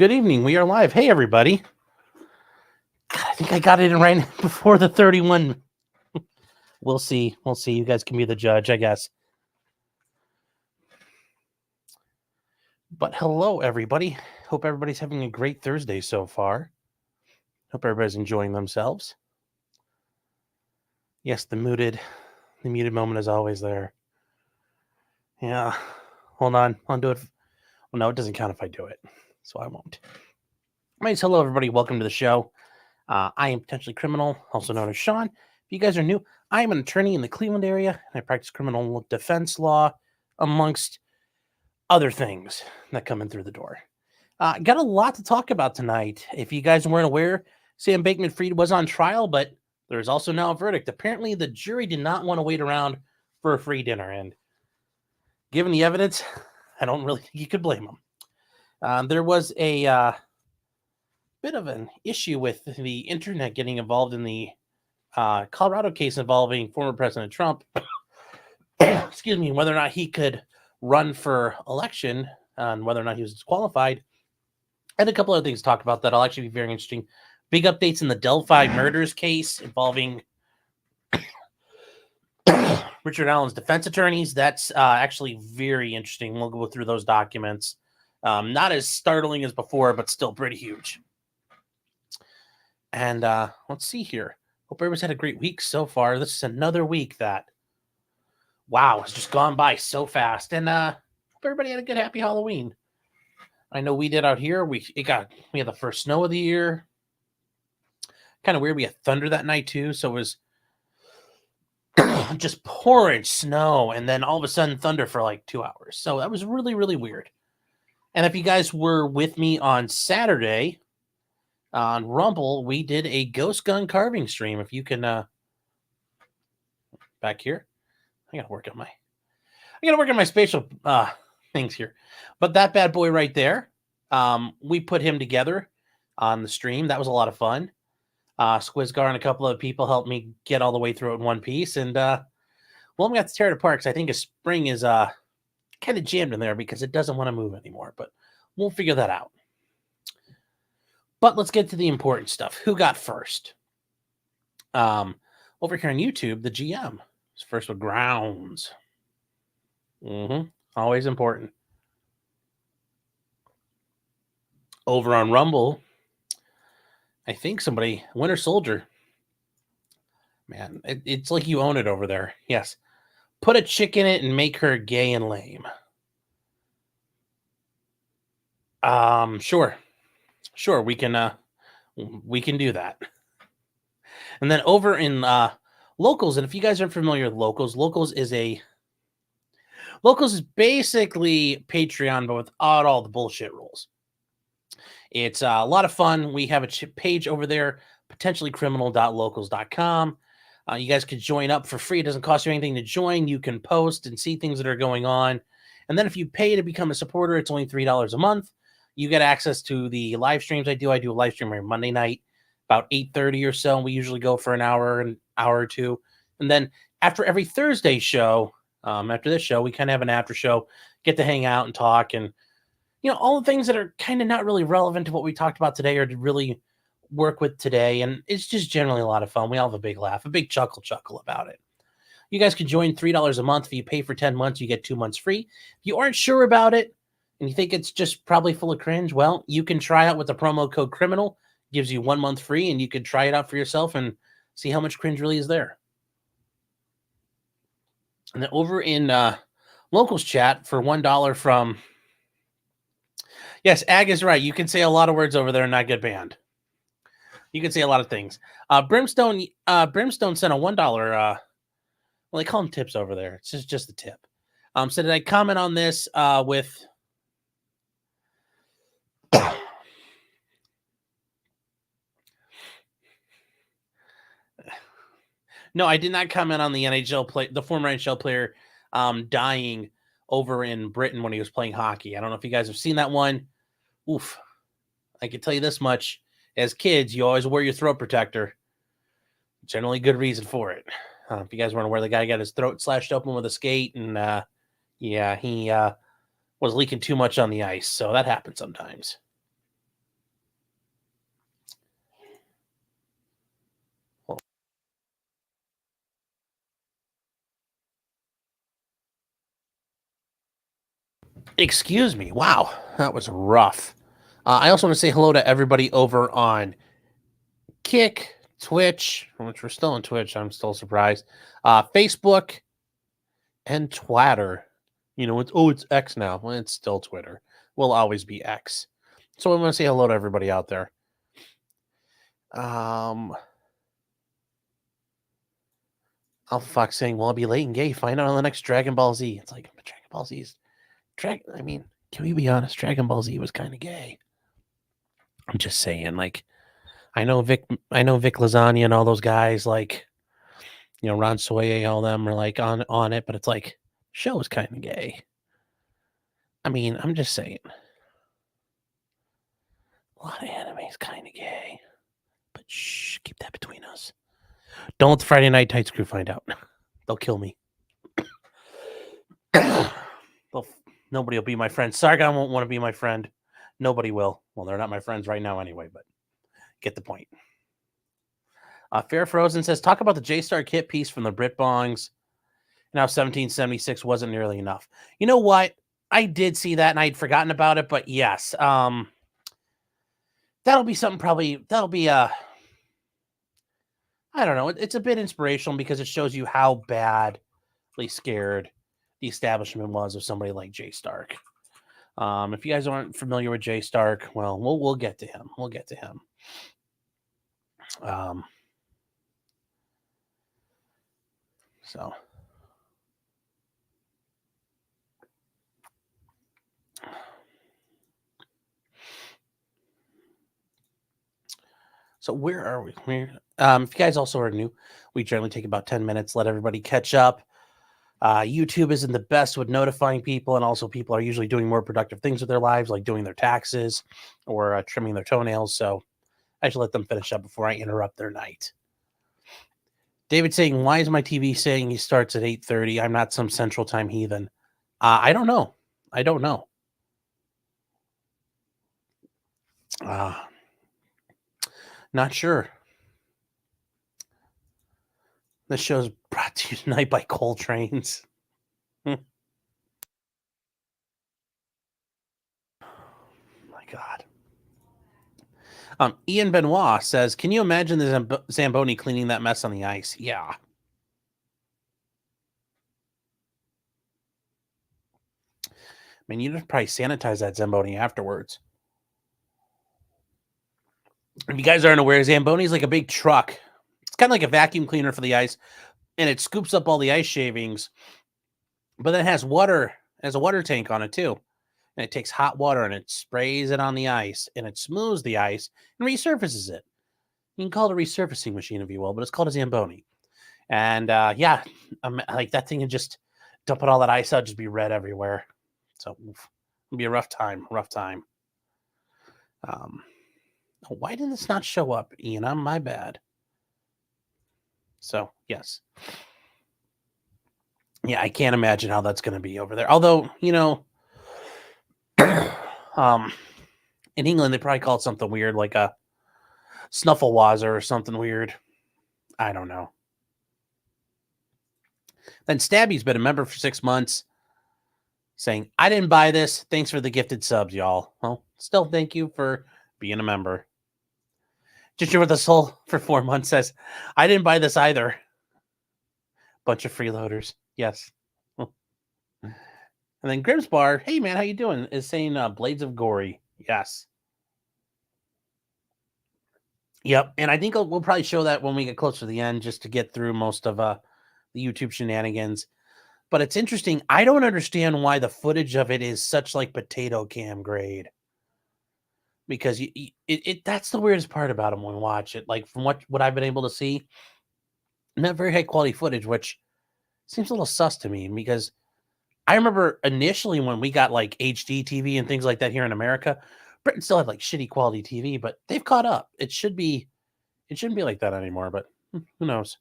Good evening. We are live. Hey, everybody. God, I think I got it in right before the 31. We'll see. We'll see. You guys can be the judge, I guess. But hello, everybody. Hope everybody's having a great Thursday so far. Hope everybody's enjoying themselves. Yes, the muted moment is always there. Yeah. Hold on. I'll do it. Well, no, it doesn't count if I do it, so I won't. Anyways, hello, everybody. Welcome to the show. I am Potentially Criminal, also known as Sean. If you guys are new, I am an attorney in the Cleveland area, and I practice criminal defense law, amongst other things that come in through the door. Got a lot to talk about tonight. If you guys weren't aware, Sam Bankman-Fried was on trial, but there's also now a verdict. Apparently, the jury did not want to wait around for a free dinner, and given the evidence, I don't really think you could blame them. There was a bit of an issue with the internet getting involved in the Colorado case involving former President Trump. Excuse me, whether or not he could run for election and whether or not he was disqualified. And a couple other things to talk about that'll actually be very interesting. Big updates in the Delphi Murders case involving Richard Allen's defense attorneys. That's actually very interesting. We'll go through those documents. Not as startling as before, but still pretty huge. And let's see here. Hope everybody's had a great week so far. This is another week that, wow, it's just gone by so fast. And hope everybody had a good, happy Halloween. I know we did out here. We had the first snow of the year. Kind of weird. We had thunder that night too, so it was just pouring snow, and then all of a sudden thunder for like 2 hours. So that was really, really weird. And if you guys were with me on Saturday on Rumble, we did a ghost gun carving stream. If you can back here, I gotta work on my spatial things here. But that bad boy right there, we put him together on the stream. That was a lot of fun. Squizgar and a couple of people helped me get all the way through it in one piece. And well, I'm going to tear it apart because I think a spring is kind of jammed in there because it doesn't want to move anymore. But we'll figure that out. But let's get to the important stuff. Who got first? Over here on YouTube, the GM is first with grounds. Always important. Over on Rumble, I think somebody, Winter Soldier. Man, it's like you own it over there. Yes. Put a chick in it and make her gay and lame. Sure, we can do that. And then over in Locals, and if you guys aren't familiar with Locals is basically Patreon, but without all the bullshit rules. It's a lot of fun. We have a page over there, potentiallycriminal.locals.com. You guys could join up for free. It doesn't cost you anything to join. You can post and see things that are going on. And then if you pay to become a supporter, it's only $3 a month. You get access to the live streams I do. I do a live stream every Monday night, about 8:30 or so. We usually go for an hour or two. And then after every Thursday show, after this show, we kind of have an after show, get to hang out and talk and, all the things that are kind of not really relevant to what we talked about today or to really work with today. And it's just generally a lot of fun. We all have a big laugh, a big chuckle about it. You guys can join $3 a month. If you pay for 10 months, you get 2 months free. If you aren't sure about it and you think it's just probably full of cringe, well, you can try out with the promo code criminal. It gives you 1 month free, and you can try it out for yourself and see how much cringe really is there. And then over in Locals chat for $1 from... Yes, Ag is right. You can say a lot of words over there and not get banned. You can say a lot of things. Brimstone sent a $1. Well, they call them tips over there. It's just a tip. So did I comment on this with? No, I did not comment on the the former NHL player dying over in Britain when he was playing hockey. I don't know if you guys have seen that one. Oof. I can tell you this much. As kids, you always wear your throat protector. Generally good reason for it. If you guys weren't aware, the guy got his throat slashed open with a skate, and he was leaking too much on the ice. So that happens sometimes. Excuse me. Wow, that was rough. I also want to say hello to everybody over on Kick, Twitch, which we're still on Twitch. I'm still surprised. Facebook and Twitter. You know, it's X now. Well, it's still Twitter. Will always be X. So I want to say hello to everybody out there. Oh fuck, saying, well, I'll be late and gay. Find out on the next Dragon Ball Z. It's like Dragon Ball Z's. I mean, can we be honest? Dragon Ball Z was kind of gay. I'm just saying, like, I know Vic Lasagna and all those guys, like, you know, Ron Soye, all them are like on it, but it's like, show is kind of gay. I mean, I'm just saying, a lot of anime is kind of gay, but shh, keep that between us. Don't let the Friday Night Tights crew find out. They'll kill me. Nobody will be my friend. Sargon won't want to be my friend. Nobody will. Well, they're not my friends right now anyway, but get the point. Fair Frozen says, talk about the J-Star kit piece from the Brit Bongs. Now 1776 wasn't nearly enough. You know what? I did see that and I'd forgotten about it, but yes. That'll be something probably, that'll be I don't know. It's a bit inspirational because it shows you how badly scared the establishment was of somebody like Jay Stark. If you guys aren't familiar with Jay Stark, well, we'll get to him. We'll get to him. So where are we? If you guys also are new, we generally take about 10 minutes, let everybody catch up. YouTube isn't the best with notifying people, and also people are usually doing more productive things with their lives, like doing their taxes or trimming their toenails. So I should let them finish up before I interrupt their night. David saying, why is my TV saying he starts at 8:30? I'm not some Central Time heathen. I don't know. Not sure. This show's brought to you tonight by Coal Trains. My God. Ian Benoit says, can you imagine the Zamboni cleaning that mess on the ice? Yeah. I mean, you'd probably sanitize that Zamboni afterwards. If you guys aren't aware, Zamboni is like a big truck. It's kind of like a vacuum cleaner for the ice, and it scoops up all the ice shavings. But then it has water, a water tank on it too. And it takes hot water and it sprays it on the ice, and it smooths the ice and resurfaces it. You can call it a resurfacing machine if you will, but it's called a Zamboni. And yeah, like that thing can just dumping all that ice out, just be red everywhere. So it'll be a rough time. Why did this not show up, Ian? My bad. So yes. Yeah, I can't imagine how that's going to be over there. Although, you know, in England, they probably call it something weird, like a snufflewazzer or something weird. I don't know. Then Stabby's been a member for 6 months, saying, I didn't buy this. Thanks for the gifted subs, y'all. Well, still thank you for being a member. Ginger with a Soul for 4 months says, I didn't buy this either. Bunch of freeloaders. Yes. And then Grimsbar, hey man, how you doing? Is saying Blades of Gory. Yes. Yep. And I think we'll probably show that when we get closer to the end, just to get through most of the YouTube shenanigans. But it's interesting. I don't understand why the footage of it is such like potato cam grade. Because that's the weirdest part about them when we watch it. Like from what I've been able to see, not very high quality footage, which seems a little sus to me, because I remember initially when we got like HD TV and things like that here in America, Britain still had like shitty quality TV, but they've caught up. It shouldn't be like that anymore, but who knows?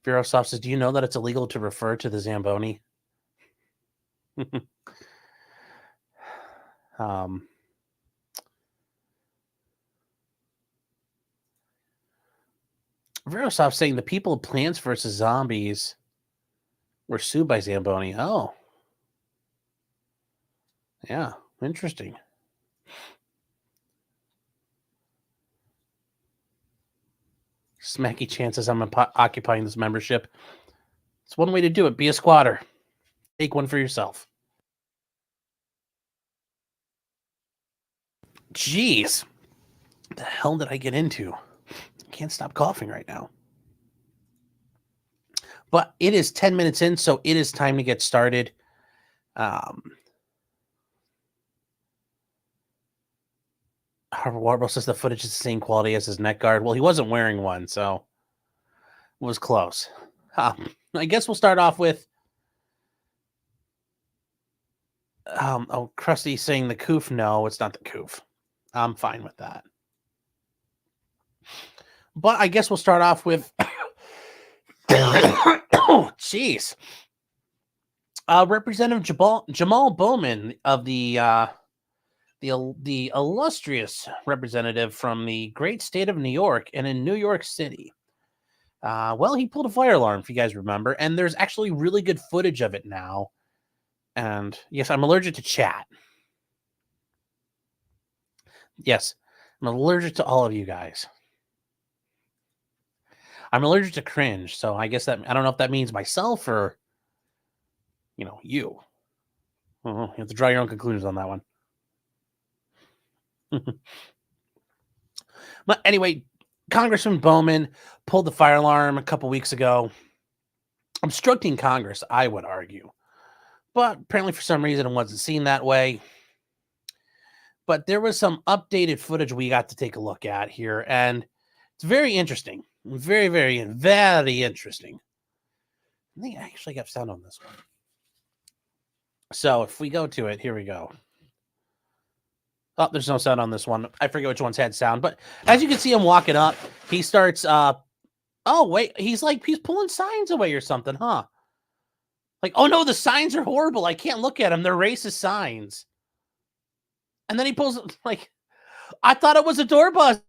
Verosoft says, do you know that it's illegal to refer to the Zamboni? Verosoft saying the people of Plants vs. Zombies We're sued by Zamboni. Oh. Yeah, interesting. Smacky chances I'm occupying this membership. It's one way to do it. Be a squatter. Take one for yourself. Jeez. What the hell did I get into? I can't stop coughing right now. But it is 10 minutes in, so it is time to get started. Harvard Warble says the footage is the same quality as his neck guard. Well, he wasn't wearing one, so it was close. I guess we'll start off with Krusty saying the coof. No, it's not the coof. I'm fine with that. But I guess we'll start off with oh, jeez. Representative Jamal Bowman of the illustrious representative from the great state of New York and in New York City. Well, he pulled a fire alarm, if you guys remember, and there's actually really good footage of it now. And yes, I'm allergic to chat. Yes, I'm allergic to all of you guys. I'm allergic to cringe, so I guess that I don't know if that means myself or you. You have to draw your own conclusions on that one. But anyway, Congressman Bowman pulled the fire alarm a couple weeks ago, obstructing Congress, I would argue. But apparently for some reason it wasn't seen that way. But there was some updated footage we got to take a look at here, and it's very interesting. Very, very, very interesting. I think I actually got sound on this one. So if we go to it, here we go. Oh, there's no sound on this one. I forget which one's had sound, but as you can see him walking up, he starts, oh, wait, he's pulling signs away or something, huh? Like, oh no, the signs are horrible. I can't look at them. They're racist signs. And then he pulls, like, I thought it was a door buzzer.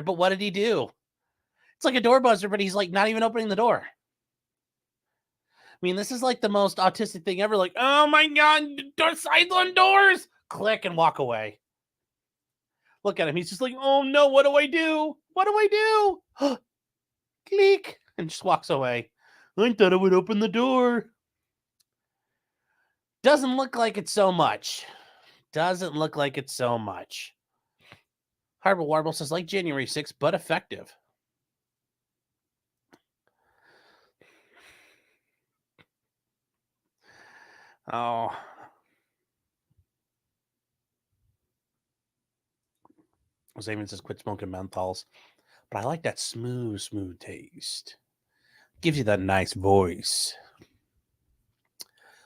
But what did he do? It's like a door buzzer, but he's like not even opening the door. I mean, this is like the most autistic thing ever. Like, oh my God, signs on doors. Click and walk away. Look at him. He's just like, oh no, what do I do? What do I do? Click. And just walks away. I thought I would open the door. Doesn't look like it so much. Harbor Warble says, like January 6th, but effective. Oh. Zaven says, quit smoking menthols. But I like that smooth taste. Gives you that nice voice.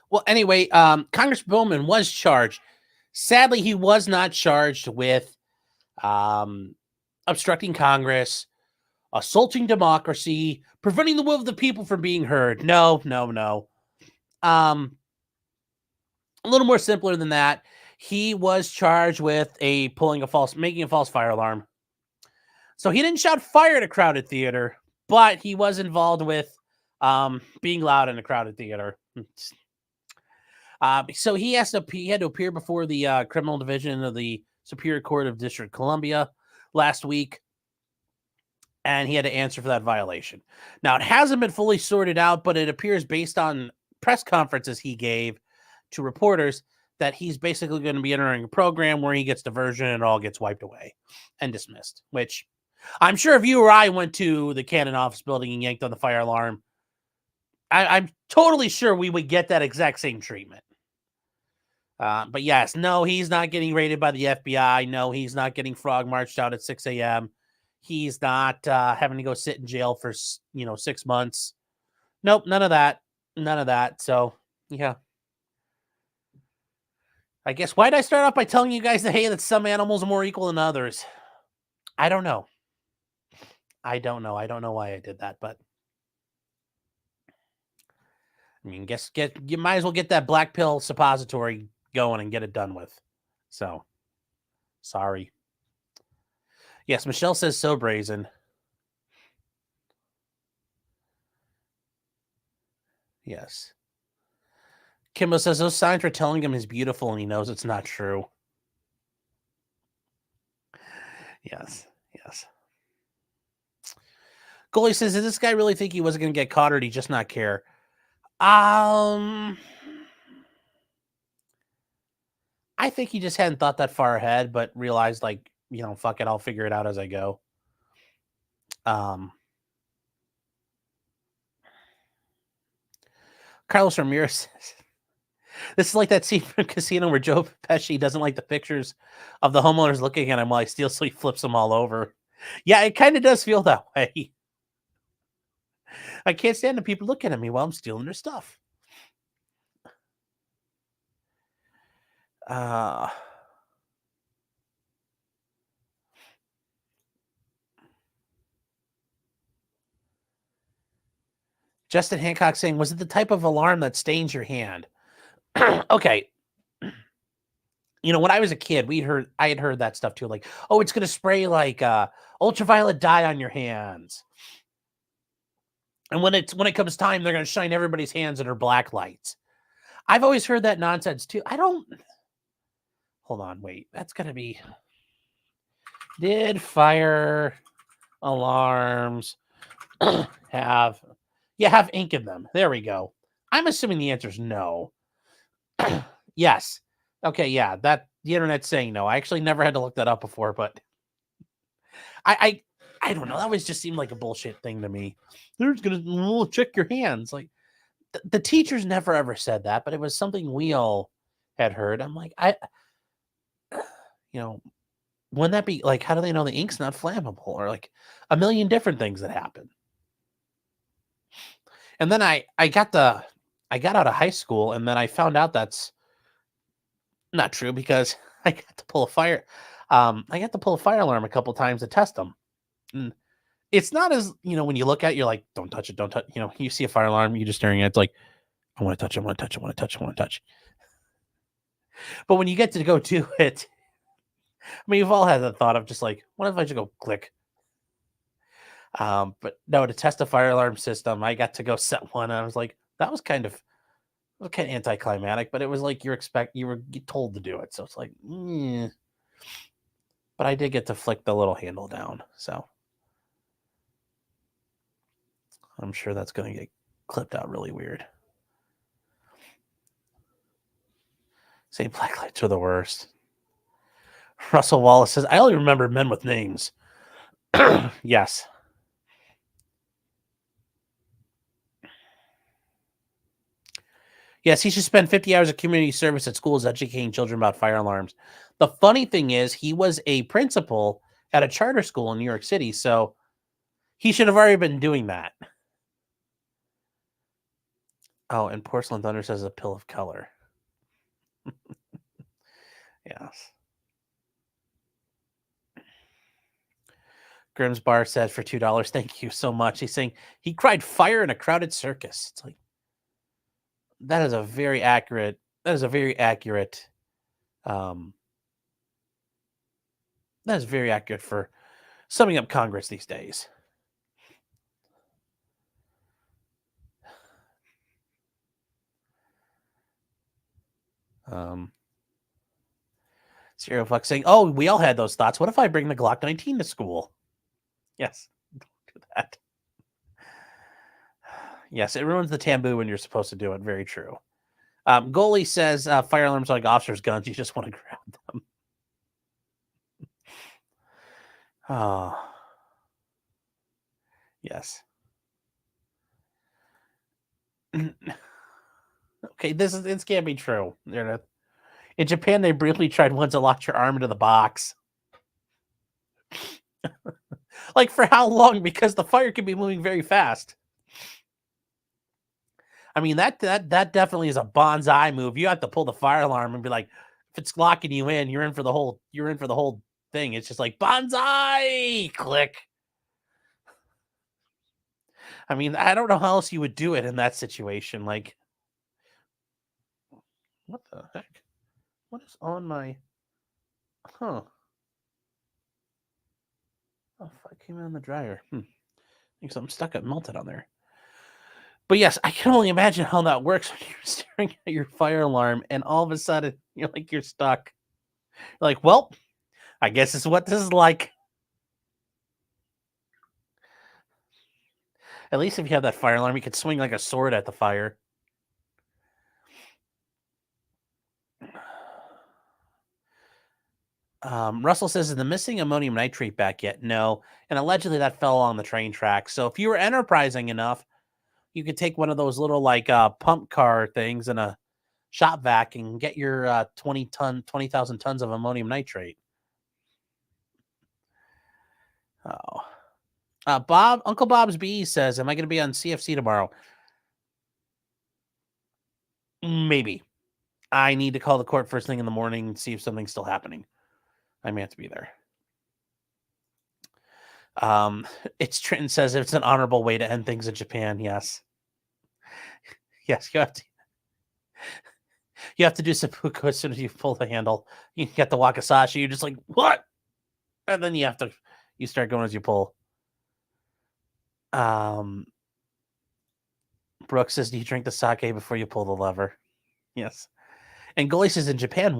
Well, anyway, Congressman Bowman was charged. Sadly, he was not charged with obstructing Congress, assaulting democracy, preventing the will of the people from being heard. No. A little more simpler than that. He was charged with making a false fire alarm. So he didn't shout fire at a crowded theater, but he was involved with being loud in a crowded theater. So he had to appear before the criminal division of the Superior Court of District of Columbia last week, and he had to answer for that violation. Now, it hasn't been fully sorted out, but it appears based on press conferences he gave to reporters that he's basically going to be entering a program where he gets diversion and it all gets wiped away and dismissed, which I'm sure if you or I went to the Cannon office building and yanked on the fire alarm, I'm totally sure we would get that exact same treatment. But yes, no, he's not getting raided by the FBI. No, he's not getting frog marched out at 6 a.m. He's not having to go sit in jail for 6 months. Nope, none of that. So yeah, I guess why did I start off by telling you guys that some animals are more equal than others? I don't know. I don't know why I did that, but I mean, you might as well get that black pill suppository going and get it done with. So, sorry. Yes, Michelle says so brazen. Yes. Kimbo says those signs were telling him he's beautiful and he knows it's not true. Yes. Yes. Goalie says, does this guy really think he wasn't going to get caught or did he just not care? I think he just hadn't thought that far ahead, but realized, like, you know, fuck it, I'll figure it out as I go. Carlos Ramirez says, this is like that scene from Casino where Joe Pesci doesn't like the pictures of the homeowners looking at him while he steals, so he flips them all over. Yeah, it kind of does feel that way. I can't stand the people looking at me while I'm stealing their stuff. Justin Hancock saying, was it the type of alarm that stains your hand? Okay. You know, when I was a kid, I had heard that stuff too. Like, oh, it's going to spray like ultraviolet dye on your hands. And when it comes time, they're going to shine everybody's hands in their black lights. I've always heard that nonsense too. Hold on, wait. That's going to be, did fire alarms have ink in them? There we go. I'm assuming the answer is no. Yes. Okay, yeah, that the internet's saying no. I actually never had to look that up before, but I don't know. That always just seemed like a bullshit thing to me. They're just gonna check your hands. Like the teachers never ever said that, but it was something we all had heard. I'm like, you know, wouldn't that be like, how do they know the ink's not flammable, or like a million different things that happen? And then I got out of high school, and then I found out that's not true because I got to pull a fire alarm a couple times to test them. And it's not as, you know, when you look at it, you're like, don't touch it, don't touch. You know, you see a fire alarm, you're just staring at it, it's like, I want to touch it, I want to touch it, I want to touch it, I want to touch it. But when you get to go do it, I mean, you've all had the thought of just like, what if I just go click? But no, to test a fire alarm system, I got to go set one, and I was like, that was kind of anticlimactic, but it was like you were told to do it, so it's like, But I did get to flick the little handle down, so I'm sure that's going to get clipped out really weird. Same black lights are the worst. Russell Wallace says, I only remember men with names. Yes. Yes, he should spend 50 hours of community service at schools educating children about fire alarms. The funny thing is, he was a principal at a charter school in New York City, so he should have already been doing that. Oh, and Porcelain Thunder says a pill of color. Yes. Grimm's Bar said for $2, thank you so much. He's saying he cried fire in a crowded circus. It's like, that is very accurate for summing up Congress these days. Serial Fuck saying, oh, we all had those thoughts. What if I bring the Glock 19 to school? Yes, don't do that. Yes, it ruins the taboo when you're supposed to do it. Very true. Goalie says fire alarms are like officers' guns. You just want to grab them. Oh, yes. Okay, this can't be true. In Japan, they briefly tried once to lock your arm into the box. Like, for how long? Because the fire can be moving very fast. I mean, that definitely is a bonsai move. You have to pull the fire alarm and be like, if it's locking you in, you're in for the whole thing. It's just like bonsai, click. I mean, I don't know how else you would do it in that situation. Like, what the heck? What is on my? Huh? Oh, I came out in the dryer. I think something stuck. It melted on there. But yes, I can only imagine how that works when you're staring at your fire alarm and all of a sudden you're stuck. You're like, well, I guess this is what this is like. At least if you have that fire alarm, you could swing like a sword at the fire. Russell says, is the missing ammonium nitrate back yet? No. And allegedly that fell on the train tracks. So if you were enterprising enough, you could take one of those little pump car things and a shop vac and get your 20,000 tons of ammonium nitrate. Oh. Uncle Bob's B says, am I going to be on CFC tomorrow? Maybe. I need to call the court first thing in the morning and see if something's still happening. I may have to be there. It's Trenton says it's an honorable way to end things in Japan. Yes. Yes, you have to do seppuku as soon as you pull the handle. You get the wakizashi, you're just like, what? And then you start going as you pull. Brooke says, do you drink the sake before you pull the lever? Yes. And Goalie says in Japan,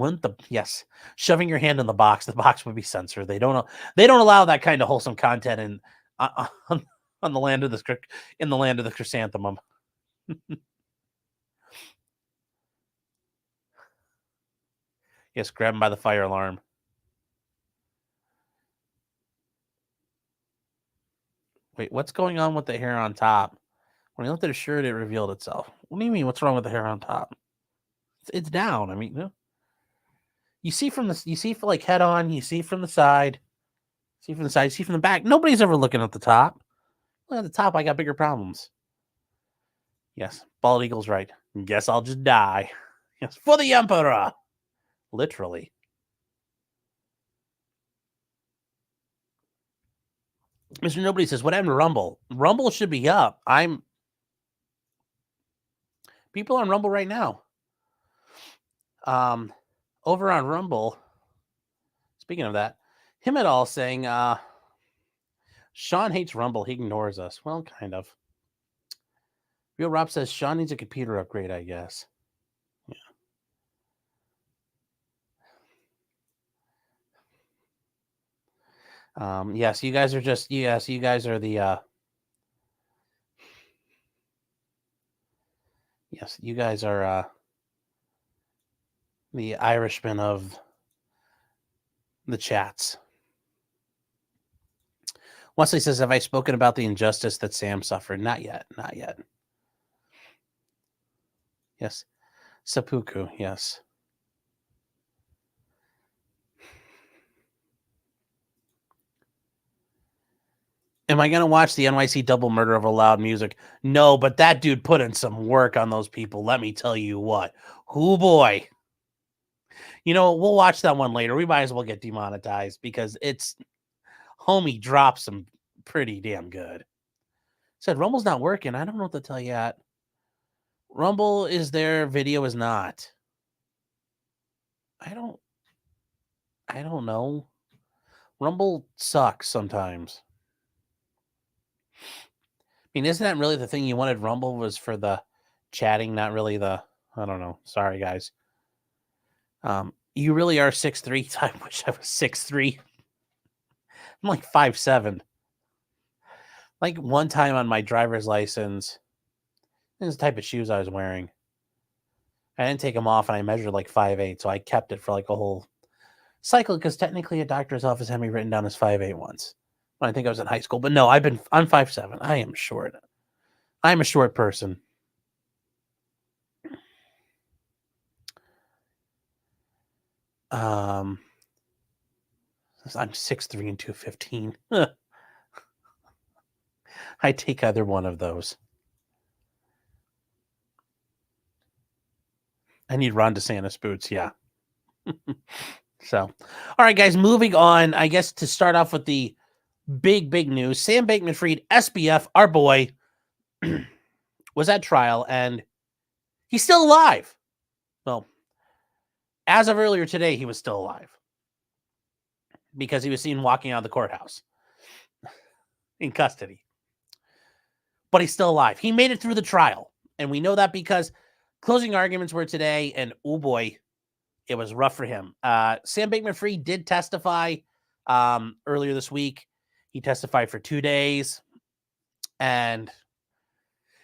shoving your hand in the box would be censored. They don't allow that kind of wholesome content in on the land of the chrysanthemum. Yes, grab him by the fire alarm. Wait, what's going on with the hair on top? When he looked at his shirt, it revealed itself. What do you mean? What's wrong with the hair on top? It's down. I mean, you see from like head on. You see from the side. See from the side. See from the back. Nobody's ever looking at the top. Look at the top. I got bigger problems. Yes, Bald Eagle's right. Guess I'll just die. Yes, for the Emperor. Literally. Mr. Nobody says, what happened to Rumble? Rumble should be up. People on Rumble right now. Over on Rumble, speaking of that, him et al. Saying, Sean hates Rumble. He ignores us. Well, kind of. Real Rob says, Sean needs a computer upgrade, I guess. Yeah. Yes, you guys are the yes, you guys are the Irishmen of the chats. Wesley says, have I spoken about the injustice that Sam suffered? Not yet. Not yet. Yes. Seppuku, yes. Am I going to watch the NYC double murder of a loud music? No, but that dude put in some work on those people. Let me tell you what. Oh, boy. We'll watch that one later. We might as well get demonetized because homie drops some pretty damn good. Said Rumble's not working. I don't know what to tell you yet. Rumble is there, video is not. I don't know. Rumble sucks sometimes. I mean, isn't that really the thing you wanted? Rumble was for the chatting, not really I don't know. Sorry, guys. You really are 6'3". I wish I was 6'3". I'm like 5'7". Like one time on my driver's license, this is the type of shoes I was wearing. I didn't take them off and I measured like 5'8", so I kept it for like a whole cycle because technically a doctor's office had me written down as 5'8" once. When I think I was in high school. But no, I'm 5'7". I am short. I'm a short person. I'm 6'3" and 215. I take either one of those. I need Ron DeSantis boots, yeah. So, all right, guys, moving on. I guess to start off with the big news, Sam Bankman-Fried, SBF, our boy, was at trial, and he's still alive. Well, as of earlier today, he was still alive because he was seen walking out of the courthouse in custody. but he's still alive. He made it through the trial. And we know that because closing arguments were today, and oh boy, it was rough for him. Sam Bankman-Fried did testify earlier this week. He testified for 2 days. And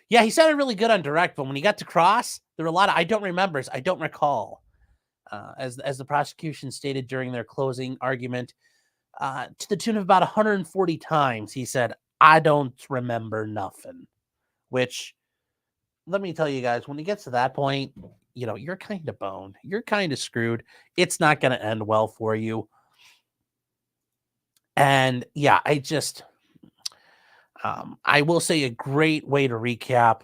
yeah, he sounded really good on direct, but when he got to cross, there were a lot of I don't recall. As the prosecution stated during their closing argument, to the tune of about 140 times, he said, "I don't remember nothing," which, let me tell you guys, when he gets to that point, you're kind of boned. You're kind of screwed. It's not going to end well for you. And yeah, I will say a great way to recap.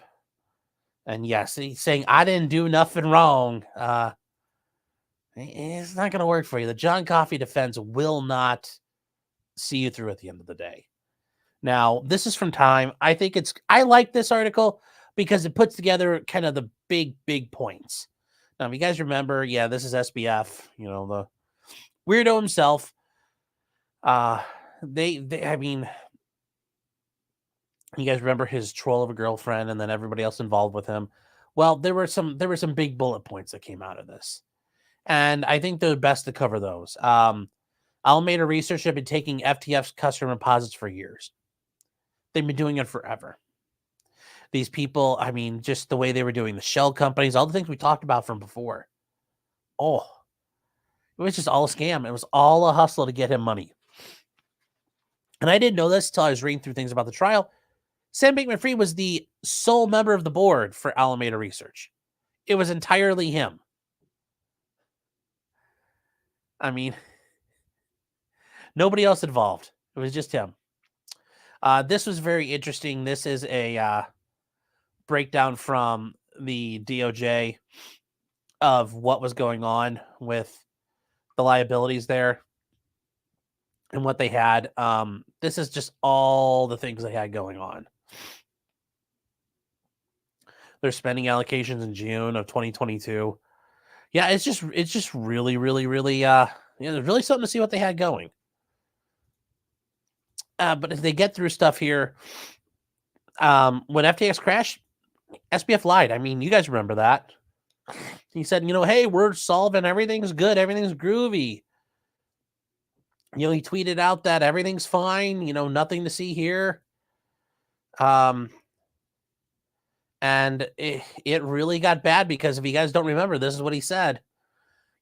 And yes, he's saying, "I didn't do nothing wrong." It's not going to work for you. The John Coffey defense will not see you through at the end of the day. Now, this is from Time. I like this article because it puts together kind of the big points. Now, if you guys remember, yeah, this is SBF, the weirdo himself. I mean, you guys remember his troll of a girlfriend and then everybody else involved with him. Well, there were some big bullet points that came out of this. And I think they're best to cover those. Alameda Research have been taking FTX customer deposits for years. They've been doing it forever. These people, I mean, just the way they were doing the shell companies, all the things we talked about from before. Oh, it was just all a scam. It was all a hustle to get him money. And I didn't know this until I was reading through things about the trial. Sam Bankman-Fried was the sole member of the board for Alameda Research. It was entirely him. I mean, nobody else involved. It was just him. This was very interesting. This is a breakdown from the DOJ of what was going on with the liabilities there and what they had. This is just all the things they had going on. Their spending allocations in June of 2022. Yeah, it's just really, really, really, there's really something to see what they had going. But if they get through stuff here, when FTX crashed, SBF lied. I mean, you guys remember that. He said, hey, we're solving, everything's good, everything's groovy. He tweeted out that everything's fine, nothing to see here. And it really got bad because if you guys don't remember, this is what he said.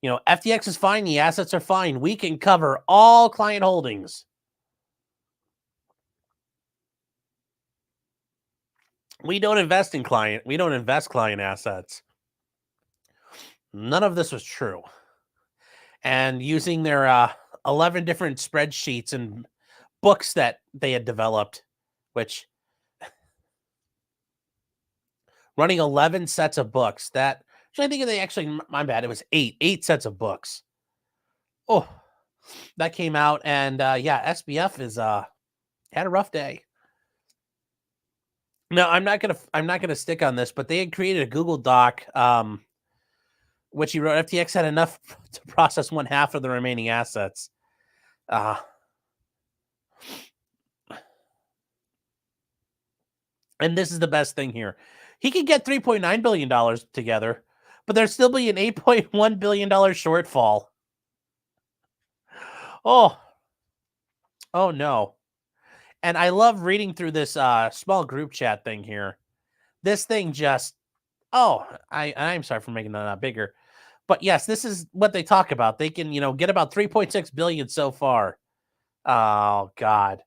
FTX is fine, the assets are fine. We can cover all client holdings. We don't invest client assets. None of this was true. And using their 11 different spreadsheets and books that they had developed, which running 11 sets of books, I think they actually, my bad, it was 8 sets of books. Oh, that came out. And yeah, SBF had a rough day. No, I'm not gonna stick on this, but they had created a Google Doc, which he wrote, FTX had enough to process 1/2 of the remaining assets. And this is the best thing here. He could get $3.9 billion together, but there'd still be an $8.1 billion shortfall. Oh no. And I love reading through this small group chat thing here. This thing just, I'm sorry for making that bigger. But yes, this is what they talk about. They can, get about 3.6 billion so far. Oh, God.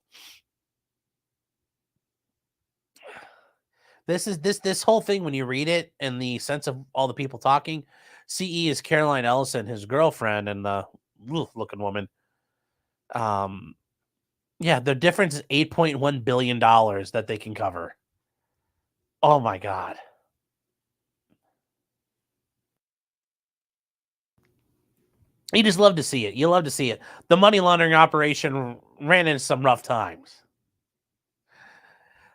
This whole thing, when you read it in the sense of all the people talking, CE is Caroline Ellison, his girlfriend, and the looking woman. Yeah, the difference is $8.1 billion that they can cover. Oh, my God. You just love to see it. You love to see it. The money laundering operation ran into some rough times.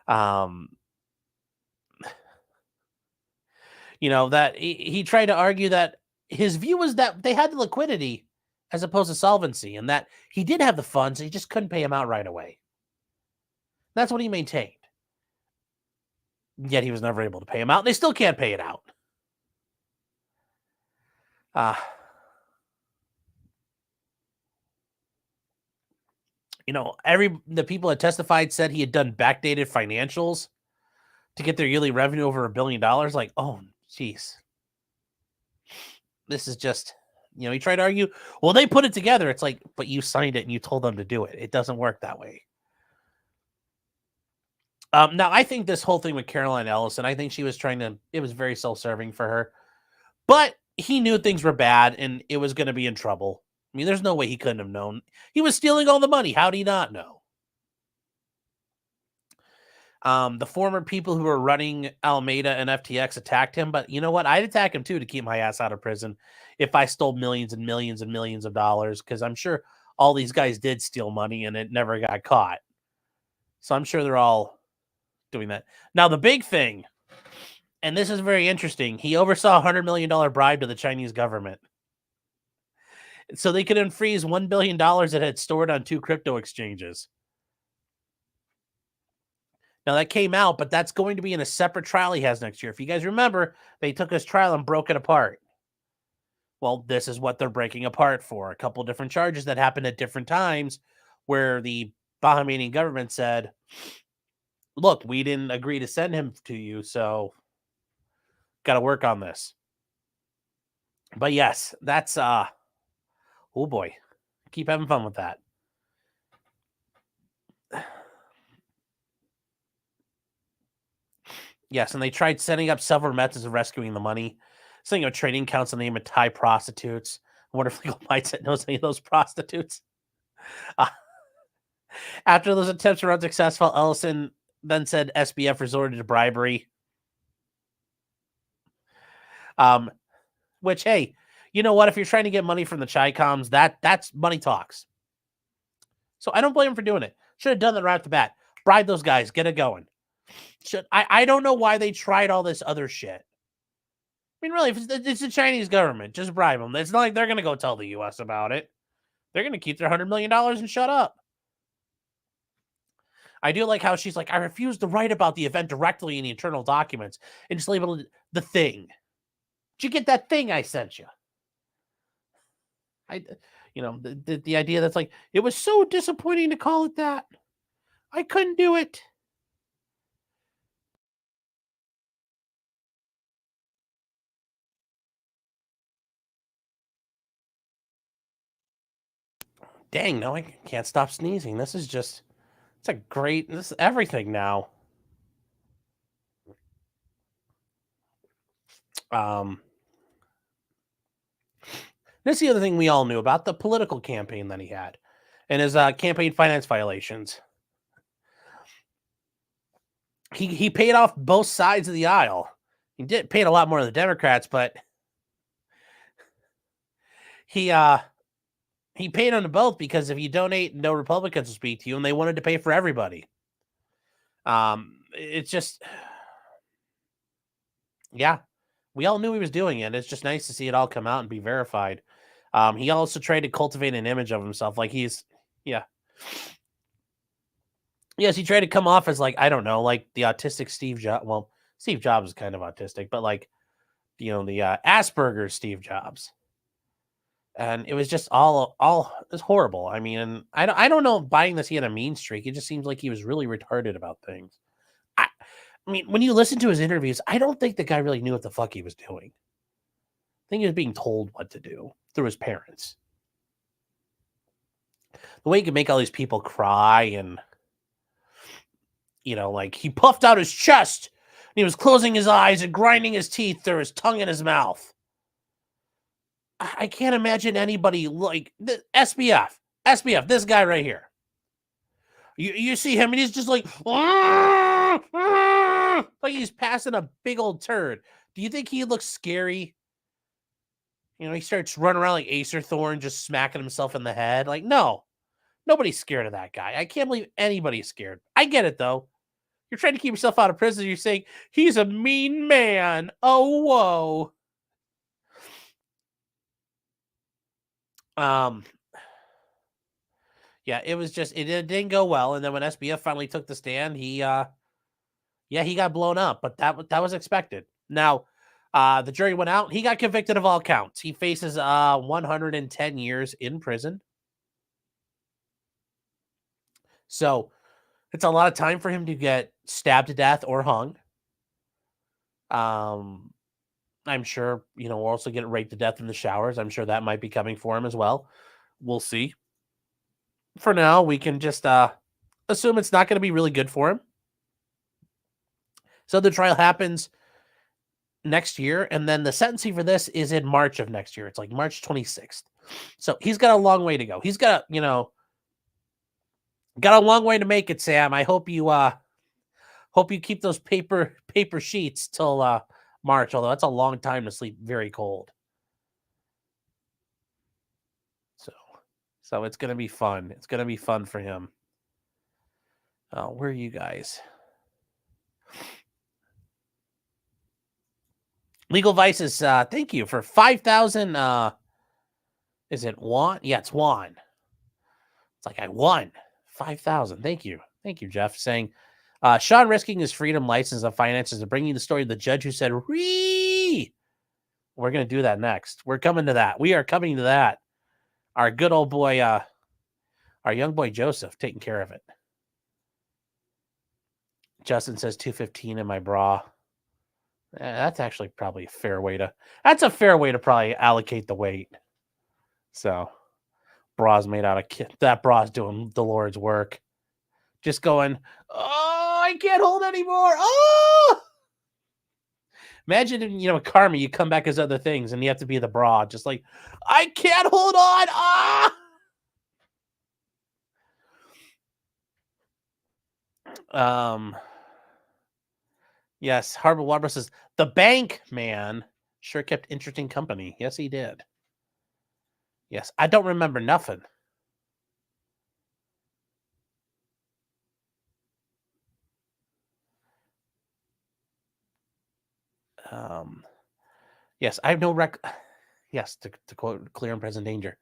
That he tried to argue that his view was that they had the liquidity as opposed to solvency, and that he did have the funds, he just couldn't pay him out right away. That's what he maintained. Yet he was never able to pay him out. They still can't pay it out. The people that testified said he had done backdated financials to get their yearly revenue over $1 billion. Like, oh, jeez. This is just, he tried to argue, well, they put it together. It's like, but you signed it and you told them to do it. It doesn't work that way. Now, I think this whole thing with Caroline Ellison, I think she was it was very self-serving for her. But he knew things were bad and it was going to be in trouble. I mean, there's no way he couldn't have known. He was stealing all the money. How did he not know? The former people who were running Alameda and FTX attacked him, but you know what? I'd attack him too to keep my ass out of prison if I stole millions and millions and millions of dollars, because I'm sure all these guys did steal money and it never got caught. So I'm sure they're all doing that. Now, the big thing, and this is very interesting, he oversaw a $100 million bribe to the Chinese government so they could unfreeze $1 billion that had stored on 2 crypto exchanges. Now, that came out, but that's going to be in a separate trial he has next year. If you guys remember, they took his trial and broke it apart. Well, this is what they're breaking apart for. A couple different charges that happened at different times where the Bahamian government said, look, we didn't agree to send him to you, so got to work on this. But yes, that's, oh boy, keep having fun with that. Yes, and they tried setting up several methods of rescuing the money. Setting up trading accounts in the name of Thai prostitutes. I wonder if Legal Mindset knows any of those prostitutes. After those attempts were unsuccessful, Ellison then said SBF resorted to bribery. Which, hey, you know what? If you're trying to get money from the Chi-Coms, that's money talks. So I don't blame him for doing it. Should have done that right off the bat. Bribe those guys. Get it going. I don't know why they tried all this other shit. I mean, really, if it's the Chinese government, just bribe them. It's not like they're going to go tell the U.S. about it. They're going to keep their $100 million and shut up. I do like how she's like, I refuse to write about the event directly in the internal documents and just label it the thing. Did you get that thing I sent you? The idea that's like, it was so disappointing to call it that. I couldn't do it. Dang, no, I can't stop sneezing. This is just, this is everything now. This is the other thing we all knew about, the political campaign that he had and his campaign finance violations. He paid off both sides of the aisle. He paid a lot more than the Democrats, but he paid on to both because if you donate, no Republicans will speak to you, and they wanted to pay for everybody. It's just, yeah, we all knew he was doing it. It's just nice to see it all come out and be verified. He also tried to cultivate an image of himself, like he's, yeah. Yes, he tried to come off as like, I don't know, like the autistic Steve Jobs. Well, Steve Jobs is kind of autistic, but like, the Asperger's Steve Jobs. And it was just all it was horrible. I mean, and I don't know if buying this he had a mean streak. It just seems like he was really retarded about things. I mean, when you listen to his interviews, I don't think the guy really knew what the fuck he was doing. I think he was being told what to do through his parents. The way he could make all these people cry and, like he puffed out his chest and he was closing his eyes and grinding his teeth through his tongue in his mouth. I can't imagine anybody like the SBF, this guy right here. You see him and he's just like he's passing a big old turd. Do you think he looks scary? He starts running around like Acer Thorn, just smacking himself in the head. Like, no, nobody's scared of that guy. I can't believe anybody's scared. I get it, though. You're trying to keep yourself out of prison. You're saying, he's a mean man. Oh, whoa. Yeah, it was just, it didn't go well. And then when SBF finally took the stand, he Yeah, he got blown up, but that was expected. Now, the jury went out. He got convicted of all counts. He faces 110 years in prison. So it's a lot of time for him to get stabbed to death or hung. I'm sure, we'll also get raped to death in the showers. I'm sure that might be coming for him as well. We'll see. For now, we can just assume it's not going to be really good for him. So the trial happens next year, and then the sentencing for this is in March of next year. It's like March 26th. So he's got a long way to go. He's got a long way to make it, Sam. I hope you keep those paper sheets till March, although that's a long time to sleep very cold. So it's going to be fun. It's going to be fun for him. Where are you guys? Legal Vices, thank you for 5,000. Is it won? Yeah, it's won. It's like I won 5,000. Thank you. Thank you, Jeff. Saying, Sean risking his freedom, license, and finances and bringing the story of the judge who said, "Ree." We're going to do that next. We're coming to that. We are coming to that. Our good old boy, our young boy Joseph, taking care of it. Justin says 215 in my bra. That's actually probably a fair way to. That's a fair way to probably allocate the weight. So, bra's made out of that bra's doing the Lord's work. Just going, oh, I can't hold anymore. Oh, imagine in karma, you come back as other things, and you have to be the bra. Just like, I can't hold on. Yes, Harbor Warbler says the bank man sure kept interesting company. Yes, he did. Yes, I don't remember nothing. Yes, I have no Yes, to quote Clear and Present Danger,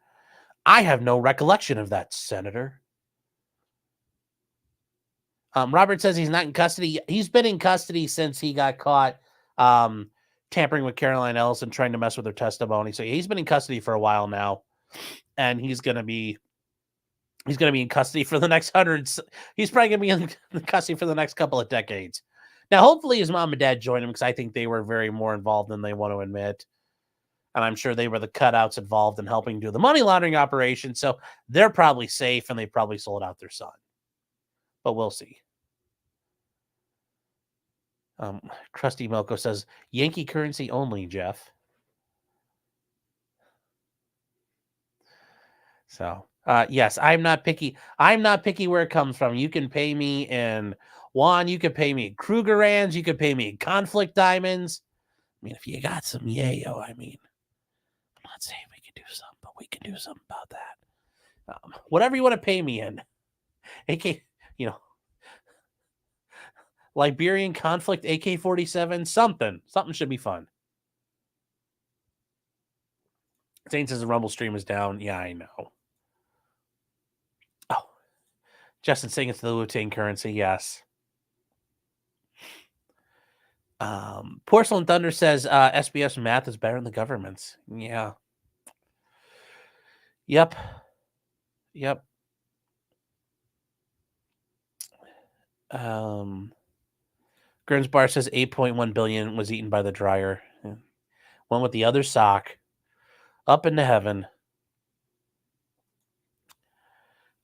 I have no recollection of that, Senator. Robert says he's not in custody. He's been in custody since he got caught tampering with Caroline Ellis and trying to mess with her testimony. So he's been in custody for a while now, and he's going to be in custody for the next hundreds. He's probably going to be in custody for the next couple of decades. Now, hopefully his mom and dad join him because I think they were very more involved than they want to admit. And I'm sure they were the cutouts involved in helping do the money laundering operation. So they're probably safe and they probably sold out their son. But we'll see. Krusty Milko says, Yankee currency only, Jeff. So, yes, I'm not picky. I'm not picky where it comes from. You can pay me in Juan. You could pay me in Krugerrands. You could pay me in conflict diamonds. I mean, if you got some yayo, I'm not saying we can do something, but we can do something about that. Whatever you want to pay me in. AK, Liberian conflict, AK-47, something should be fun. Zane says the Rumble stream is down. Yeah, I know. Oh, Justin saying it's the Wu-Tang currency. Yes. Porcelain Thunder says SBF's math is better than the government's. Yeah. Yep. Grinsbar says 8.1 billion was eaten by the dryer. One with the other sock. Up into heaven.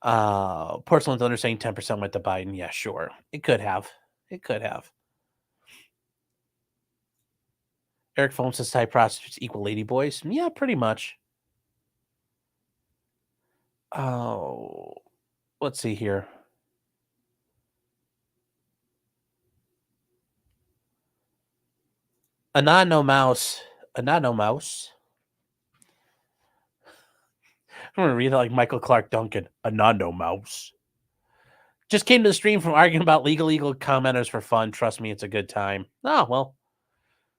Porcelain Thunder saying 10% went to Biden. Yeah, sure. It could have. Eric Foam says Thai prostitutes equal ladyboys. Yeah, pretty much. Oh, let's see here. Anano Mouse. I'm going to read it like Michael Clark Duncan. Anano Mouse. Just came to the stream from arguing about legal commenters for fun. Trust me, it's a good time. Oh, well,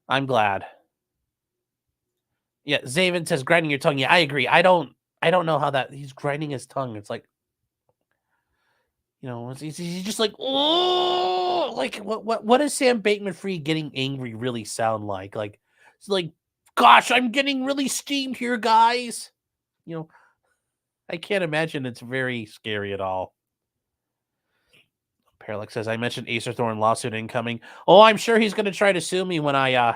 I'm glad. Yeah, Zaven says grinding your tongue. Yeah, I agree. I don't know how that he's grinding his tongue. It's like, he's just like, oh, like what does Sam Bankman-Fried getting angry really sound like? Like it's like, gosh, I'm getting really steamed here, guys. You know, I can't imagine it's very scary at all. Parallax says, I mentioned Acer Thorn lawsuit incoming. Oh, I'm sure he's going to try to sue me when I'm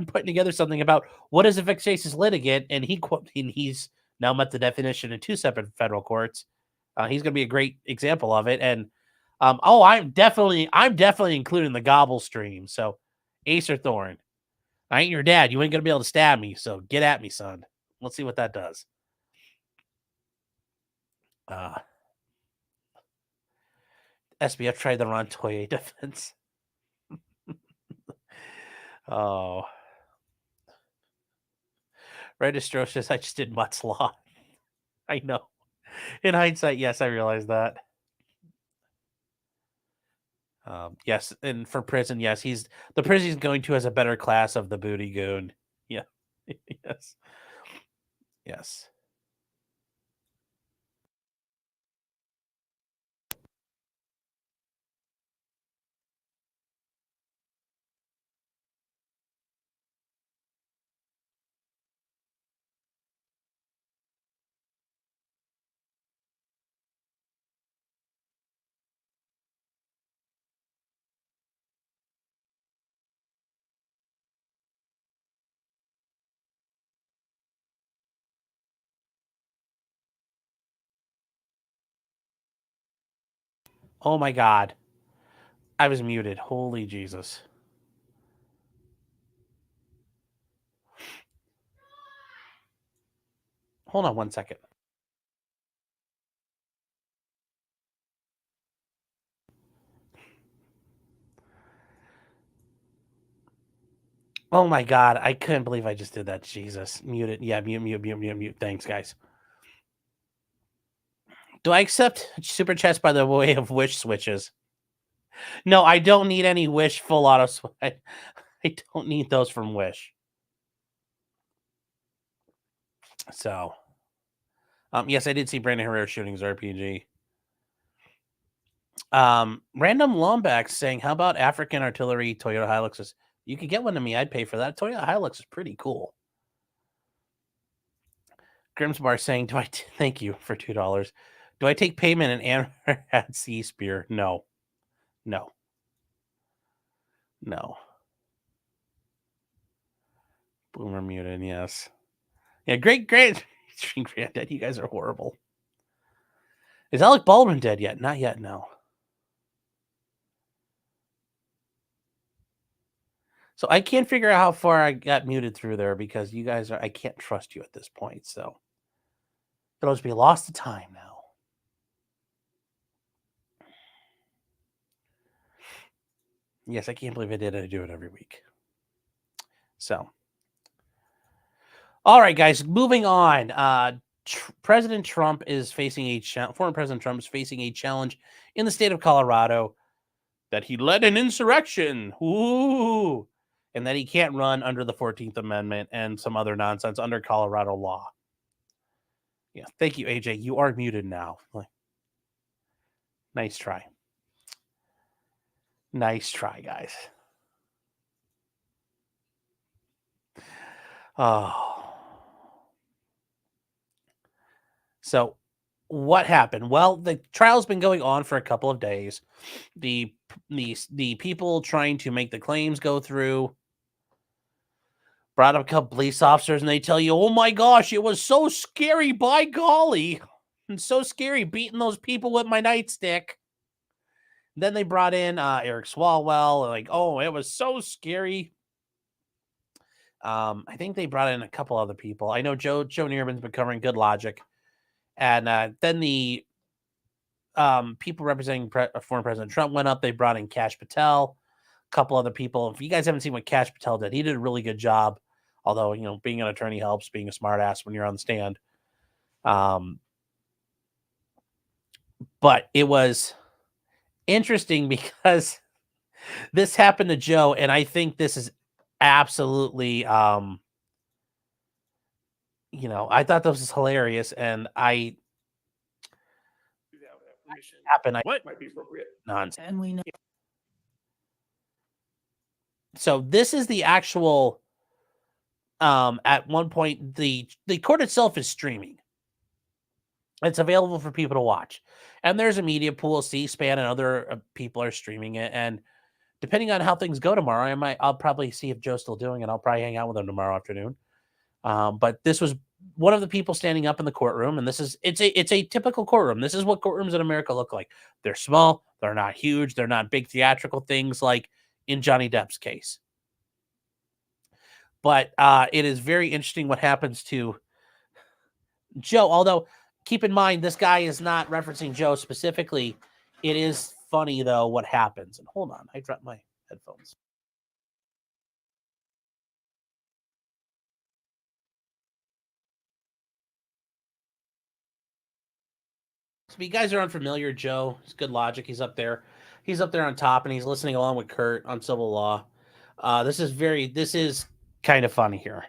putting together something about what is a vexatious litigant, and he's now met the definition in 2 separate federal courts. He's going to be a great example of it. And I'm definitely including the gobble stream. So Acer Thorn, I ain't your dad. You ain't going to be able to stab me. So get at me, son. Let's see what that does. SBF tried the Ron Toye defense. Oh. Registro says, I just did Mutt's Law. I know. In hindsight, yes, I realized that. Yes, and for prison, yes, the prison he's going to has a better class of the booty goon. Yeah. Yes. Yes. Oh my God. I was muted. Holy Jesus. Hold on one second. Oh my God. I couldn't believe I just did that. Jesus. Muted. Yeah, mute. Thanks, guys. Do I accept super chats by the way of wish switches? No, I don't need any Wish full auto switch. I don't need those from Wish. So, yes, I did see Brandon Herrera shooting his RPG. Random Lombax saying, how about African Artillery Toyota Hiluxes? You could get one to me. I'd pay for that. Toyota Hilux is pretty cool. Grimsbar saying, thank you for $2. Do I take payment in Anhard Sea Spear? No. Boomer muted, yes. Yeah, great. Granddad, you guys are horrible. Is Alec Baldwin dead yet? Not yet, no. So I can't figure out how far I got muted through there because you guys I can't trust you at this point. So it'll just be a loss of time now. Yes, I can't believe I did. I do it every week. So, all right, guys, moving on. President Trump is facing former President Trump is facing a challenge in the state of Colorado that he led an insurrection. Ooh. And that he can't run under the 14th Amendment and some other nonsense under Colorado law. Yeah, thank you, AJ. You are muted now. Nice try. Nice try, guys. Oh. So what happened? Well, the trial's been going on for a couple of days. The people trying to make the claims go through brought up a couple police officers, and they tell you, oh my gosh, it was so scary, by golly. And so scary beating those people with my nightstick. Then they brought in Eric Swalwell, like, oh, it was so scary. I think they brought in a couple other people. I know Joe Neerman's been covering Good Logic. And then the people representing former President Trump went up. They brought in Kash Patel, a couple other people. If you guys haven't seen what Kash Patel did, he did a really good job. Although, you know, being an attorney helps, being a smart ass when you're on the stand. But it was interesting because this happened to Joe, and I think this is absolutely, you know, I thought this was hilarious, and happen. What might be appropriate? Nonsense. And we know. So this is the actual. At one point, the court itself is streaming. It's available for people to watch, and there's a media pool. C-SPAN and other people are streaming it. And depending on how things go tomorrow, I'll probably see if Joe's still doing it. I'll probably hang out with him tomorrow afternoon. But this was one of the people standing up in the courtroom, and it's a typical courtroom. This is what courtrooms in America look like. They're small, they're not huge, they're not big theatrical things like in Johnny Depp's case. But it is very interesting what happens to Joe. Although, keep in mind, this guy is not referencing Joe specifically. It is funny, though, what happens. And hold on, I dropped my headphones. So if you guys are unfamiliar, Joe, it's good logic. He's up there. He's up there on top, and he's listening along with Kurt on civil law. This is kind of funny here.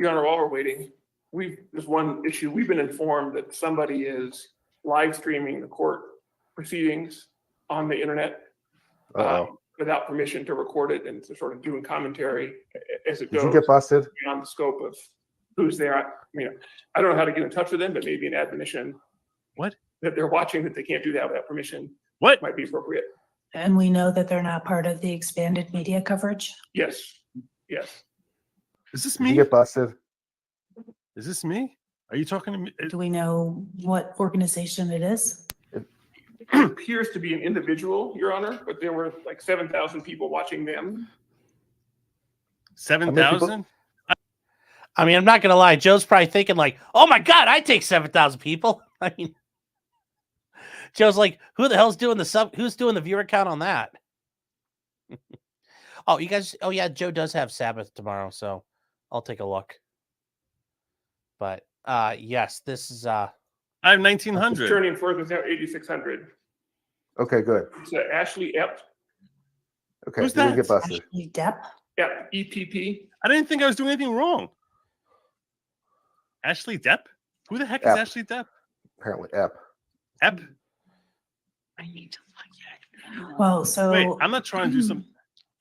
Your Honor, while we're waiting, there's one issue. We've been informed that somebody is live streaming the court proceedings on the internet without permission to record it and to sort of doing commentary as it goes. Did you get busted? Beyond the scope of who's there. I mean, I don't know how to get in touch with them, but maybe an admonition. What? That they're watching, that they can't do that without permission. What? Might be appropriate. And we know that they're not part of the expanded media coverage. Yes. Yes. Is this Did me? you get busted? Is this me? Are you talking to me? Do we know what organization it is? It appears to be an individual, Your Honor, but there were like 7,000 people watching them. 7,000? I mean, I'm not going to lie. Joe's probably thinking like, oh my God, I take 7,000 people. I mean, Joe's like, who the hell's doing who's doing the viewer count on that? Oh, you guys, oh yeah, Joe does have Sabbath tomorrow, so I'll take a look. But yes, this is I have 1,900. Attorney in Florida is now 8,600. Okay, good. It's Ashley Epp. Okay, Who's did you that? get busted? Ashley Depp. Epp, EPP. I didn't think I was doing anything wrong. Ashley Depp? Who the heck is Epp. Ashley Depp? Apparently, Epp. Epp? I need to look at. Well, so Wait, I'm not trying to do some.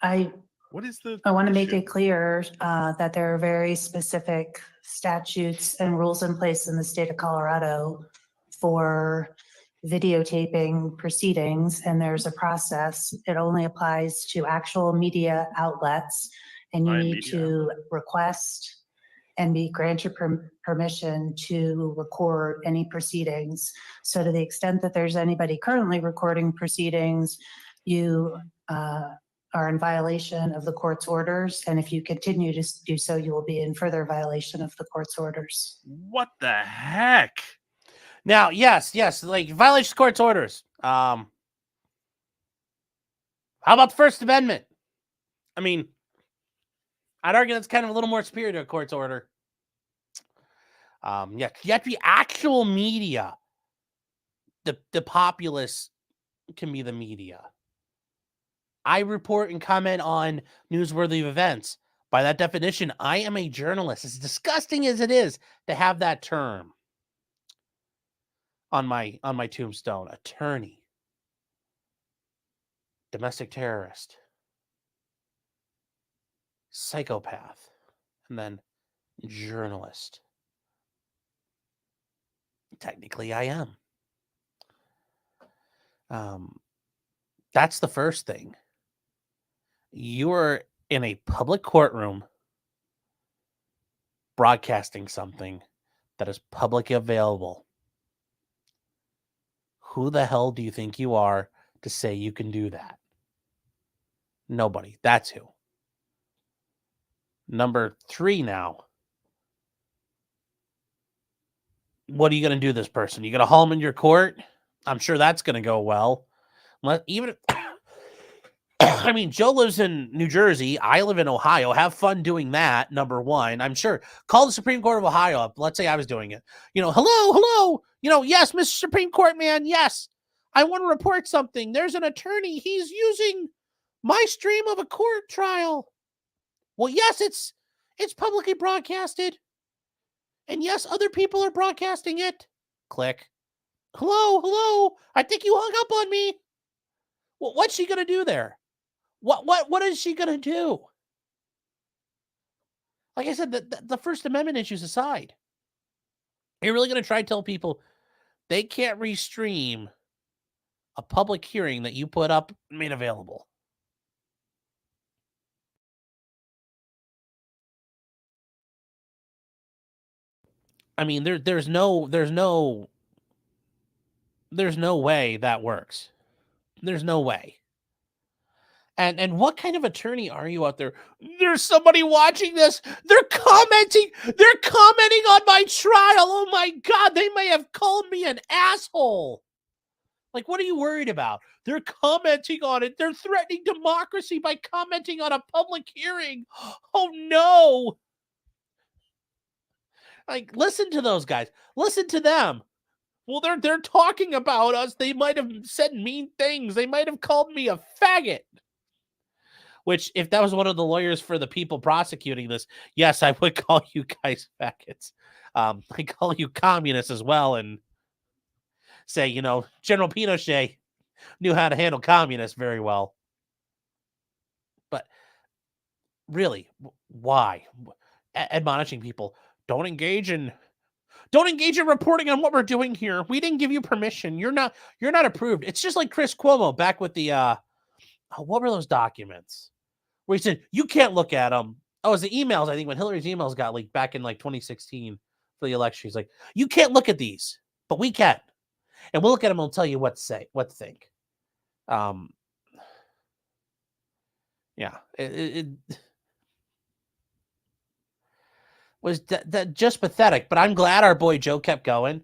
I What is the? want to make issue? it clear that there are very specific statutes and rules in place in the state of Colorado for videotaping proceedings, and there's a process. It only applies to actual media outlets, and you By need media. to request and be granted permission to record any proceedings. So to the extent that there's anybody currently recording proceedings, you are in violation of the court's orders. And if you continue to do so, you will be in further violation of the court's orders. What the heck? now, yes, like violation of court's orders. How about the First Amendment? I mean, I'd argue that's kind of a little more superior to a court's order. Yeah, you have to be actual media. The populace can be the media. I report and comment on newsworthy events. By that definition, I am a journalist. As disgusting as it is to have that term on my tombstone. Attorney, domestic terrorist, psychopath, and then journalist. Technically, I am. That's the first thing. You are in a public courtroom broadcasting something that is publicly available. Who the hell do you think you are to say you can do that? Nobody. That's who. Number 3 now. What are you going to do to this person? You going to haul him in your court? I'm sure that's going to go well. Even I mean, Joe lives in New Jersey. I live in Ohio. Have fun doing that, number 1. I'm sure. Call the Supreme Court of Ohio up. Let's say I was doing it. Hello. Yes, Mr. Supreme Court man, yes. I want to report something. There's an attorney. He's using my stream of a court trial. Well, yes, it's publicly broadcasted. And yes, other people are broadcasting it. Click. hello. I think you hung up on me. Well, what's she gonna do there? What is she gonna do? Like I said, the First Amendment issues aside, you're really gonna try to tell people they can't restream a public hearing that you put up and made available? I mean, there's no way that works. There's no way. And what kind of attorney are you out there? There's somebody watching this. They're commenting on my trial. Oh my God, they may have called me an asshole. Like, what are you worried about? They're commenting on it. They're threatening democracy by commenting on a public hearing. Oh no. Like, listen to those guys. Listen to them. Well, they're talking about us. They might have said mean things. They might have called me a faggot. Which, if that was one of the lawyers for the people prosecuting this, yes, I would call you guys faggots. I call you communists as well, and say, General Pinochet knew how to handle communists very well. But really, why? Admonishing people, don't engage in reporting on what we're doing here. We didn't give you permission. You're not approved. It's just like Chris Cuomo back with the what were those documents? Where he said, you can't look at them. Oh, it was the emails, I think, when Hillary's emails got leaked back in like 2016 for the election. He's like, you can't look at these, but we can. And we'll look at them and we'll tell you what to say, what to think. Yeah. It was that just pathetic, but I'm glad our boy Joe kept going.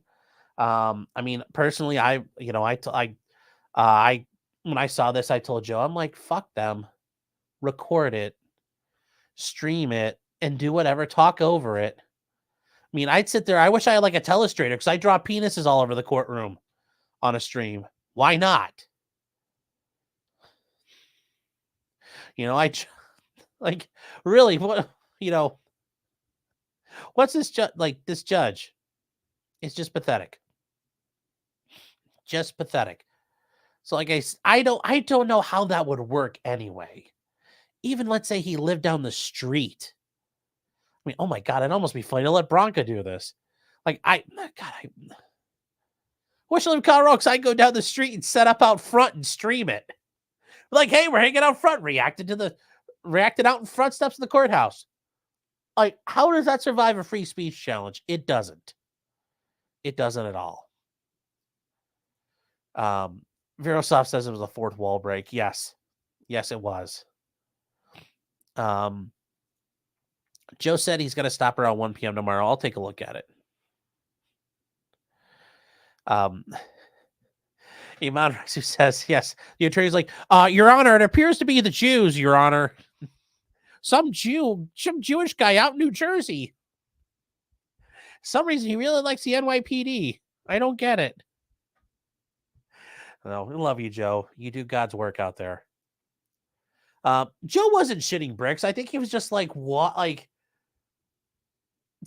I mean, personally, when I saw this, I told Joe, I'm like, fuck them. Record it, stream it, and do whatever, talk over it. I mean, I'd sit there. I wish I had like a telestrator because I draw penises all over the courtroom on a stream. Why not? I like, really, what, what's this this judge? It's just pathetic. Just pathetic. So like I don't know how that would work anyway. Even let's say he lived down the street. I mean, oh my God, it'd almost be funny to let Bronca do this. Like, I wish I lived in Colorado because I'd go down the street and set up out front and stream it. Like, hey, we're hanging out front, reacted out in front steps of the courthouse. Like, how does that survive a free speech challenge? It doesn't. It doesn't at all. Verosoft says it was a fourth wall break. Yes. Yes, it was. Joe said he's going to stop around 1 p.m. tomorrow. I'll take a look at it. Iman Rex, who says, yes, the attorney's like, Your Honor, it appears to be the Jews, Your Honor. Some Jewish guy out in New Jersey. Some reason he really likes the NYPD. I don't get it. No, we love you, Joe. You do God's work out there. Joe wasn't shitting bricks. I think he was just like, what? Like,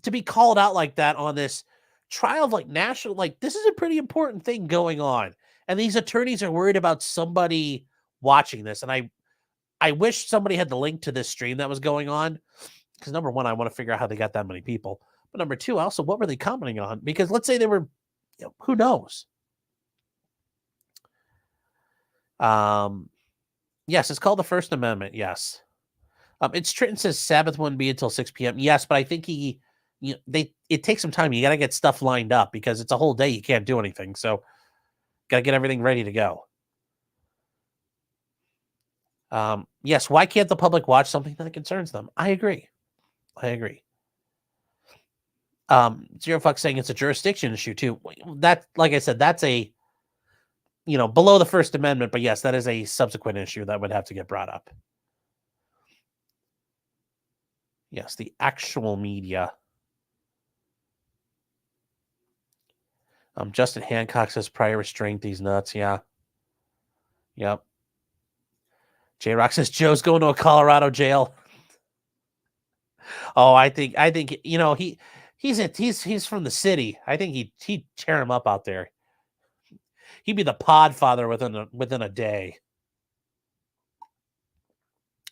to be called out like that on this trial of like national, like, this is a pretty important thing going on. And these attorneys are worried about somebody watching this. And I wish somebody had the link to this stream that was going on. Because number one, I want to figure out how they got that many people. But number two, also, what were they commenting on? Because let's say they were, who knows? Yes, it's called the First Amendment. Yes. It's Trenton says Sabbath wouldn't be until 6 p.m. Yes, but I think it takes some time. You got to get stuff lined up because it's a whole day. You can't do anything. So got to get everything ready to go. Yes. Why can't the public watch something that concerns them? I agree. Zero Fuck saying it's a jurisdiction issue too. That, like I said, that's a, below the First Amendment, but yes, that is a subsequent issue that would have to get brought up. Yes, the actual media. Justin Hancock says prior restraint these nuts. Yeah. Yep. J-Rock says Joe's going to a Colorado jail. Oh, I think he's from the city. I think he'd tear him up out there. He'd be the podfather within a day.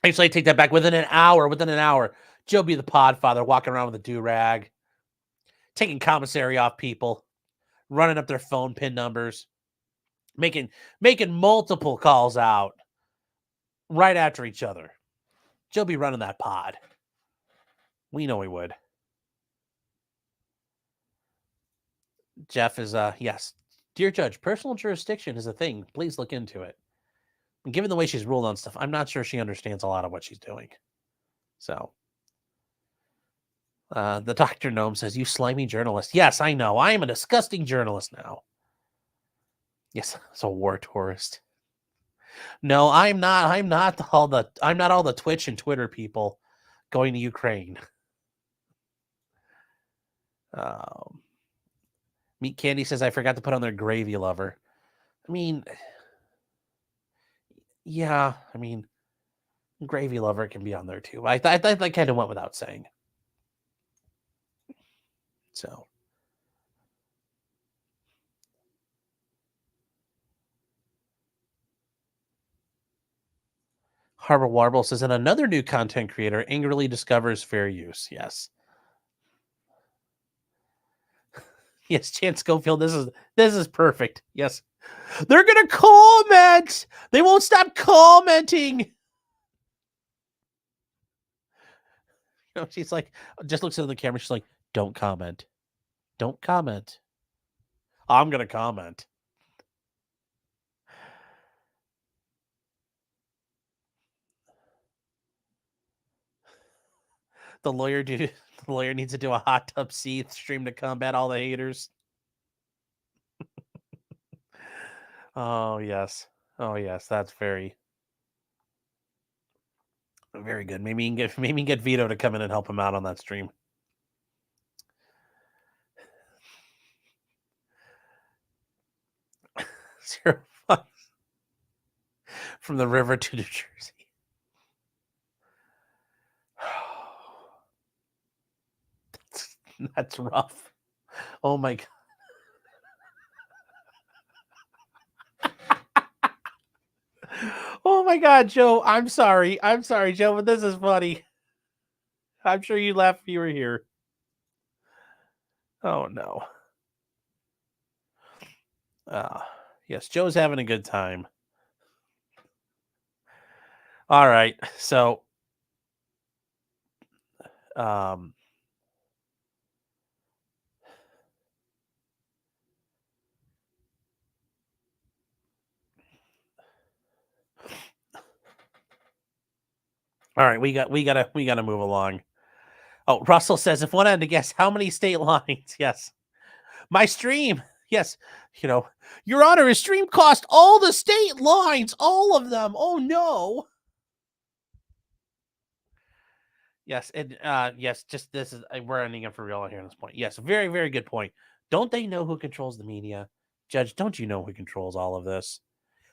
Actually, I take that back. Within an hour, Joe'd be the podfather, walking around with a do-rag, taking commissary off people, running up their phone PIN numbers, making multiple calls out right after each other. Joe'd be running that pod. We know he would. Jeff is, yes. Dear Judge, personal jurisdiction is a thing. Please look into it. And given the way she's ruled on stuff, I'm not sure she understands a lot of what she's doing. So, the Dr. Gnome says, you slimy journalist. Yes, I know. I am a disgusting journalist now. Yes, it's a war tourist. No, I'm not. I'm not all the Twitch and Twitter people going to Ukraine. Meat Candy says, I forgot to put on their gravy lover. I mean, yeah, I mean, gravy lover can be on there too. I kind of went without saying. So. Harbor Warble says, and another new content creator angrily discovers fair use. Yes. Yes, Chance Schofield, this is perfect. Yes. They're gonna comment. They won't stop commenting. You know, she's like, just looks into the camera. She's like, don't comment. Don't comment. I'm gonna comment. The lawyer needs to do a hot tub seat stream to combat all the haters. Oh yes. Oh yes, that's very good. Maybe you can get Vito to come in and help him out on that stream. From the river to New Jersey. That's rough. Oh my God. Oh my God, Joe. I'm sorry, Joe, but this is funny. I'm sure you laughed if you were here. Oh no. Yes, Joe's having a good time. All right. So all right, we gotta move along. Oh, Russell says, if one had to guess how many state lines, yes. My stream, yes. You know, Your Honor, his stream cost all the state lines, all of them. Oh no. Yes, and yes, just this is we're ending it for real here at this point. Yes, very, very good point. Don't they know who controls the media? Judge, don't you know who controls all of this?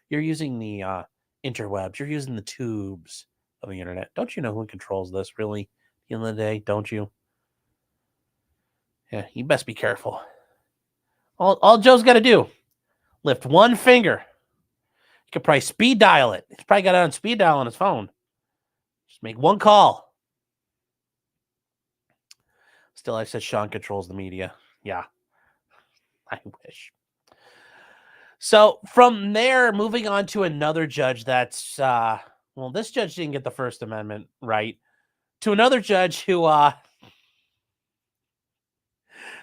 You're using the interwebs, you're using the tubes of the internet. Don't you know who controls this, really? At the end of the day, don't you? Yeah, you best be careful. All Joe's got to do, lift one finger. You could probably speed dial it. He's probably got it on speed dial on his phone. Just make one call. Still, I said Sean controls the media. Yeah, I wish. So from there, moving on to another judge that's, well, this judge didn't get the First Amendment right. To another judge who,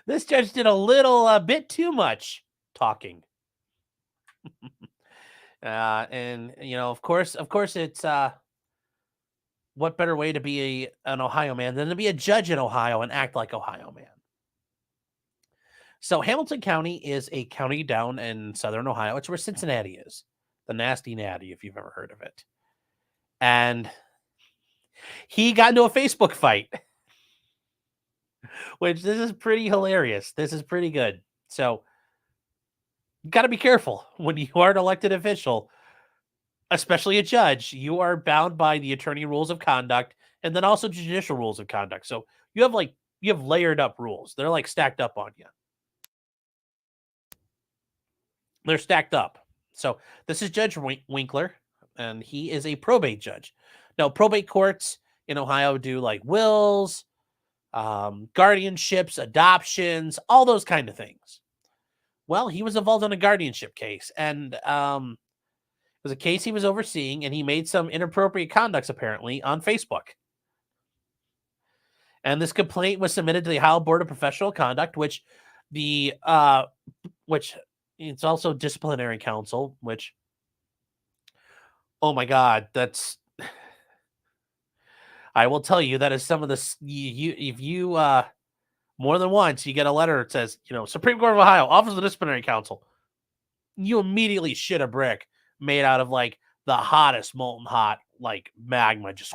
this judge did a bit too much talking. And, you know, of course, it's, what better way to be an Ohio man than to be a judge in Ohio and act like Ohio man? So Hamilton County is a county down in southern Ohio. It's where Cincinnati is. The nasty natty, if you've ever heard of it. And he got into a Facebook fight, which this is pretty hilarious. This is pretty good. So you got to be careful when you are an elected official, especially a judge. You are bound by the attorney rules of conduct and then also judicial rules of conduct. So you have layered up rules. They're like stacked up on you. They're stacked up. So this is Judge Winkler, and he is a probate judge. Now, probate courts in Ohio do like wills, guardianships, adoptions, all those kind of things. Well, he was involved in a guardianship case, and it was a case he was overseeing, and he made some inappropriate conducts apparently on Facebook. And this complaint was submitted to the Ohio Board of Professional Conduct, which it's also disciplinary counsel, which, oh my God, that's, I will tell you, that is some of the, if you more than once, you get a letter that says, Supreme Court of Ohio, Office of Disciplinary Counsel, you immediately shit a brick made out of like the hottest molten hot, like magma, just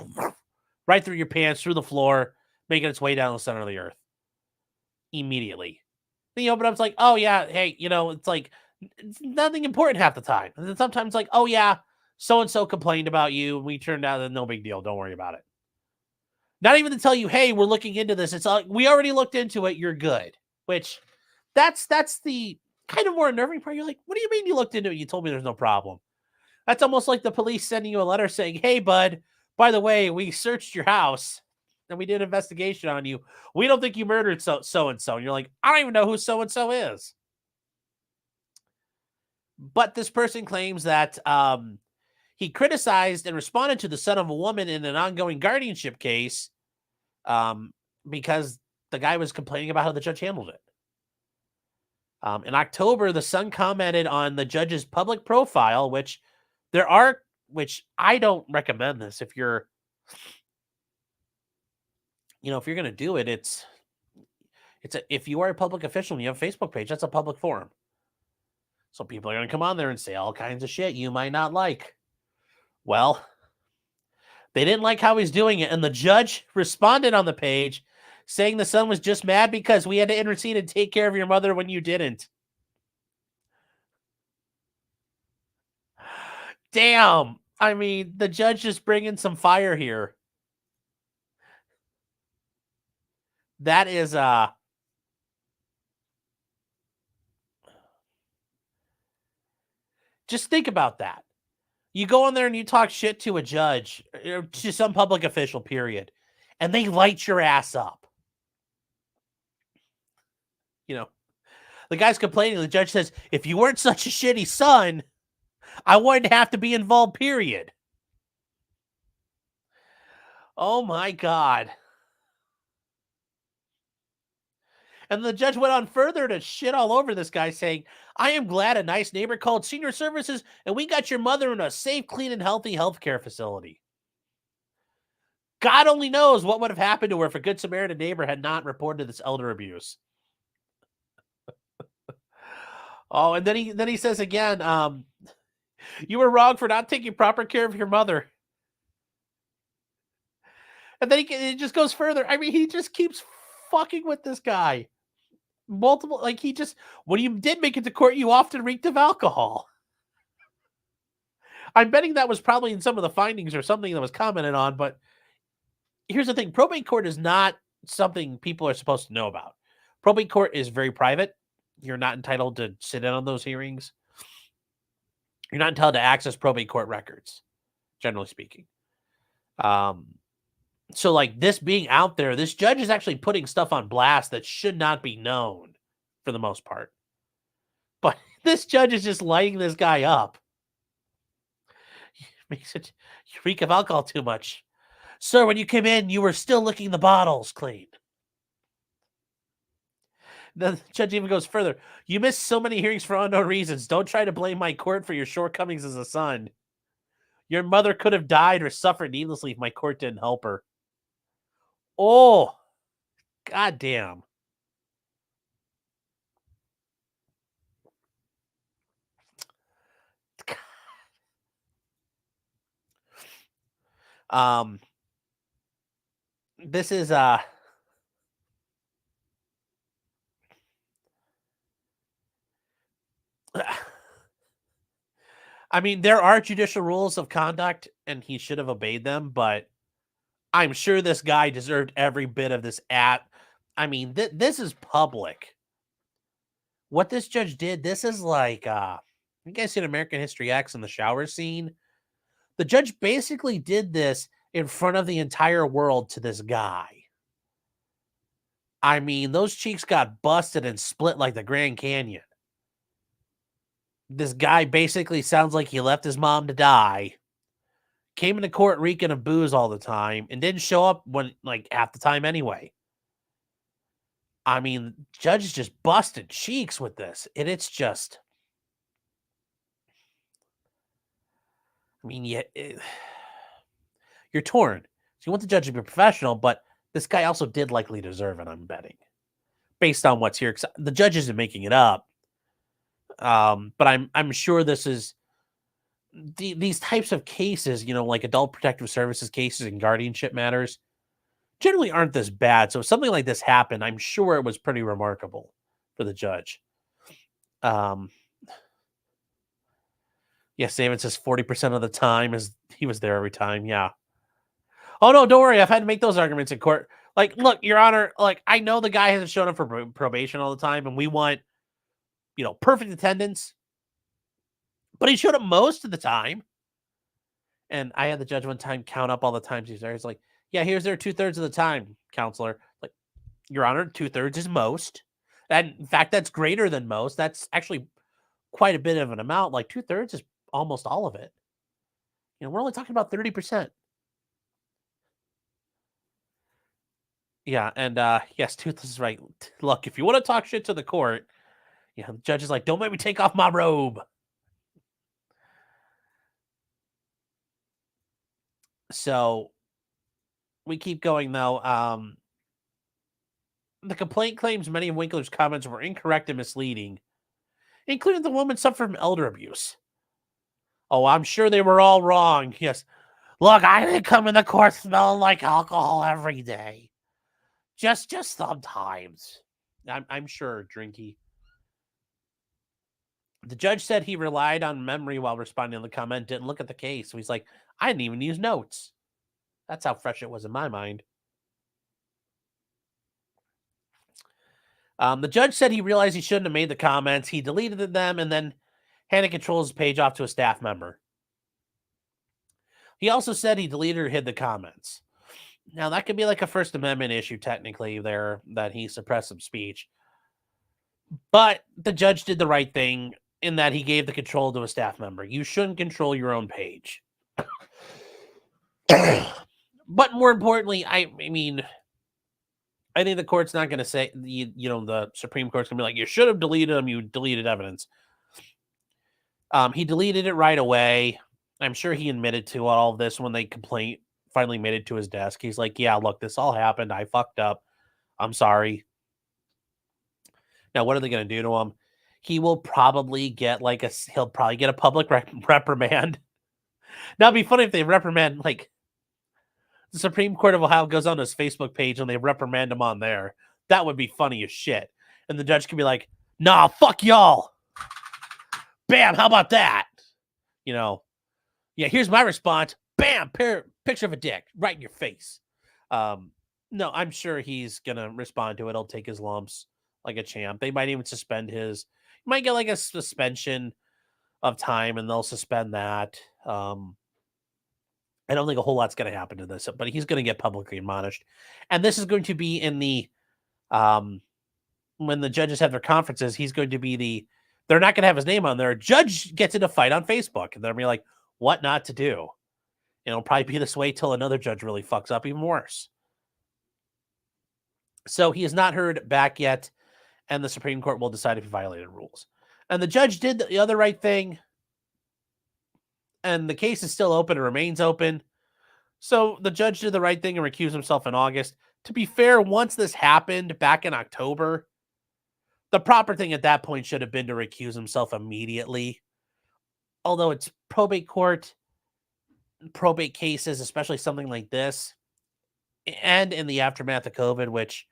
right through your pants, through the floor, making its way down the center of the earth. Immediately. Then you open up, it's like, oh yeah, hey, it's like, it's nothing important half the time. And then sometimes like, oh yeah, so-and-so complained about you, and we turned out that no big deal, don't worry about it. Not even to tell you, hey, we're looking into this. It's like, we already looked into it, you're good. Which, that's the kind of more unnerving part. You're like, what do you mean you looked into it? You told me there's no problem. That's almost like the police sending you a letter saying, hey, bud, by the way, we searched your house and we did an investigation on you. We don't think you murdered so-and-so. And you're like, I don't even know who so-and-so is. But this person claims that he criticized and responded to the son of a woman in an ongoing guardianship case because the guy was complaining about how the judge handled it. In October, the son commented on the judge's public profile, which I don't recommend this. If you're, if you're going to do it, if you are a public official and you have a Facebook page, that's a public forum. So people are going to come on there and say all kinds of shit you might not like. Well, they didn't like how he's doing it. And the judge responded on the page saying the son was just mad because we had to intercede and take care of your mother when you didn't. Damn. I mean, the judge just bringing some fire here. That is, just think about that. You go in there and you talk shit to a judge, to some public official, period, and they light your ass up. The guy's complaining. The judge says, if you weren't such a shitty son, I wouldn't have to be involved, period. Oh my God. And the judge went on further to shit all over this guy, saying, I am glad a nice neighbor called Senior Services and we got your mother in a safe, clean, and healthy healthcare facility. God only knows what would have happened to her if a Good Samaritan neighbor had not reported this elder abuse. Oh, and then he says again, you were wrong for not taking proper care of your mother. And then he just goes further. I mean, he just keeps fucking with this guy. Multiple, like when you did make it to court, you often reeked of alcohol. I'm betting that was probably in some of the findings or something that was commented on, but here's the thing. Probate court is not something people are supposed to know about. Probate court is very private. You're not entitled to sit in on those hearings. You're not entitled to access probate court records, generally speaking. So like this being out there, this judge is actually putting stuff on blast that should not be known for the most part. But this judge is just lighting this guy up. Makes it you reek of alcohol too much. Sir, when you came in, you were still licking the bottles clean. The judge even goes further. You missed so many hearings for unknown reasons. Don't try to blame my court for your shortcomings as a son. Your mother could have died or suffered needlessly if my court didn't help her. Oh, goddamn. This is I mean, there are judicial rules of conduct, and he should have obeyed them, but I'm sure this guy deserved every bit of this I mean, this is public. What this judge did, this is like, You guys seen American History X in the shower scene? The judge basically did this in front of the entire world to this guy. I mean, those cheeks got busted and split like the Grand Canyon. This guy basically sounds like he left his mom to die, came into court reeking of booze all the time, and didn't show up when, like, half the time anyway. I mean, judge just busted cheeks with this, and it's just... I mean, you're torn. So you want the judge to be professional, but this guy also did likely deserve it, I'm betting. Based on what's here. The judge isn't making it up. But I'm sure this is... These types of cases, you know, like adult protective services cases and guardianship matters, generally aren't this bad. So if something like this happened, I'm sure it was pretty remarkable for the judge. Yes, David says 40% of the time is he was there every time. Yeah. Oh, no, don't worry. I've had to make those arguments in court. Like, look, Your Honor, like, I know the guy hasn't shown up for probation all the time, and we want, you know, perfect attendance. But he showed up most of the time. And I had the judge one time count up all the times he's there. He's like, yeah, he was there 2/3 of the time, counselor. Like, Your Honor, 2/3 is most. And in fact, that's greater than most. That's actually quite a bit of an amount. Like 2/3 is almost all of it. You know, we're only talking about 30%. Yeah, and yes, Toothless is right. Look, if you want to talk shit to the court, yeah, the judge is like, don't make me take off my robe. So we keep going though. The complaint claims many of Winkler's comments were incorrect and misleading, including the woman suffered from elder abuse. Oh, I'm sure they were all wrong. Yes. Look, I didn't come in the court smelling like alcohol every day. Just sometimes. I'm sure, Drinky. The judge said he relied on memory while responding to the comment, didn't look at the case. So he's like, I didn't even use notes. That's how fresh it was in my mind. The judge said he realized he shouldn't have made the comments. He deleted them and then handed controls page off to a staff member. He also said he deleted or hid the comments. Now, that could be like a First Amendment issue, technically, there, that he suppressed some speech. But the judge did the right thing in that he gave the control to a staff member. You shouldn't control your own page. But more importantly, I mean, I think the court's not going to say, you know, the Supreme Court's going to be like, you should have deleted them, you deleted evidence. He deleted it right away. I'm sure he admitted to all of this when they finally made it to his desk. He's like, yeah, look, this all happened. I fucked up. I'm sorry. Now, what are they going to do to him? He will probably get he'll probably get a public reprimand. Now, it'd be funny if they reprimand, like, the Supreme Court of Ohio goes on his Facebook page and they reprimand him on there. That would be funny as shit. And the judge could be like, nah, fuck y'all. Bam, how about that? You know, yeah, here's my response. Bam, picture of a dick right in your face. No, I'm sure he's going to respond to it. He'll take his lumps like a champ. They might even suspend he might get like a suspension of time and they'll suspend that. I don't think a whole lot's going to happen to this, but he's going to get publicly admonished. And this is going to be in the, when the judges have their conferences, he's going to be they're not going to have his name on there. A judge gets in a fight on Facebook and they'll be like, what not to do? And it'll probably be this way till another judge really fucks up even worse. So he has not heard back yet, and the Supreme Court will decide if he violated rules. And the judge did the other right thing, and the case is still open and remains open. So the judge did the right thing and recused himself in August. To be fair, once this happened back in October, the proper thing at that point should have been to recuse himself immediately. Although it's probate court, probate cases, especially something like this, and in the aftermath of COVID, which,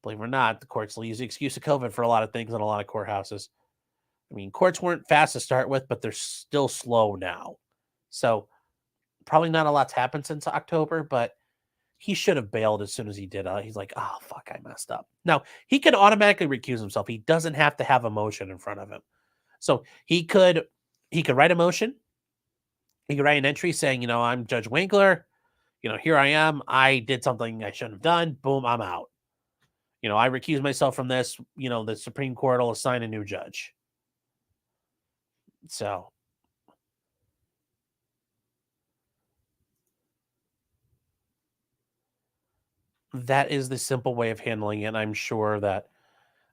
believe it or not, the courts will use the excuse of COVID for a lot of things in a lot of courthouses. I mean, courts weren't fast to start with, but they're still slow now. So probably not a lot's happened since October, but he should have bailed as soon as he did. He's like, oh, fuck, I messed up. Now, he can automatically recuse himself. He doesn't have to have a motion in front of him. So he could write a motion. He could write an entry saying, I'm Judge Winkler. Here I am. I did something I shouldn't have done. Boom, I'm out. I recuse myself from this. The Supreme Court will assign a new judge. So that is the simple way of handling it. I'm sure that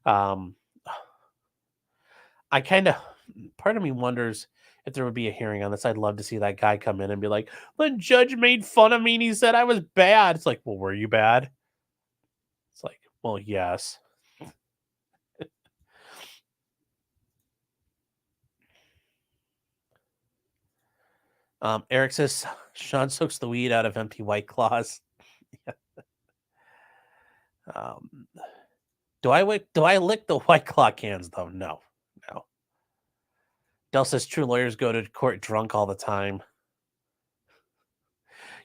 I part of me wonders if there would be a hearing on this. I'd love to see that guy come in and be like, the judge made fun of me and he said I was bad. It's like, well, were you bad? It's like, well, yes. Eric says Sean soaks the weed out of empty White Claws. Do I lick the White Claw cans though? No. Del says true lawyers go to court drunk all the time.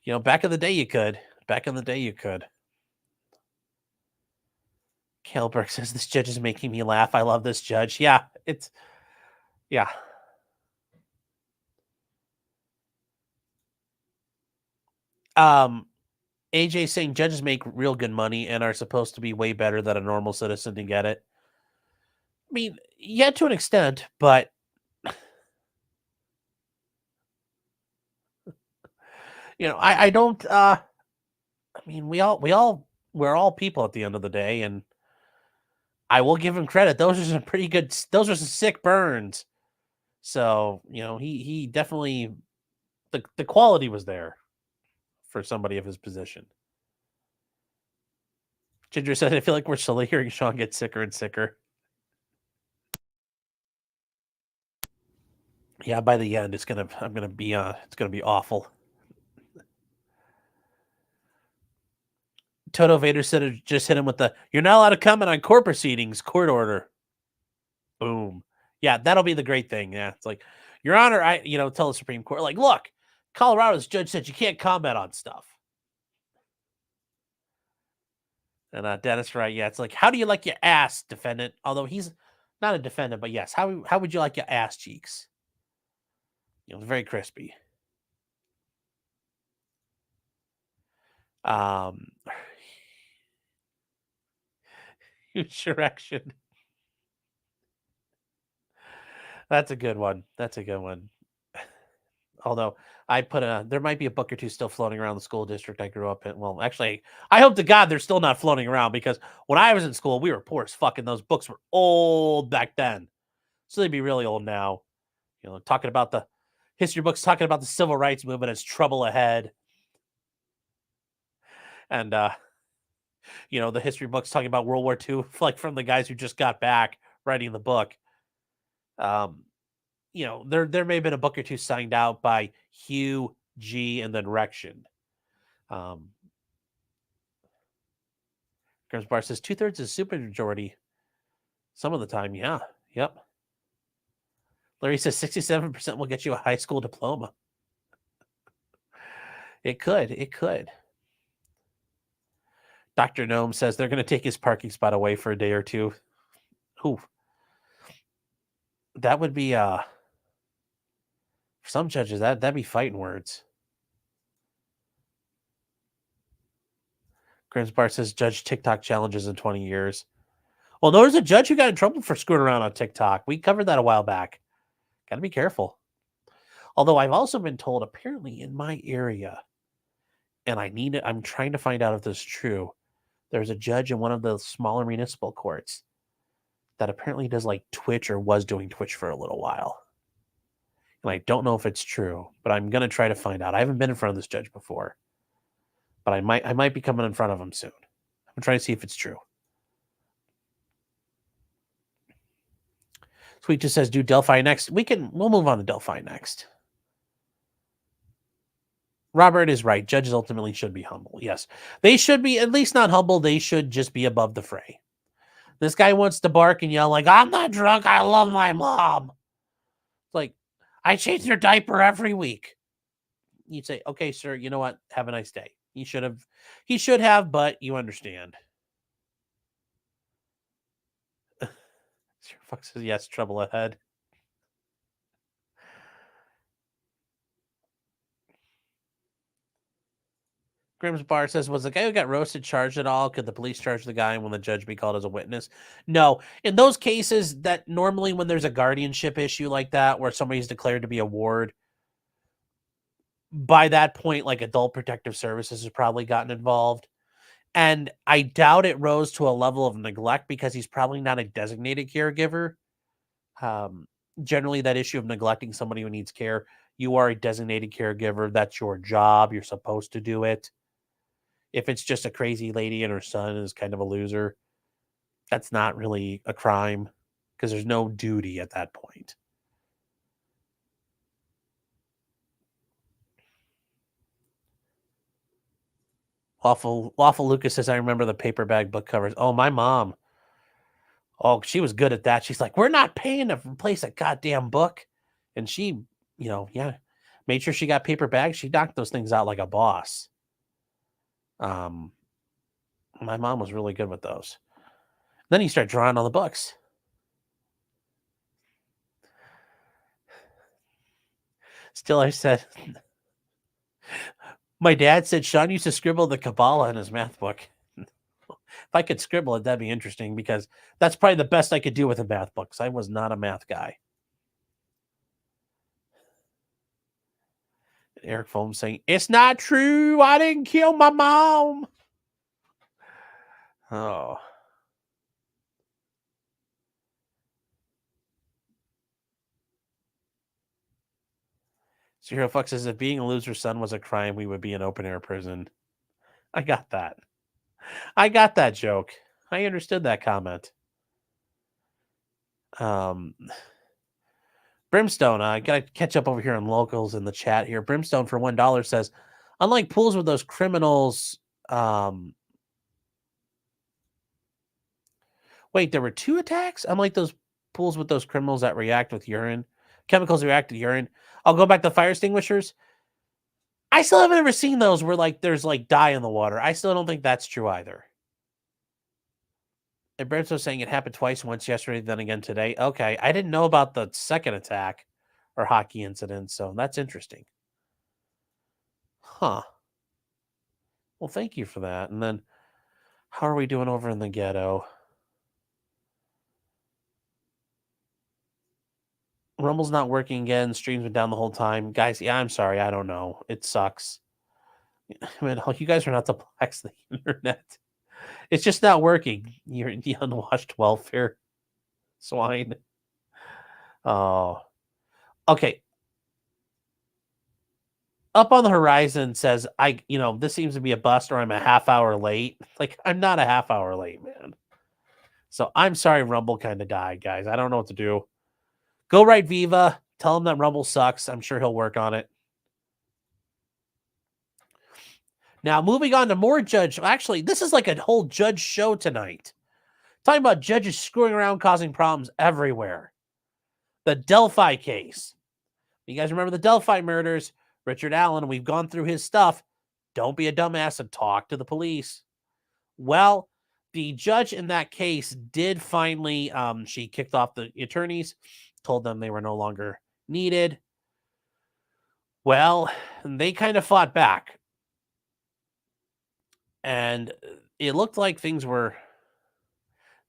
Back in the day you could. Kaleberg says this judge is making me laugh. I love this judge. Yeah. AJ saying judges make real good money and are supposed to be way better than a normal citizen to get it. I mean, yeah, to an extent, but I don't I mean, we're all people at the end of the day, and I will give him credit. Those are some sick burns. So, he definitely the quality was there for somebody of his position. Ginger said, I feel like we're slowly hearing Sean get sicker and sicker. Yeah, by the end, it's gonna be awful. Toto Vader said it just hit him with the "You're not allowed to comment on court proceedings" court order. Boom. Yeah, that'll be the great thing. Yeah, it's like, Your Honor, I tell the Supreme Court, like, look, Colorado's judge said you can't comment on stuff. And Dennis Wright, yeah, it's like, how do you like your ass, defendant? Although he's not a defendant, but yes, how would you like your ass cheeks? It's very crispy. Huge erection. That's a good one. Although there might be a book or two still floating around the school district I grew up in. Well, actually, I hope to God they're still not floating around, because when I was in school, we were poor as fuck, and those books were old back then. So they'd be really old now. Talking about the history books, talking about the civil rights movement as trouble ahead. And, the history books talking about World War II, like from the guys who just got back writing the book. There may have been a book or two signed out by Hugh, G, and then Rection. Grimsbar says 2/3 is supermajority. Some of the time, yeah. Yep. Larry says 67% will get you a high school diploma. It could. Dr. Gnome says they're going to take his parking spot away for a day or two. Ooh. That would be for some judges, that'd be fighting words. Grimsbar says judge TikTok challenges in 20 years. Well, there was a judge who got in trouble for screwing around on TikTok. We covered that a while back. Got to be careful. Although I've also been told, apparently in my area, and I'm trying to find out if this is true, there's a judge in one of the smaller municipal courts that apparently does like Twitch, or was doing Twitch for a little while. And I don't know if it's true, but I'm going to try to find out. I haven't been in front of this judge before, but I might be coming in front of him soon. I'm trying to see if it's true. Sweet just says, do Delphi next. We'll move on to Delphi next. Robert is right. Judges ultimately should be humble. Yes. They should be at least not humble. They should just be above the fray. This guy wants to bark and yell like, I'm not drunk. I love my mom. It's like, I change your diaper every week. You'd say, okay, sir, you know what? Have a nice day. He should have, but you understand. Fox says, yes, trouble ahead. Grimm's Bar says, was the guy who got roasted charged at all? Could the police charge the guy when the judge be called as a witness? No. In those cases, that normally when there's a guardianship issue like that, where somebody's declared to be a ward, by that point, like Adult Protective Services has probably gotten involved. And I doubt it rose to a level of neglect because he's probably not a designated caregiver. Generally, that issue of neglecting somebody who needs care, you are a designated caregiver. That's your job. You're supposed to do it. If it's just a crazy lady and her son is kind of a loser, that's not really a crime because there's no duty at that point. Lawful Lucas says, I remember the paper bag book covers. Oh, my mom. Oh, she was good at that. She's like, we're not paying to replace a goddamn book. And she, made sure she got paper bags. She knocked those things out like a boss. My mom was really good with those. Then you start drawing on the books. Still, I said, my dad said Sean used to scribble the Kabbalah in his math book. If I could scribble it, that'd be interesting because that's probably the best I could do with a math book because I was not a math guy. And Eric Foam saying, it's not true. I didn't kill my mom. Oh. Zero Fuck says, if being a loser's son was a crime, we would be in open air prison. I got that. I got that joke. I understood that comment. Brimstone, I gotta catch up over here on locals in the chat here. Brimstone for $1 says, unlike pools with those criminals, wait, there were 2 attacks? Unlike those pools with those criminals that react with urine, chemicals react to urine. I'll go back to fire extinguishers. I still haven't ever seen those where there's dye in the water. I still don't think that's true either. And Brimstone's saying it happened twice, once yesterday, then again today. Okay, I didn't know about the second attack or hockey incident, so that's interesting. Huh. Well, thank you for that. And then, how are we doing over in the ghetto? Rumble's not working again. Stream's been down the whole time. Guys, yeah, I'm sorry. I don't know. It sucks. I mean, you guys are not the blacks of the internet. It's just not working. You're the unwashed welfare swine. Oh. Okay. Up on the horizon says, this seems to be a bust or I'm a half hour late. I'm not a half hour late, man. So I'm sorry Rumble kind of died, guys. I don't know what to do. Go write Viva. Tell him that Rumble sucks. I'm sure he'll work on it. Now, moving on to more judge. Actually, this is like a whole judge show tonight. Talking about judges screwing around, causing problems everywhere. The Delphi case. You guys remember the Delphi murders? Richard Allen, we've gone through his stuff. Don't be a dumbass and talk to the police. Well, the judge in that case did finally, she kicked off the attorneys, told them they were no longer needed. Well, they kind of fought back. And it looked like things were.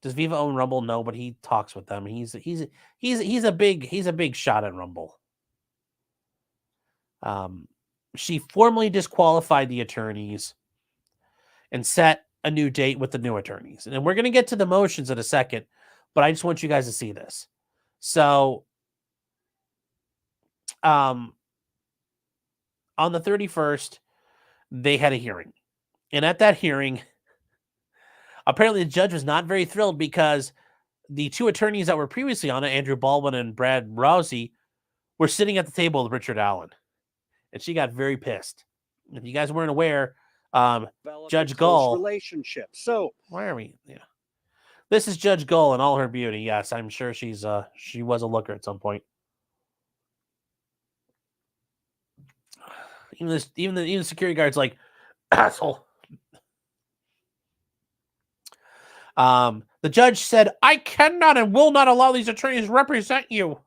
Does Viva own Rumble? No, but he talks with them. He's a big shot at Rumble. She formally disqualified the attorneys and set a new date with the new attorneys. And we're going to get to the motions in a second, but I just want you guys to see this. So, on the 31st, they had a hearing. And at that hearing, apparently the judge was not very thrilled because the 2 attorneys that were previously on it, Andrew Baldwin and Brad Rousey, were sitting at the table with Richard Allen. And she got very pissed. If you guys weren't aware, Judge Gull. Relationship. So why are we? Yeah. This is Judge Gull in all her beauty. Yes, I'm sure she was a looker at some point. Even the security guard's like, asshole. The judge said, I cannot and will not allow these attorneys to represent you.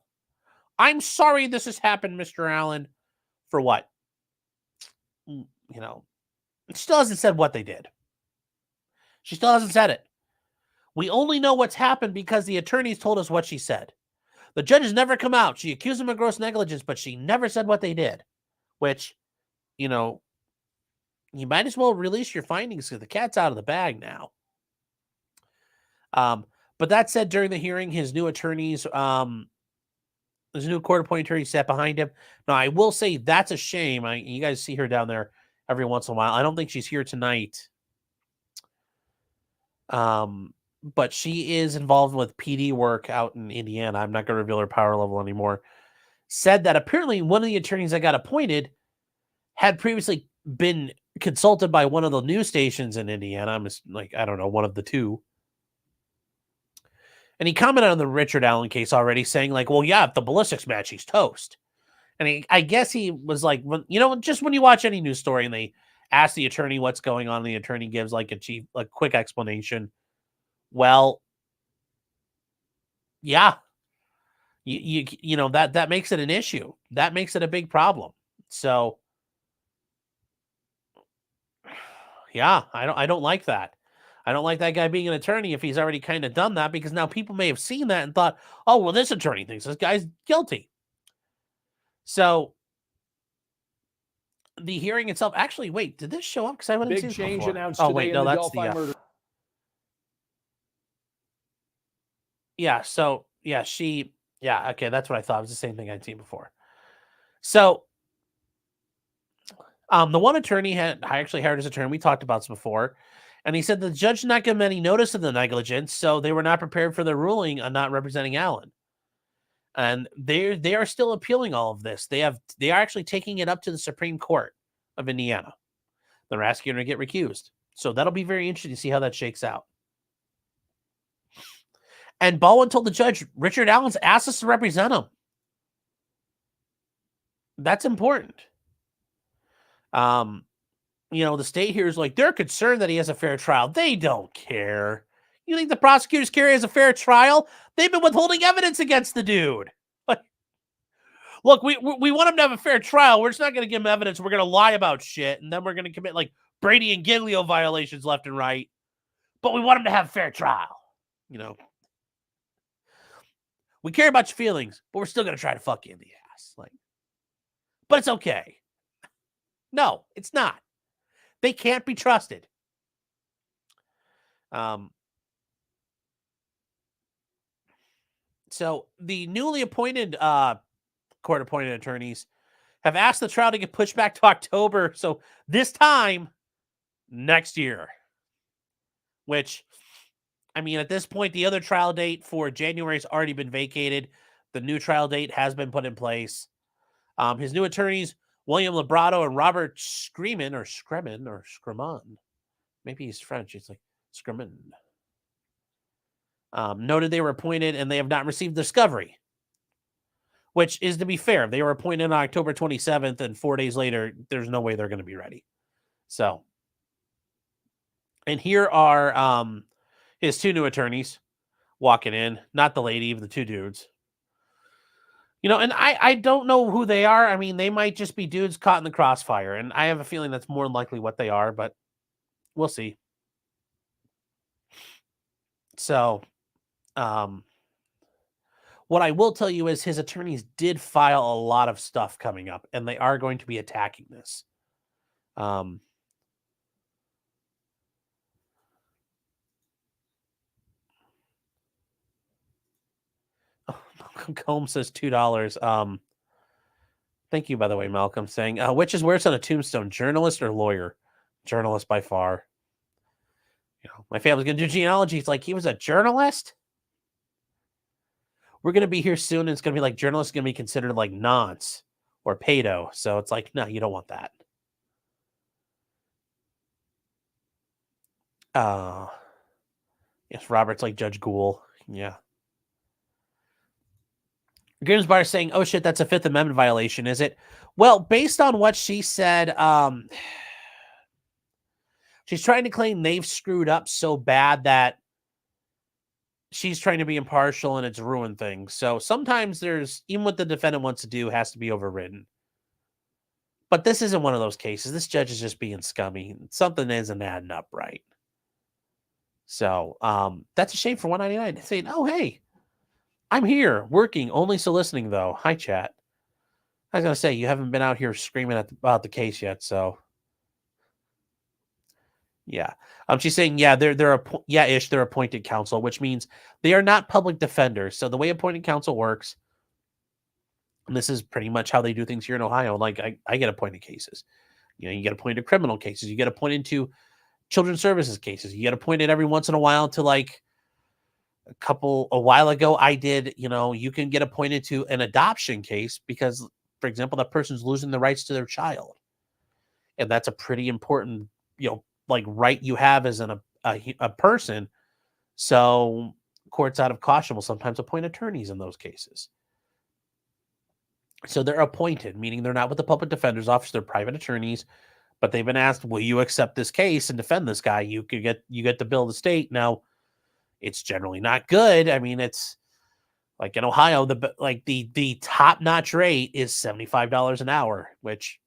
I'm sorry this has happened, Mr. Allen. For what? She still hasn't said what they did. She still hasn't said it. We only know what's happened because the attorneys told us what she said. The judge has never come out. She accused them of gross negligence, but she never said what they did, which, you know, you might as well release your findings because the cat's out of the bag now. But that said, during the hearing, his new attorneys, his new court-appointed attorney sat behind him. Now, I will say that's a shame. You guys see her down there every once in a while. I don't think she's here tonight. But she is involved with PD work out in Indiana. I'm not going to reveal her power level anymore. Said that apparently one of the attorneys that got appointed had previously been consulted by one of the news stations in Indiana. I'm just like, I don't know, one of the two. And he commented on the Richard Allen case already, saying like, well, yeah, if the ballistics match, he's toast. And I guess he was like, you know, just when you watch any news story and they ask the attorney what's going on, the attorney gives like a quick explanation. Well, yeah, you know, that makes it an issue. That makes it a big problem. So, yeah, I don't like that. I don't like that guy being an attorney if he's already kind of done that, because now people may have seen that and thought, oh, well, this attorney thinks this guy's guilty. So the hearing itself, actually, wait, did this show up? Because I wouldn't see Big this change before. announced Oh, today wait, in no, the that's Delphi the Murders. yeah. So yeah, okay, that's what I thought. It was the same thing I'd seen before. So the one attorney I actually hired as attorney. We talked about this before. And he said the judge did not give him any notice of the negligence, so they were not prepared for the ruling on not representing Allen. And they are still appealing all of this. They are actually taking it up to the Supreme Court of Indiana. They're asking her to get recused. So that'll be very interesting to see how that shakes out. And Baldwin told the judge, Richard Allen's asked us to represent him. That's important. You know, the state here is like, they're concerned that he has a fair trial. They don't care. You think the prosecutors care he has a fair trial? They've been withholding evidence against the dude. Like, look, we want him to have a fair trial. We're just not going to give him evidence. We're going to lie about shit, and then we're going to commit like Brady and Giglio violations left and right. But we want him to have a fair trial. You know, we care about your feelings, but we're still going to try to fuck you in the ass. Like, but it's okay. No, it's not. They can't be trusted. So the newly appointed court-appointed attorneys have asked the trial to get pushed back to October. So this time next year, which, I mean, at this point, the other trial date for January has already been vacated. The new trial date has been put in place. His new attorneys, William Librato and Robert Screaman, maybe he's French. It's like Screaman. Noted they were appointed and they have not received discovery, which is, to be fair, they were appointed on October 27th, and 4 days later, there's no way they're going to be ready. So, and here are his two new attorneys walking in, not the lady, the two dudes. You know, and I don't know who they are. I mean, they might just be dudes caught in the crossfire, and I have a feeling that's more than likely what they are, but we'll see. So, what I will tell you is his attorneys did file a lot of stuff coming up, and they are going to be attacking this. Combs says $2. Thank you, by the way, Malcolm, saying, which is worse on a tombstone, journalist or lawyer? Journalist by far. You know, my family's going to do genealogy. It's like, he was a journalist? We're going to be here soon, and it's going to be like journalists going to be considered like nonce or pedo. So it's like, no, you don't want that. Yes, Robert's like Judge Gould. Yeah. Grimsbar saying, oh shit, that's a Fifth Amendment violation, is it? Well, based on what she said, she's trying to claim they've screwed up so bad that she's trying to be impartial and it's ruined things. So sometimes there's, even what the defendant wants to do has to be overridden. But this isn't one of those cases. This judge is just being scummy. Something isn't adding up right. So that's a shame for 199 saying, oh, hey, I'm here working, only soliciting though. Hi, chat. I was going to say, you haven't been out here screaming about the case yet. So yeah. She's saying, yeah, they're appointed counsel, which means they are not public defenders. So the way appointed counsel works, and this is pretty much how they do things here in Ohio. Like I get appointed cases. You get appointed criminal cases. You get appointed to children's services cases. You get appointed every once in a while to like a while ago I did, you can get appointed to an adoption case because, for example, that person's losing the rights to their child. And that's a pretty important, like right you have as a person. So courts out of caution will sometimes appoint attorneys in those cases. So they're appointed, meaning they're not with the public defender's office, they're private attorneys, but they've been asked, will you accept this case and defend this guy? You get the bill of the state. Now, it's generally not good. I mean, it's like in Ohio, the top-notch rate is $75 an hour, which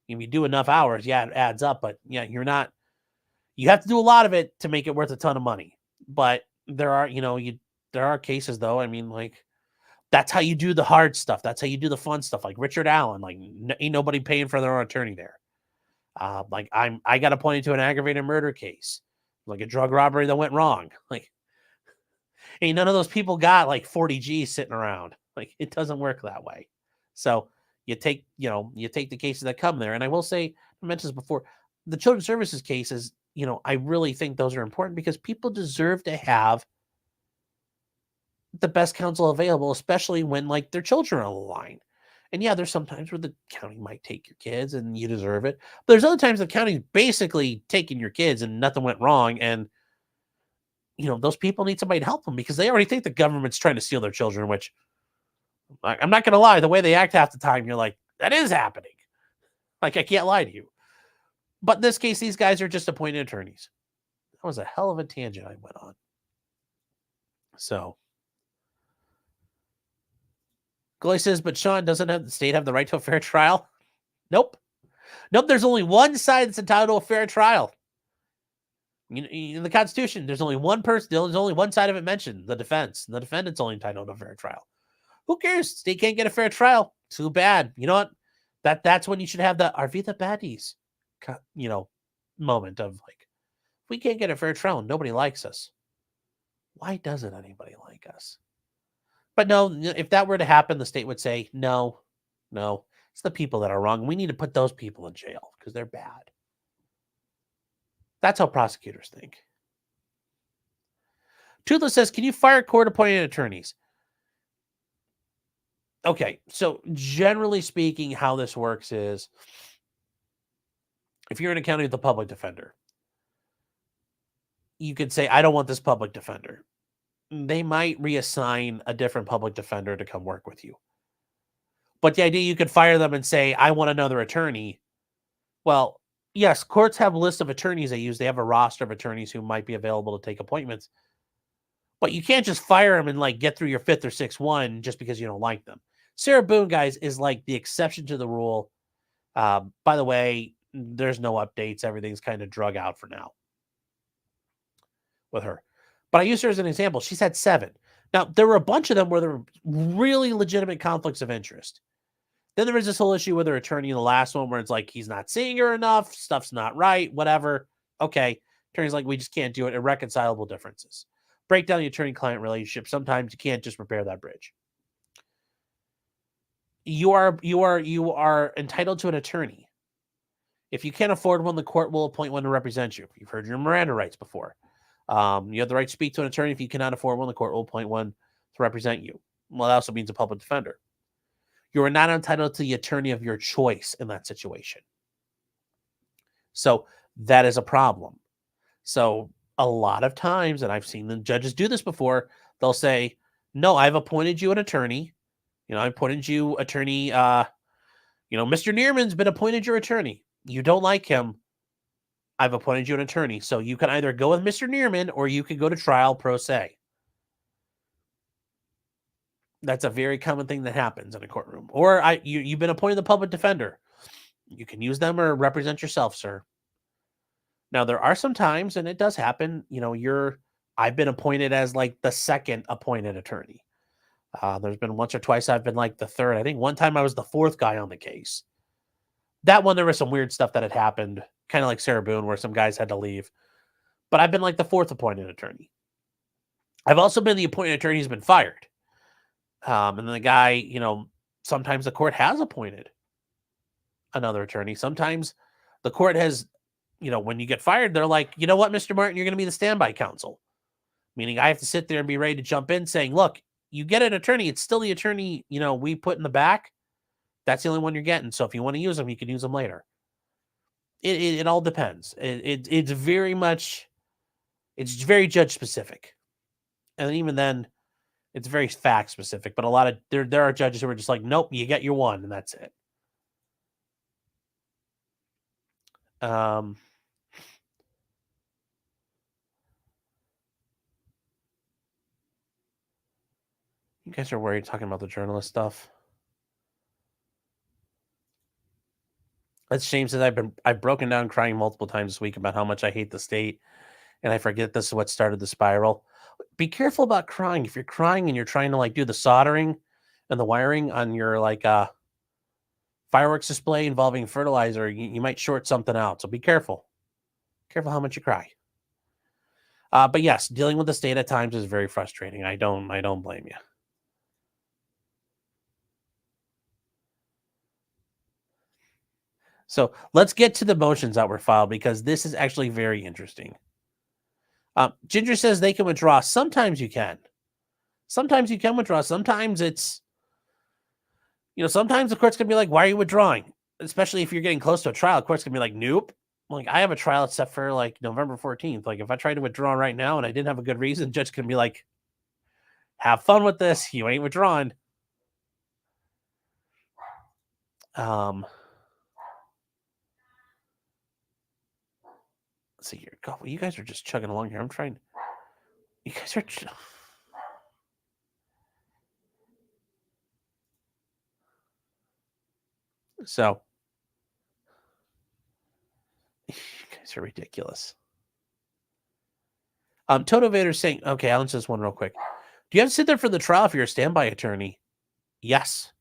if you do enough hours, yeah, it adds up. But yeah, you have to do a lot of it to make it worth a ton of money. But there are, there are cases though. I mean, like that's how you do the hard stuff. That's how you do the fun stuff. Like Richard Allen, like ain't nobody paying for their own attorney there. Like I got appointed to an aggravated murder case, like a drug robbery that went wrong. Like, ain't none of those people got like 40 G's sitting around. Like it doesn't work that way. So you take the cases that come there. And I will say, I mentioned this before, the children's services cases, I really think those are important because people deserve to have the best counsel available, especially when like their children are on the line. And yeah, there's sometimes where the county might take your kids and you deserve it. But there's other times the county's basically taking your kids and nothing went wrong. And, those people need somebody to help them because they already think the government's trying to steal their children, which I'm not going to lie. The way they act half the time, you're like, that is happening. Like, I can't lie to you. But in this case, these guys are just appointed attorneys. That was a hell of a tangent I went on. So, Goy says, but Sean, doesn't the state have the right to a fair trial? Nope. There's only one side that's entitled to a fair trial. In the Constitution, there's only one person. There's only one side of it mentioned, the defense. The defendant's only entitled to a fair trial. Who cares? State can't get a fair trial. Too bad. You know what? That's when you should have the Arvita Baddies, moment of like, if we can't get a fair trial, nobody likes us. Why doesn't anybody like us? But no, if that were to happen, the state would say, no, it's the people that are wrong. We need to put those people in jail because they're bad. That's how prosecutors think. Toothless says, can you fire court-appointed attorneys? Okay, so generally speaking, how this works is if you're in a county with a public defender, you could say, I don't want this public defender. They might reassign a different public defender to come work with you. But the idea you could fire them and say, I want another attorney. Well, yes, courts have a list of attorneys they use. They have a roster of attorneys who might be available to take appointments. But you can't just fire them and like get through your fifth or sixth one just because you don't like them. Sarah Boone, guys, is like the exception to the rule. By the way, there's no updates. Everything's kind of drug out for now with her. But I use her as an example. She's had 7. Now, there were a bunch of them where there were really legitimate conflicts of interest. Then there was this whole issue with her attorney in the last one where it's like, he's not seeing her enough, stuff's not right, whatever. Okay. Attorney's like, we just can't do it. Irreconcilable differences. Break down the attorney-client relationship. Sometimes you can't just repair that bridge. You are entitled to an attorney. If you can't afford one, the court will appoint one to represent you. You've heard your Miranda rights before. You have the right to speak to an attorney. If you cannot afford one, the court will appoint one to represent you. Well, that also means a public defender. You are not entitled to the attorney of your choice in that situation. So that is a problem. So a lot of times, and I've seen the judges do this before, they'll say, no, I've appointed you an attorney. I appointed you attorney. Mr. Neerman's been appointed your attorney. You don't like him. I've appointed you an attorney. So you can either go with Mr. Neerman or you can go to trial pro se. That's a very common thing that happens in a courtroom. Or you've been appointed the public defender. You can use them or represent yourself, sir. Now, there are some times, and it does happen, I've been appointed as like the second appointed attorney. There's been once or twice I've been like the third. I think one time I was the fourth guy on the case. That one, there was some weird stuff that had happened, kind of like Sarah Boone, where some guys had to leave. But I've been like the fourth appointed attorney. I've also been the appointed attorney who's been fired. And then the guy, sometimes the court has appointed another attorney. Sometimes the court has, when you get fired, they're like, you know what, Mr. Martin, you're going to be the standby counsel. Meaning I have to sit there and be ready to jump in saying, look, you get an attorney. It's still the attorney, we put in the back. That's the only one you're getting. So if you want to use them, you can use them later. It all depends. It's very judge specific. And even then, it's very fact specific. But a lot of there are judges who are just like, nope, you get your one, and that's it. You guys are worried talking about the journalist stuff. That's James says I've broken down crying multiple times this week about how much I hate the state, and I forget this is what started the spiral. Be careful about crying. If you're crying and you're trying to like do the soldering and the wiring on your like fireworks display involving fertilizer, you might short something out. So be careful. Careful how much you cry. But yes, dealing with the state at times is very frustrating. I don't blame you. So let's get to the motions that were filed because this is actually very interesting. Ginger says they can withdraw. Sometimes you can. Sometimes you can withdraw. Sometimes it's, sometimes the court's going to be like, why are you withdrawing? Especially if you're getting close to a trial, the court's going to be like, nope. Like, I have a trial set for like November 14th. Like, if I tried to withdraw right now and I didn't have a good reason, the judge can be like, have fun with this. You ain't withdrawing. Let's see here. God, well, you guys are just chugging along here. I'm trying. You guys are. So, you guys are ridiculous. Toto Vader's saying, okay, Alan says one real quick. Do you have to sit there for the trial if you're a standby attorney? Yes.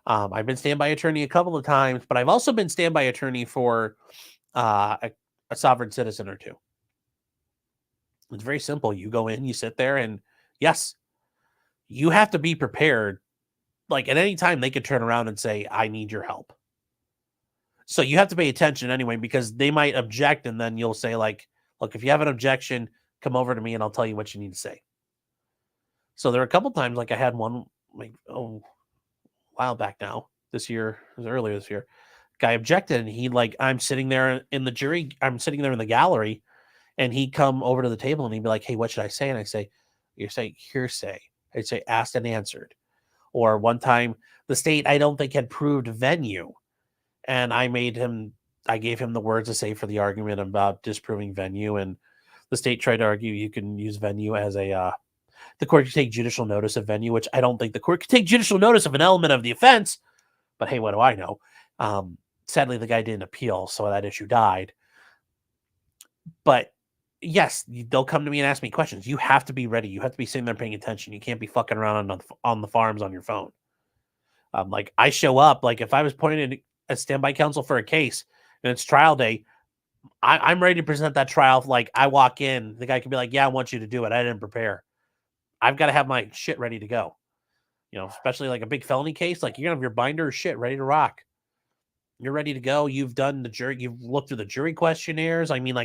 I've been standby attorney a couple of times, but I've also been standby attorney for a sovereign citizen or two. It's very simple. You go in, you sit there, and yes, you have to be prepared. Like at any time, they could turn around and say, I need your help. So you have to pay attention anyway, because they might object, and then you'll say, like, look, if you have an objection, come over to me and I'll tell you what you need to say. So there are a couple times, like I had one, like, a while back now, this year, it was earlier this year, guy objected, and he I'm sitting there in the jury, I'm sitting there in the gallery, and he'd come over to the table and he'd be like, hey, what should I say? And I say, you're saying hearsay. I'd say asked and answered. Or one time, the state, I don't think, had proved venue. And I gave him the words to say for the argument about disproving venue. And the state tried to argue you can use venue as the court can take judicial notice of venue, which I don't think the court can take judicial notice of an element of the offense. But hey, what do I know? Sadly, the guy didn't appeal, so that issue died. But yes, they'll come to me and ask me questions. You have to be ready. You have to be sitting there paying attention. You can't be fucking around on the farms on your phone. Like I show up, like if I was appointed as standby counsel for a case and it's trial day, I'm ready to present that trial. Like I walk in, the guy can be like, yeah, I want you to do it. I didn't prepare. I've got to have my shit ready to go. Especially like a big felony case, like you're gonna have your binder of shit ready to rock. You're ready to go. You've done the jury. You've looked through the jury questionnaires. I mean,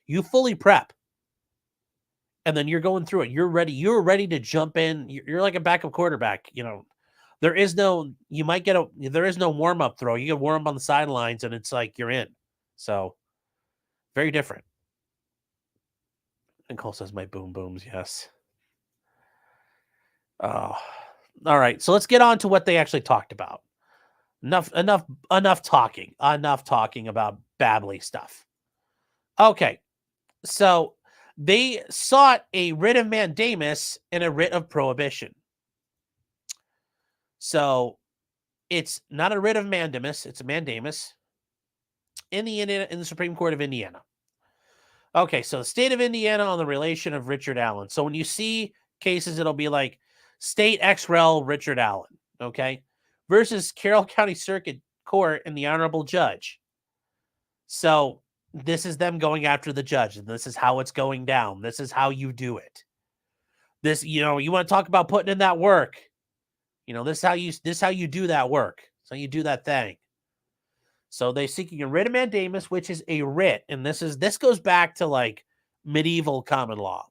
you fully prep. And then you're going through it. You're ready. You're ready to jump in. You're like a backup quarterback. There is no warm up throw. You can warm up on the sidelines and it's like you're in. So very different. And Cole says my boom booms. Yes. Oh, all right. So let's get on to what they actually talked about. Enough talking about babbly stuff. Okay. So they sought a writ of mandamus and a writ of prohibition. So It's not a writ of mandamus, it's a mandamus in the Supreme Court of Indiana. Okay, so the state of Indiana on the relation of Richard Allen. So when you see cases, it'll be like State ex rel Richard Allen, okay, versus Carroll County Circuit Court and the Honorable Judge. So this is them going after the judge, and this is how it's going down. This is how you do it. This, you want to talk about putting in that work. This is how you do that work. So you do that thing. So they're seeking a writ of mandamus, which is a writ, and this goes back to like medieval common law.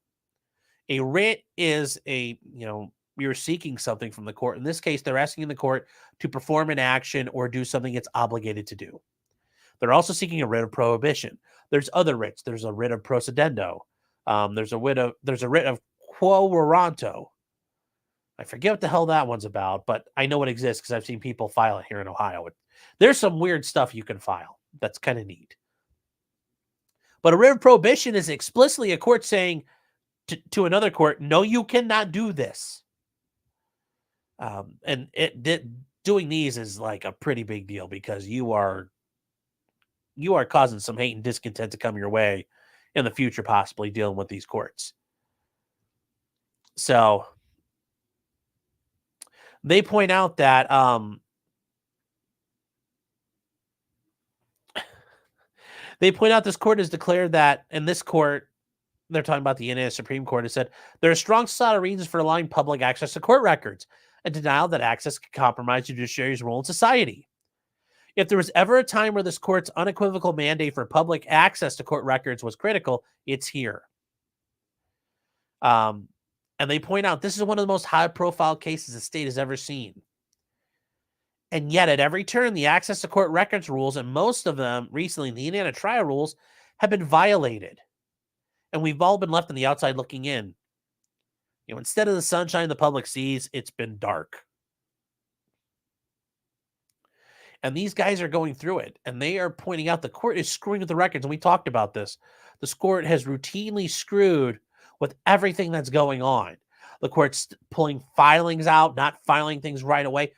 A writ is you're seeking something from the court. In this case, they're asking the court to perform an action or do something it's obligated to do. They're also seeking a writ of prohibition. There's other writs. There's a writ of procedendo. There's a writ of quo warranto. I forget what the hell that one's about, but I know it exists because I've seen people file it here in Ohio. There's some weird stuff you can file. That's kind of neat. But a writ of prohibition is explicitly a court saying to another court, no, you cannot do this. And doing these is like a pretty big deal because you are causing some hate and discontent to come your way in the future, possibly dealing with these courts. So they point out that this court has declared that, and this court, they're talking about the Indiana Supreme Court, has said there are strong solid reasons for allowing public access to court records, and denial that access can compromise judiciary's role in society. If there was ever a time where this court's unequivocal mandate for public access to court records was critical, it's here. And they point out this is one of the most high-profile cases the state has ever seen. And yet, at every turn, the access to court records rules, and most of them recently, the Indiana trial rules, have been violated. And we've all been left on the outside looking in. Instead of the sunshine the public sees, it's been dark. And these guys are going through it, and they are pointing out the court is screwing with the records. And we talked about this. The court has routinely screwed with everything that's going on. The court's pulling filings out, not filing things right away.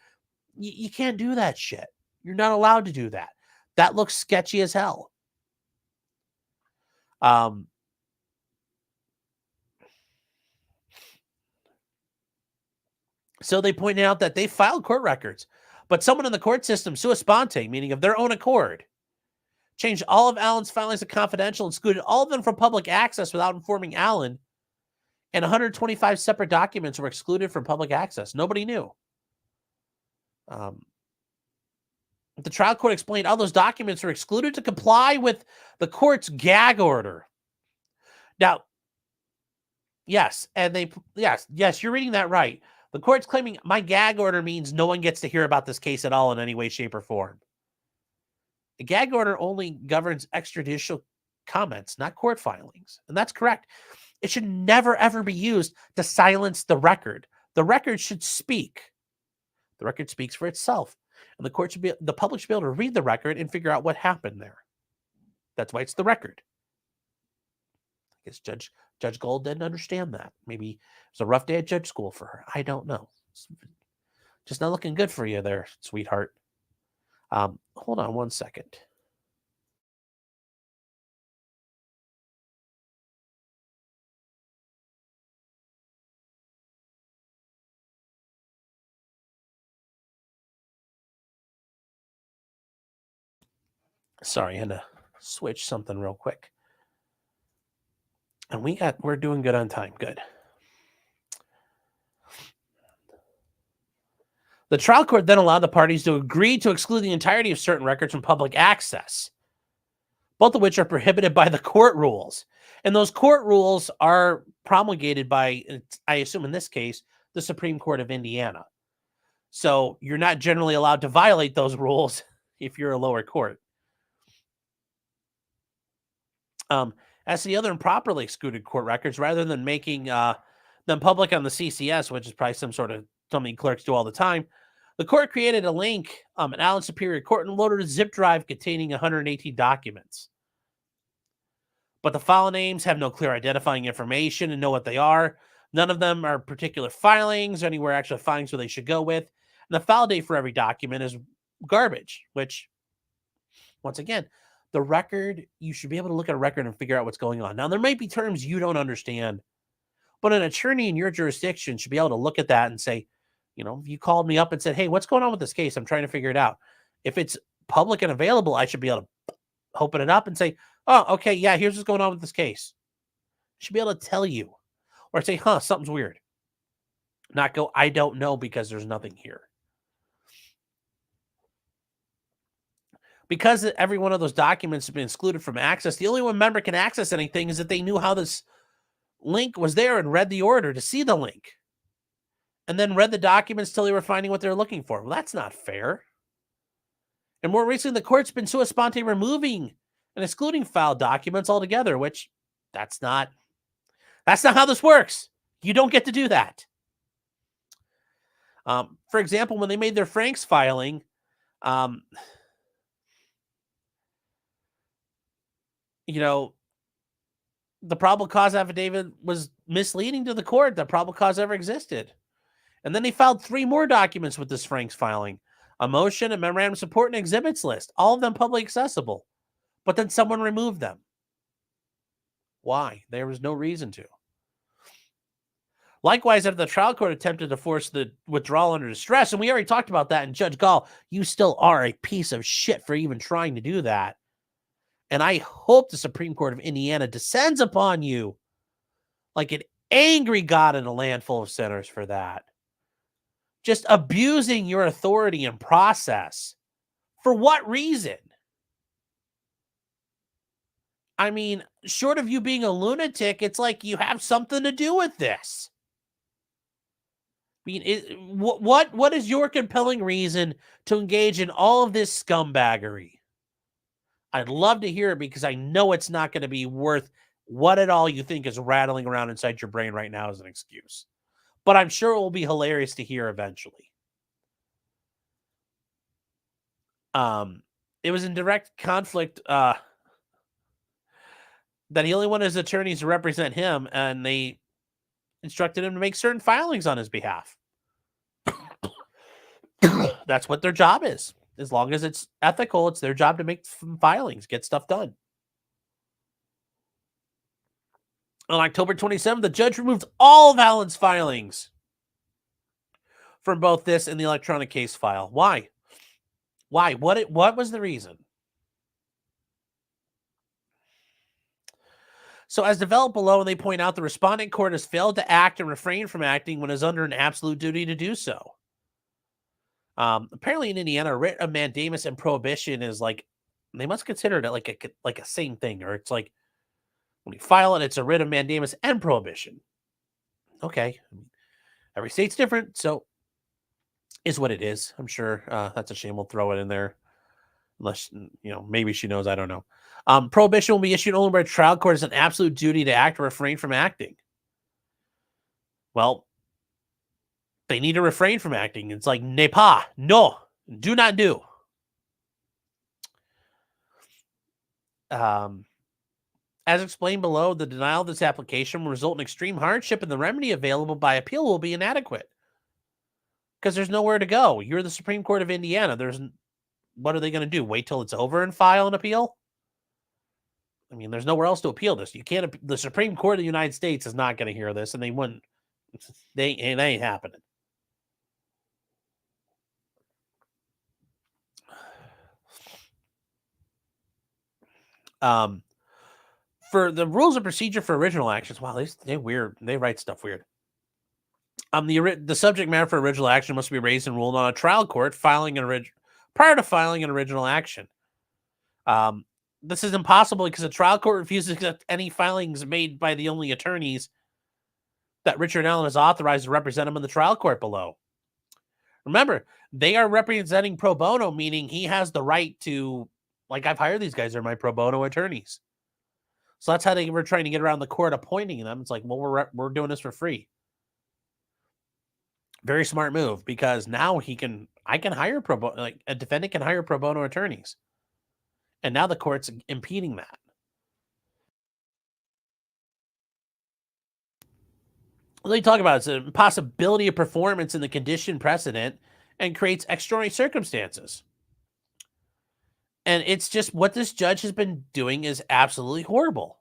You can't do that shit. You're not allowed to do that. That looks sketchy as hell. So they pointed out that they filed court records, but someone in the court system, sua sponte, meaning of their own accord, changed all of Allen's filings to confidential and excluded all of them from public access without informing Allen. And 125 separate documents were excluded from public access. Nobody knew. The trial court explained all those documents were excluded to comply with the court's gag order. Now, yes, you're reading that right. The court's claiming my gag order means no one gets to hear about this case at all in any way, shape, or form. The gag order only governs extrajudicial comments, not court filings. And that's correct. It should never, ever be used to silence the record. The record should speak. The record speaks for itself. And the public should be able to read the record and figure out what happened there. That's why it's the record. I guess Judge Gold didn't understand that. Maybe it was a rough day at judge school for her. I don't know. It's just not looking good for you there, sweetheart. Hold on one second. Sorry, I had to switch something real quick. And we're doing good on time. Good. The trial court then allowed the parties to agree to exclude the entirety of certain records from public access, both of which are prohibited by the court rules. And those court rules are promulgated by, I assume in this case, the Supreme Court of Indiana. So you're not generally allowed to violate those rules if you're a lower court. As to the other improperly excluded court records, rather than making them public on the CCS, which is probably something clerks do all the time, the court created a link at Allen Superior Court and loaded a zip drive containing 118 documents. But the file names have no clear identifying information and know what they are. None of them are particular filings or anywhere actual filings where they should go with. The file date for every document is garbage, which, once again, the record, you should be able to look at a record and figure out what's going on. Now, there might be terms you don't understand, but an attorney in your jurisdiction should be able to look at that and say, if you called me up and said, hey, what's going on with this case? I'm trying to figure it out. If it's public and available, I should be able to open it up and say, oh, okay, yeah, here's what's going on with this case. I should be able to tell you. Or say, something's weird. Not go, I don't know because there's nothing here. Because every one of those documents has been excluded from access, the only one member can access anything is that they knew how this link was there and read the order to see the link. And then read the documents till they were finding what they're looking for. Well, that's not fair. And more recently, the court's been sua sponte removing and excluding file documents altogether, which that's not how this works. You don't get to do that. For example, when they made their Franks filing, the probable cause affidavit was misleading to the court that probable cause ever existed. And then they filed 3 more documents with this Franks filing: a motion, a memorandum of support, and exhibits list, all of them publicly accessible. But then someone removed them. Why? There was no reason to. Likewise, if the trial court attempted to force the withdrawal under distress, and we already talked about that, and Judge Gall, you still are a piece of shit for even trying to do that. And I hope the Supreme Court of Indiana descends upon you like an angry God in a land full of sinners for that. Just abusing your authority and process. For what reason? I mean, short of you being a lunatic, it's like you have something to do with this. I mean, what is your compelling reason to engage in all of this scumbaggery? I'd love to hear it, because I know it's not going to be worth what at all you think is rattling around inside your brain right now as an excuse. But I'm sure it will be hilarious to hear eventually. It was in direct conflict that he only wanted his attorneys to represent him, and they instructed him to make certain filings on his behalf. That's what their job is. As long as it's ethical, it's their job to make filings, get stuff done. On October 27th, the judge removed all of Allen's filings from both this and the electronic case file. Why? Why? What was the reason? So as developed below, and they point out, the respondent court has failed to act and refrain from acting when it is under an absolute duty to do so. Apparently in Indiana, writ of mandamus and prohibition is like, they must consider it like a same thing, or it's like when you file it, it's a writ of mandamus and prohibition. Okay. Every state's different, so is what it is. I'm sure that's a shame. We'll throw it in there. Unless, maybe she knows, I don't know. Prohibition will be issued only by a trial court as an absolute duty to act or refrain from acting. Well, they need to refrain from acting. It's like, ne pas, no, do not do. As explained below, the denial of this application will result in extreme hardship, and the remedy available by appeal will be inadequate. Because there's nowhere to go. You're the Supreme Court of Indiana. What are they going to do? Wait till it's over and file an appeal? I mean, there's nowhere else to appeal this. You can't. The Supreme Court of the United States is not going to hear this, and they wouldn't. It ain't happening. For the rules of procedure for original actions, wow, they're weird. They write stuff weird. The subject matter for original action must be raised and ruled on a trial court prior to filing an original action. This is impossible because the trial court refuses to accept any filings made by the only attorneys that Richard Allen has authorized to represent him in the trial court below. Remember, they are representing pro bono, meaning he has the right to, like, I've hired these guys, they're my pro bono attorneys. So that's how they were trying to get around the court appointing them. It's like, well, we're doing this for free. Very smart move, because now I can hire pro bono, like a defendant can hire pro bono attorneys. And now the court's impeding that. What they talk about is the impossibility of performance in the condition precedent and creates extraordinary circumstances. And it's just what this judge has been doing is absolutely horrible.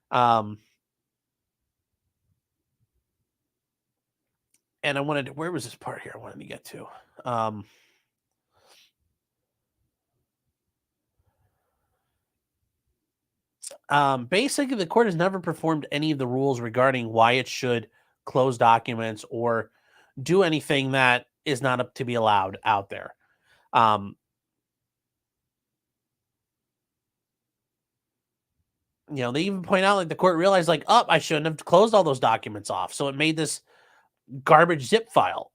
And I wanted to, where was this part here I wanted to get to? Basically, the court has never performed any of the rules regarding why it should close documents or do anything that is not up to be allowed out there. They even point out, like, the court realized, like, I shouldn't have closed all those documents off. So it made this garbage zip file.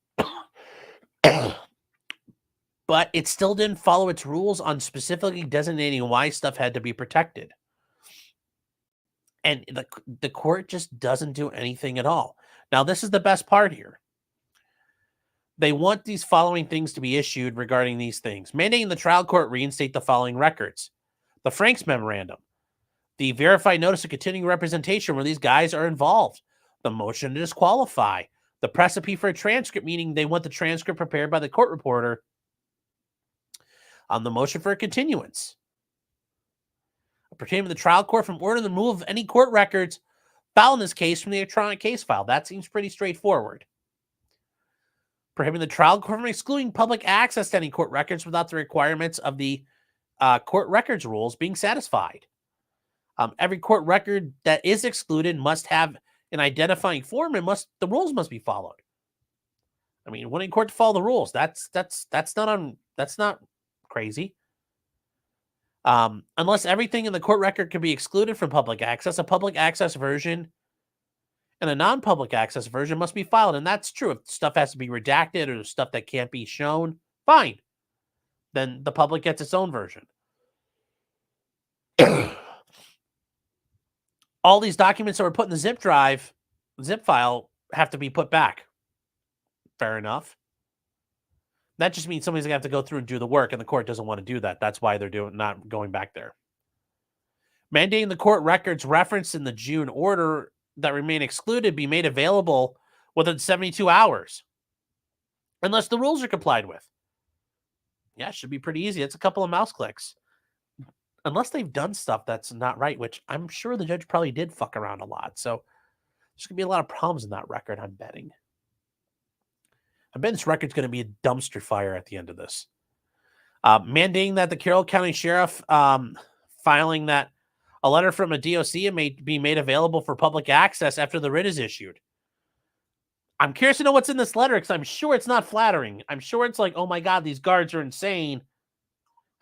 But it still didn't follow its rules on specifically designating why stuff had to be protected. And the court just doesn't do anything at all. Now, this is the best part here. They want these following things to be issued regarding these things. Mandating the trial court reinstate the following records. The Franks Memorandum. The verified notice of continuing representation where these guys are involved. The motion to disqualify. The recipe for a transcript, meaning they want the transcript prepared by the court reporter. The motion for a continuance. Pertaining to the trial court from ordering the removal of any court records filed in this case from the electronic case file. That seems pretty straightforward. Prohibiting the trial court from excluding public access to any court records without the requirements of the court records rules being satisfied. Every court record that is excluded must have an identifying form and the rules must be followed. I mean, wanting court to follow the rules, that's not crazy. Unless everything in the court record can be excluded from public access, a public access version and a non-public access version must be filed. And that's true. If stuff has to be redacted or stuff that can't be shown, fine. Then the public gets its own version. All these documents that were put in the zip file, have to be put back. Fair enough. That just means somebody's going to have to go through and do the work, and the court doesn't want to do that. That's why they're not going back there. Mandating the court records referenced in the June order that remain excluded be made available within 72 hours, unless the rules are complied with. Yeah, it should be pretty easy. It's a couple of mouse clicks. Unless they've done stuff that's not right, which I'm sure the judge probably did fuck around a lot. So there's going to be a lot of problems in that record, I'm betting. I bet this record's going to be a dumpster fire at the end of this. Mandating that the Carroll County Sheriff filing that a letter from a DOC may be made available for public access after the writ is issued. I'm curious to know what's in this letter because I'm sure it's not flattering. I'm sure it's like, oh my God, these guards are insane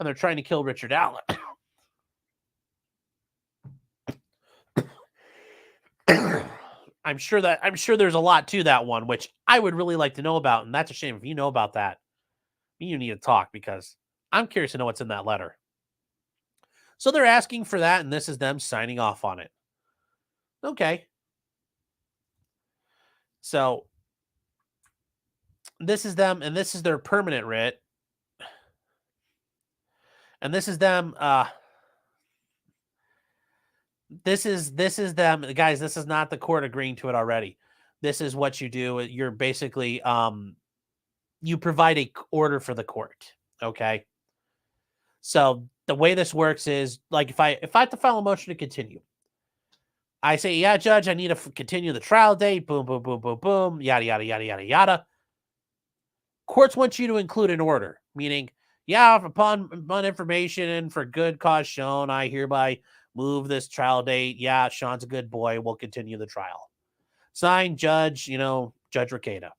and they're trying to kill Richard Allen. I'm sure there's a lot to that one, which I would really like to know about. And that's a shame. If you know about that, you need to talk because I'm curious to know what's in that letter. So they're asking for that, and this is them signing off on it. Okay. So this is them, and this is their permanent writ. And this is them. This is them, guys. This is not the court agreeing to it already. This is what you do. You're basically you provide a order for the court. Okay. So the way this works is like if I have to file a motion to continue, I say, yeah, judge, I need to continue the trial date. Boom, boom, boom, boom, boom. Yada yada yada yada yada. Courts want you to include an order, meaning, yeah, upon information and for good cause shown, I hereby move this trial date. Yeah, Sean's a good boy. We'll continue the trial. Signed, Judge, Judge Requeda.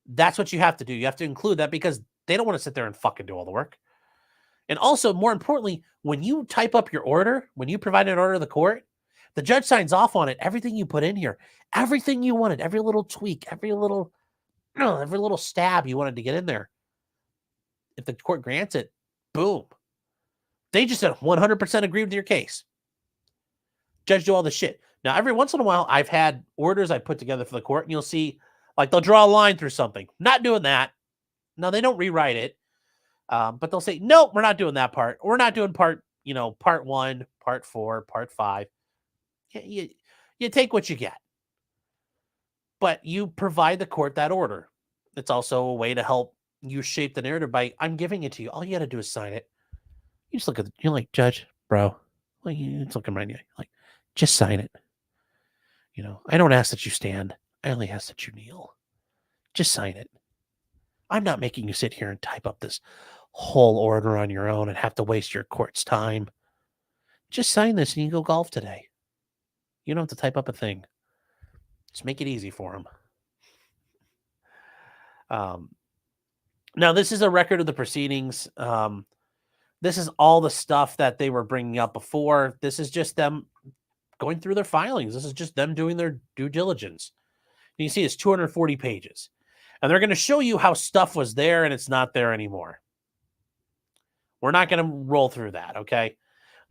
That's what you have to do. You have to include that because they don't want to sit there and fucking do all the work. And also, more importantly, when you type up your order, when you provide an order to the court, the judge signs off on it. Everything you put in here, everything you wanted, every little tweak, every little stab you wanted to get in there. If the court grants it, boom. They just said 100% agree with your case. Judge do all the shit. Now, every once in a while, I've had orders I put together for the court, and you'll see, like, they'll draw a line through something. Not doing that. No, they don't rewrite it. But they'll say, no, we're not doing that part. We're not doing part 1, part 4, part 5. You take what you get. But you provide the court that order. It's also a way to help you shape the narrative by, I'm giving it to you. All you got to do is sign it. You just look at it. You're like, Judge, bro. Like, it's looking right at you. Like, just sign it. You know, I don't ask that you stand. I only ask that you kneel. Just sign it. I'm not making you sit here and type up this whole order on your own and have to waste your court's time. Just sign this and you can go golf today. You don't have to type up a thing. Just make it easy for them. Now, this is a record of the proceedings. This is all the stuff that they were bringing up before. This is just them going through their filings. This is just them doing their due diligence. You can see it's 240 pages. And they're going to show you how stuff was there and it's not there anymore. We're not going to roll through that, okay?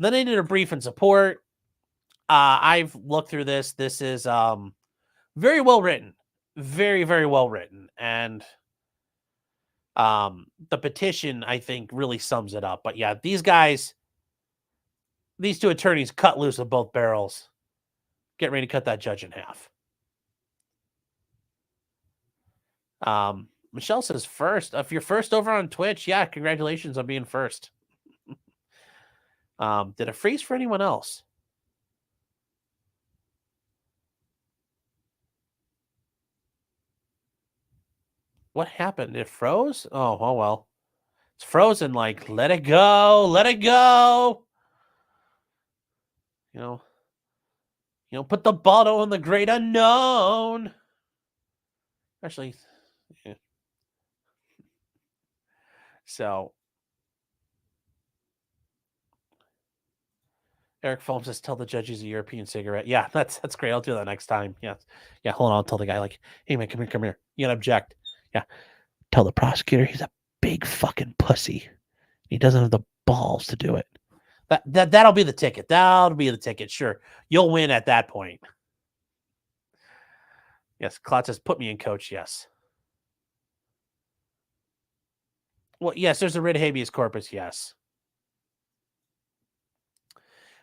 Then they did a brief in support. I've looked through this. This is very well written. Very, very well written. And the petition, I think, really sums it up. But yeah, these guys, these two attorneys cut loose of both barrels. Get ready to cut that judge in half. Michelle says first. If you're first over on Twitch, yeah, congratulations on being first. Did it freeze for anyone else? What happened? It froze? Oh well. It's frozen. Like, let it go. Let it go. You know, put the bottle in the great unknown. Actually, yeah. So, Eric Foam says, tell the judge he's a European cigarette. Yeah, that's great. I'll do that next time. Yeah. Yeah, hold on. I'll tell the guy, like, hey, man, come here. You gotta object. Yeah. Tell the prosecutor he's a big fucking pussy. He doesn't have the balls to do it. That'll be the ticket. That'll be the ticket. Sure. You'll win at that point. Yes. Klotz says, put me in, coach. Yes. Well, yes, there's a writ habeas corpus. Yes.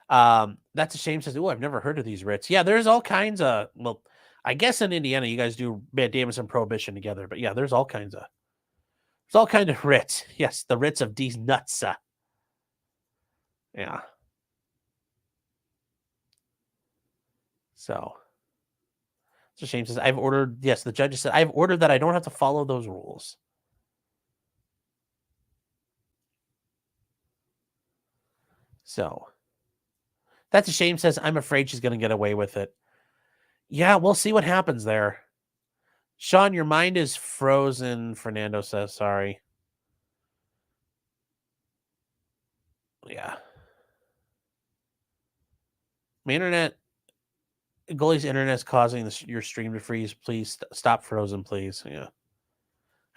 That's a shame. Says, oh, I've never heard of these writs. Yeah, there's all kinds of, well, I guess in Indiana, you guys do mandamus and prohibition together, but yeah, there's all kinds of writs. Yes. The writs of these nuts. Yeah. So it's a shame. Says, I've ordered, yes, the judge said, I've ordered that I don't have to follow those rules. So that's a shame. Says, I'm afraid she's going to get away with it. Yeah, we'll see what happens there. Sean, your mind is frozen. Fernando says, sorry. Yeah. My internet, Goalie's internet is causing your stream to freeze. Please stop frozen, please. Yeah.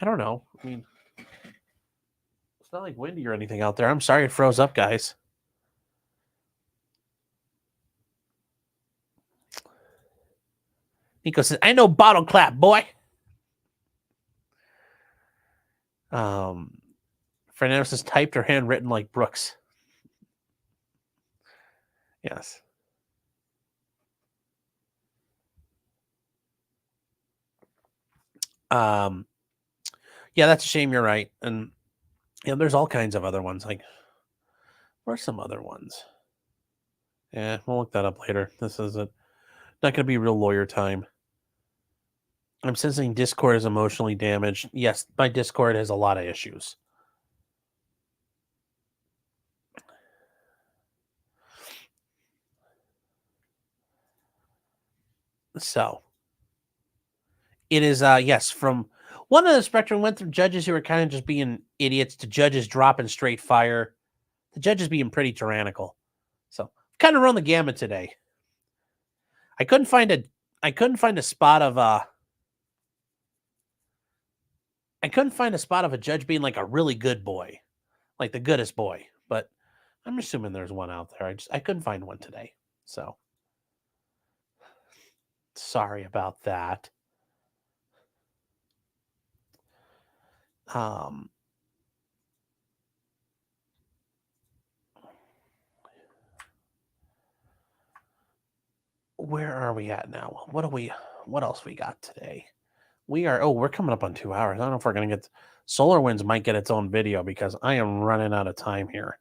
I don't know. I mean, it's not like windy or anything out there. I'm sorry it froze up, guys. Nico says, I know bottle clap, boy. Fernando says, typed or handwritten like Brooks. Yes. Yeah, that's a shame. You're right. And yeah, there's all kinds of other ones. Like, where's some other ones? Yeah, we'll look that up later. This isn't not going to be real lawyer time. I'm sensing Discord is emotionally damaged. Yes, my Discord has a lot of issues. So it is, yes, from one of the spectrum went through judges who were kind of just being idiots to judges dropping straight fire. The judges being pretty tyrannical. So kind of run the gamut today. I couldn't find a spot of a judge being like a really good boy, like the goodest boy. But I'm assuming there's one out there. I couldn't find one today. So sorry about that. Where are we at now? What are we what else we got today? We're coming up on 2 hours. I don't know if we're going to get SolarWinds might get its own video because I am running out of time here.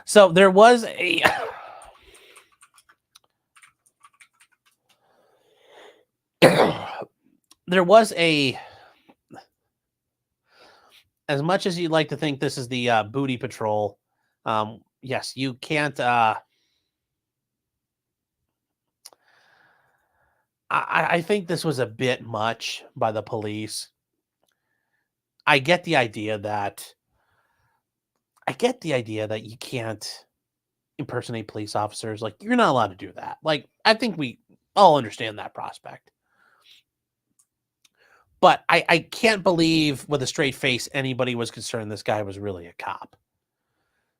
So there was a as much as you'd like to think this is the booty patrol, yes, you can't I think this was a bit much by the police. I get the idea that you can't impersonate police officers. Like, you're not allowed to do that. Like, I think we all understand that prospect. But I can't believe with a straight face anybody was concerned this guy was really a cop.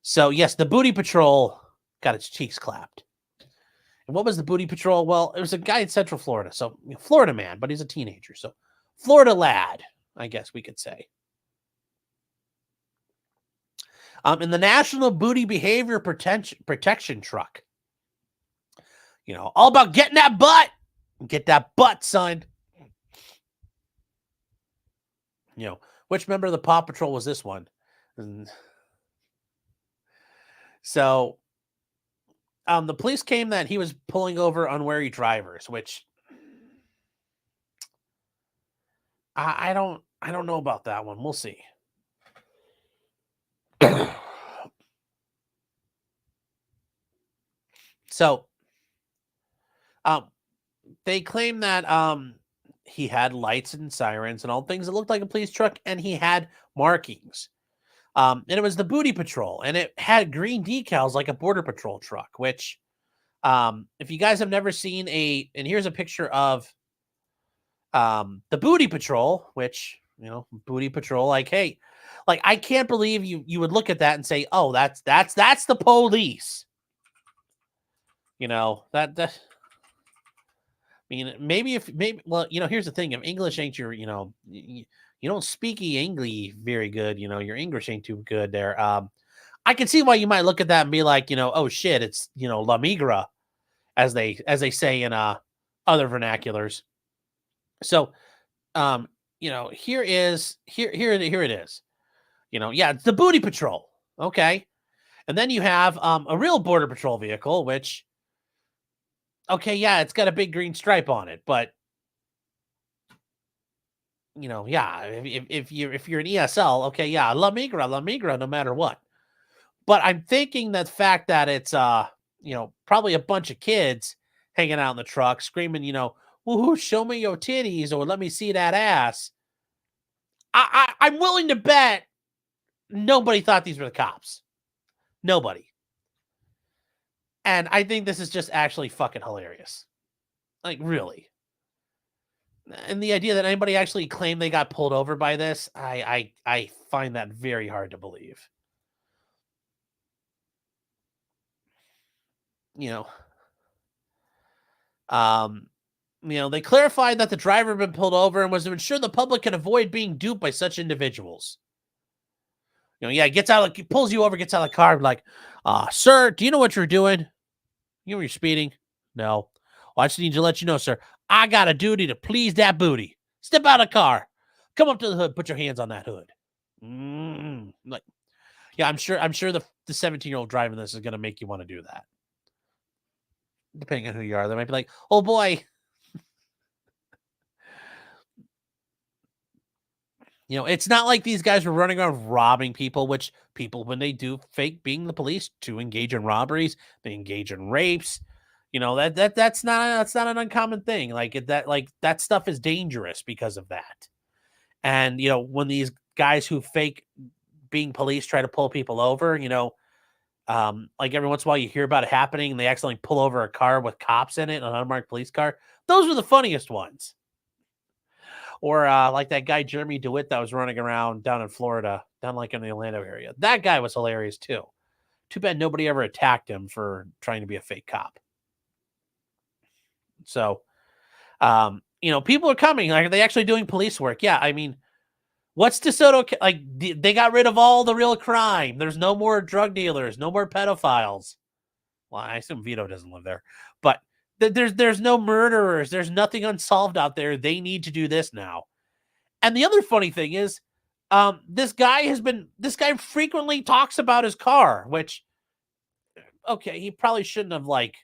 So, yes, the booty patrol got its cheeks clapped. And what was the booty patrol? Well, it was a guy in Central Florida. So, Florida man, but he's a teenager. So, Florida lad, I guess we could say. In the National Booty Behavior Protection Truck. All about getting that butt. Get that butt, son. Which member of the Paw Patrol was this one? So, the police came that he was pulling over unwary drivers, which I don't know about that one. We'll see. So, they claim that he had lights and sirens and all things that looked like a police truck, and he had markings. And it was the booty patrol, and it had green decals like a border patrol truck, which, if you guys have never seen and here's a picture of the booty patrol, which, booty patrol, like, hey, like, I can't believe you would look at that and say, oh, that's the police. That here's the thing. If English ain't your, you don't speak English very good, your English ain't too good there. I can see why you might look at that and be like, oh shit, it's, La Migra, as they say in other vernaculars. So, here it is. It's the booty patrol. Okay. And then you have a real border patrol vehicle, which, okay, yeah, it's got a big green stripe on it, but if you're an ESL, okay, yeah, La Migra, no matter what. But I'm thinking that fact that it's probably a bunch of kids hanging out in the truck screaming, woohoo, show me your titties or let me see that ass. I'm willing to bet nobody thought these were the cops. Nobody. And I think this is just actually fucking hilarious. Like, really. And the idea that anybody actually claimed they got pulled over by this, I find that very hard to believe. They clarified that the driver had been pulled over and was to ensure the public can avoid being duped by such individuals. He pulls you over, gets out of the car, like, sir, do you know what you're doing? You know you're speeding? No. Well, I just need to let you know, sir, I got a duty to please that booty. Step out of the car. Come up to the hood. Put your hands on that hood. Like, yeah, I'm sure the 17-year-old driving this is going to make you want to do that. Depending on who you are, they might be like, oh boy. It's not like these guys were running around robbing people, which people, when they do fake being the police to engage in robberies, they engage in rapes. That's not an uncommon thing. That stuff is dangerous because of that. And, when these guys who fake being police try to pull people over, like every once in a while you hear about it happening and they accidentally pull over a car with cops in it, an unmarked police car. Those were the funniest ones. Or like that guy, Jeremy DeWitt, that was running around down in Florida, down like in the Orlando area. That guy was hilarious too. Too bad nobody ever attacked him for trying to be a fake cop. So, people are coming. Like, are they actually doing police work? Yeah, I mean, what's DeSoto? Like, they got rid of all the real crime. There's no more drug dealers, no more pedophiles. Well, I assume Vito doesn't live there, but there's no murderers. There's nothing unsolved out there. They need to do this now. And the other funny thing is, this guy frequently talks about his car, which, okay, he probably shouldn't have, like,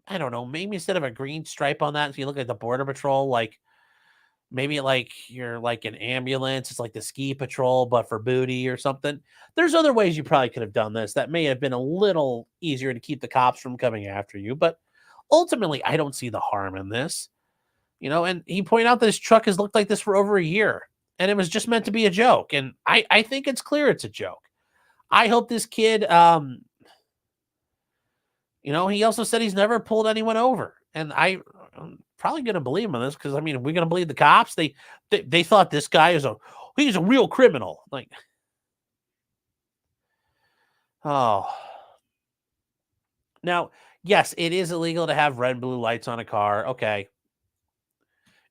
I don't know, maybe instead of a green stripe on that, if you look at the Border Patrol, like, maybe like you're like an ambulance, it's like the ski patrol, but for booty or something. There's other ways you probably could have done this that may have been a little easier to keep the cops from coming after you. But ultimately, I don't see the harm in this. And he pointed out that his truck has looked like this for over a year, and it was just meant to be a joke. And I think it's clear it's a joke. I hope this kid, he also said he's never pulled anyone over. And I'm probably going to believe him on this because, I mean, are we going to believe the cops? They thought this guy he's a real criminal. Like, oh. Now, yes, it is illegal to have red and blue lights on a car. Okay.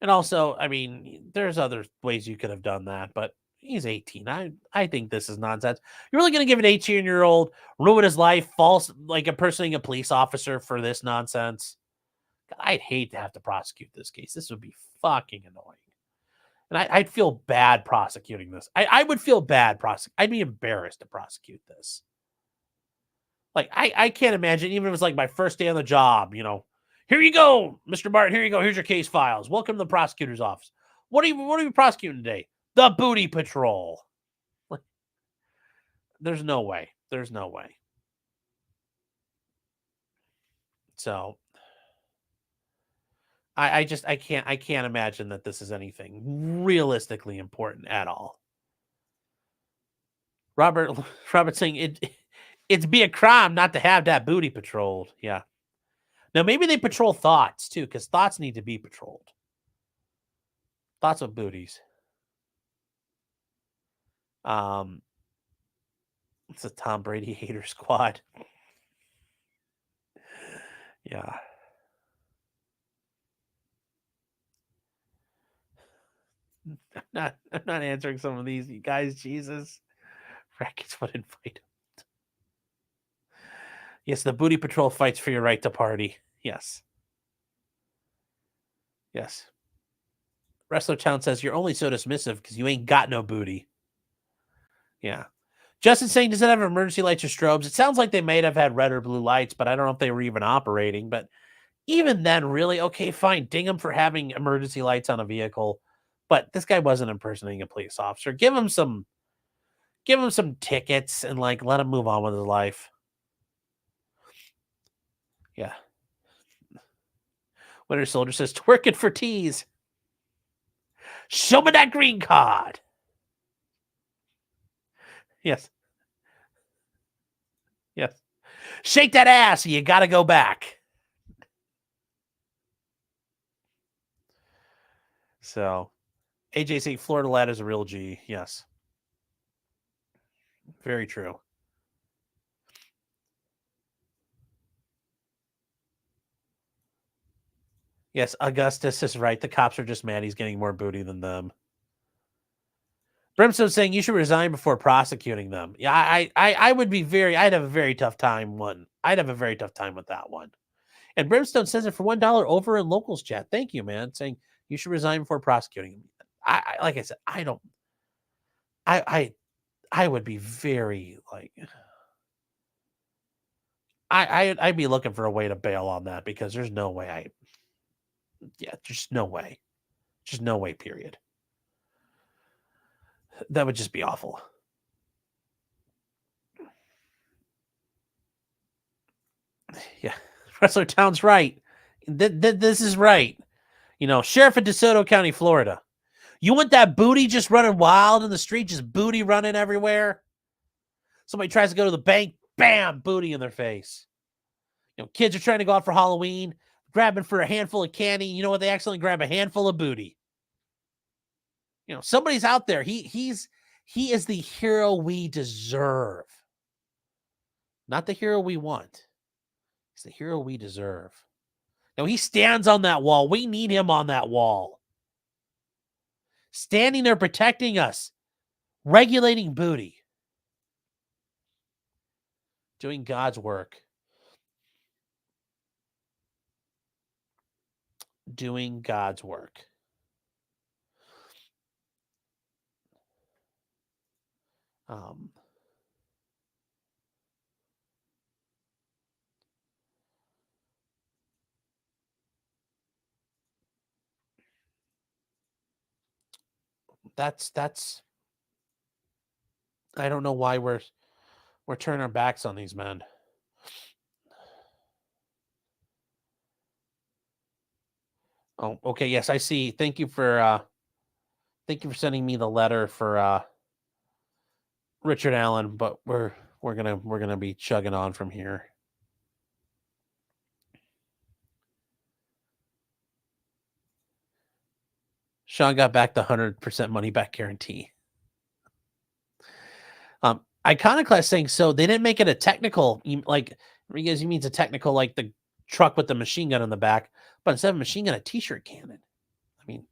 And also, I mean, there's other ways you could have done that, but he's 18. I think this is nonsense. You're really going to give an 18-year-old ruin his life, impersonating a police officer for this nonsense? God, I'd hate to have to prosecute this case. This would be fucking annoying. And I'd feel bad prosecuting this. I would feel bad I'd be embarrassed to prosecute this. Like, I can't imagine, even if it was like my first day on the job, here you go, Mr. Martin, here you go. Here's your case files. Welcome to the prosecutor's office. What are you prosecuting today? The booty patrol. Like, there's no way. There's no way. So I can't imagine that this is anything realistically important at all. Robert saying it's be a crime not to have that booty patrolled. Yeah. Now maybe they patrol thoughts too, because thoughts need to be patrolled. Thoughts of booties. It's a Tom Brady hater squad. Yeah. I'm not answering some of these, you guys. Jesus. Rackets would invite him. Yes, the booty patrol fights for your right to party. Yes. Yes. Wrestler Town says you're only so dismissive because you ain't got no booty. Yeah. Justin saying, does it have emergency lights or strobes? It sounds like they might have had red or blue lights, but I don't know if they were even operating. But even then, really, okay, fine. Ding him for having emergency lights on a vehicle. But this guy wasn't impersonating a police officer. Give him some tickets and let him move on with his life. Yeah. Winter Soldier says, twerking for teas. Show me that green card. Yes. Yes. Shake that ass. You got to go back. So, AJ saying Florida lad is a real G. Yes. Very true. Yes, Augustus is right. The cops are just mad he's getting more booty than them. Brimstone saying you should resign before prosecuting them. Yeah, I would be I'd have a very tough time I'd have a very tough time with that one. And Brimstone says it for $1 over in locals chat. Thank you, man. Saying you should resign before prosecuting him. Like I said, I would be very I'd be looking for a way to bail on that because there's no way just no way. Just no way, period. That would just be awful. Yeah. Wrestler Town's right. This is right. Sheriff of DeSoto County, Florida. You want that booty just running wild in the street, just booty running everywhere? Somebody tries to go to the bank, bam, booty in their face. Kids are trying to go out for Halloween, grabbing for a handful of candy. You know what? They accidentally grab a handful of booty. Somebody's out there. He is the hero we deserve. Not the hero we want. He's the hero we deserve. Now he stands on that wall. We need him on that wall. Standing there protecting us. Regulating booty. Doing God's work. doing God's work. That's I don't know why we're turning our backs on these men. Oh, okay. Yes, I see. Thank you for sending me the letter for Richard Allen, but we're gonna be chugging on from here. Sean got back the 100% money back guarantee. Iconoclast saying, so they didn't make it a technical, like, Rodriguez, you means a technical, like the truck with the machine gun in the back, but instead of a machine gun, a t-shirt cannon. I mean,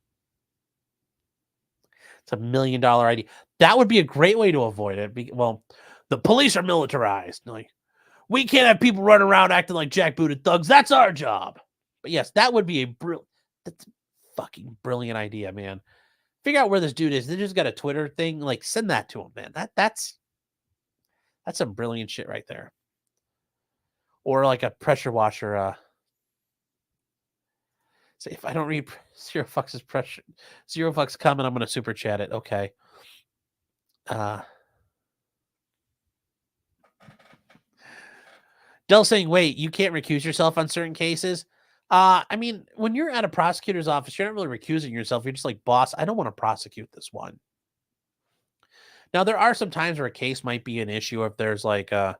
it's $1 million idea. That would be a great way to avoid it. Well, the police are militarized. Like, we can't have people running around acting like jackbooted thugs. That's our job. But yes, that would be that's a fucking brilliant idea, man. Figure out where this dude is. They just got a Twitter thing. Like, send that to him, man. That's some brilliant shit right there. Or like a pressure washer. Say, if I don't read Zero Fucks' pressure, Zero Fucks comment, I'm going to super chat it. Okay. Dell saying, wait, you can't recuse yourself on certain cases. I mean, when you're at a prosecutor's office, you're not really recusing yourself. You're just like, boss, I don't want to prosecute this one. Now, there are some times where a case might be an issue if there's like a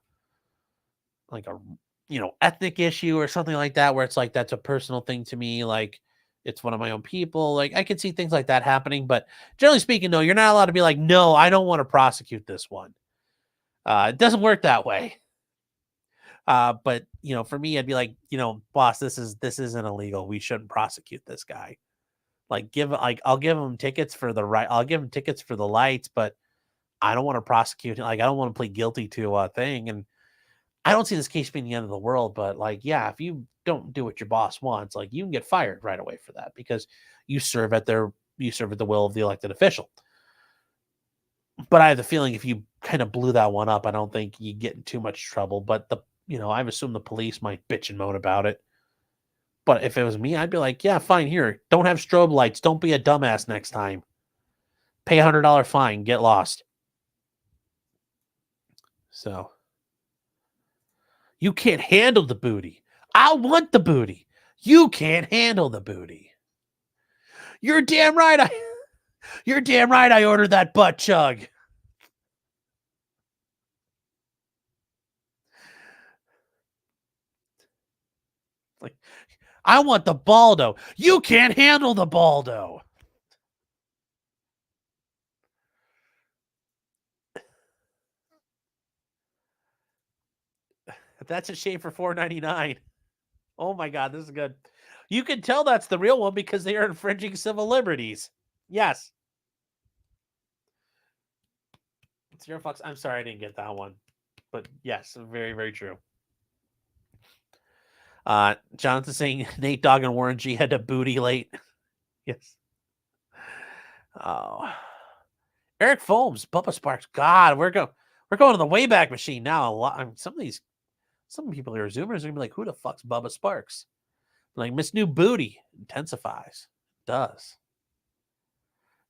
ethnic issue or something like that, where it's like, that's a personal thing to me. Like, it's one of my own people. Like, I could see things like that happening. But generally speaking, no, you're not allowed to be like, no, I don't want to prosecute this one. It doesn't work that way. But for me, I'd be like, boss, this isn't illegal. We shouldn't prosecute this guy. Like, I'll give him tickets for I'll give him tickets for the lights, but I don't want to prosecute him. Like, I don't want to plead guilty to a thing. And I don't see this case being the end of the world, but like, yeah, if you don't do what your boss wants, like, you can get fired right away for that because you serve at the will of the elected official. But I have the feeling if you kind of blew that one up, I don't think you get in too much trouble. But I've assumed the police might bitch and moan about it. But if it was me, I'd be like, yeah, fine, here. Don't have strobe lights. Don't be a dumbass next time. Pay $100 fine. Get lost. So, you can't handle the booty. I want the booty. You can't handle the booty. You're damn right. I ordered that butt chug. Like, I want the Baldo. You can't handle the Baldo. That's a shame for $4.99. Oh my God, this is good. You can tell that's the real one because they are infringing civil liberties. Yes. Zero Fucks. I'm sorry I didn't get that one. But yes, very, very true. Jonathan saying Nate Dogg and Warren G had a booty late. Yes. Oh. Eric Foams, Bubba Sparks. God, we're going to the Wayback Machine now. Some people who are Zoomers are gonna be like, who the fuck's Bubba Sparks? Like, Miss New Booty intensifies. It does.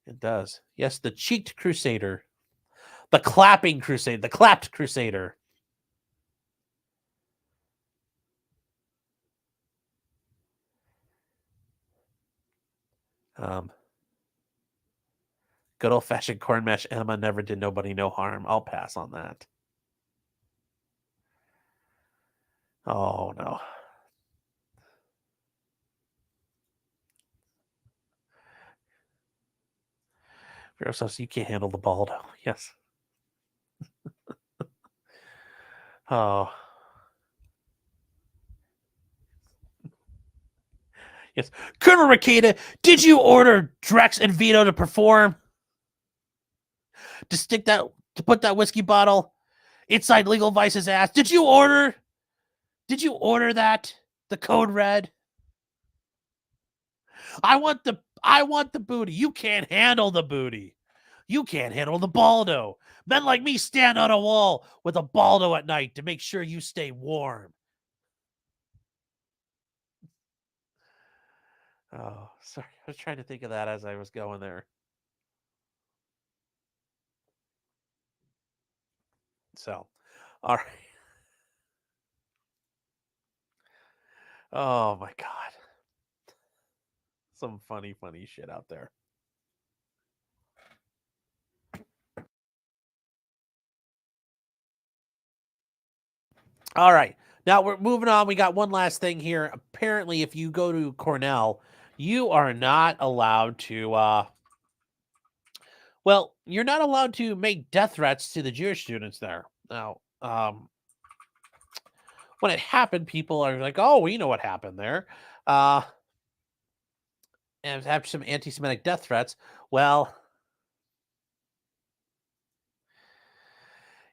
It does. Yes, the cheeked crusader. The clapping crusade. The clapped crusader. Good old-fashioned corn mash enema never did nobody no harm. I'll pass on that. Oh, no. You can't handle the Baldo. Yes. Oh. Yes. Colonel Ricada, did you order Drex and Vito to perform? To put that whiskey bottle inside Legal Vice's ass? Did you order that? The code red? I want the booty. You can't handle the booty. You can't handle the baldo. Men like me stand on a wall with a baldo at night to make sure you stay warm. Oh, sorry. I was trying to think of that as I was going there. So, all right. Oh my God. Some funny shit out there. All right. Now we're moving on. We got one last thing here. Apparently, if you go to Cornell, you are not allowed to well, you're not allowed to make death threats to the Jewish students there. Now, when it happened, people are like, "Oh, we know what happened there," and have some anti-Semitic death threats. Well,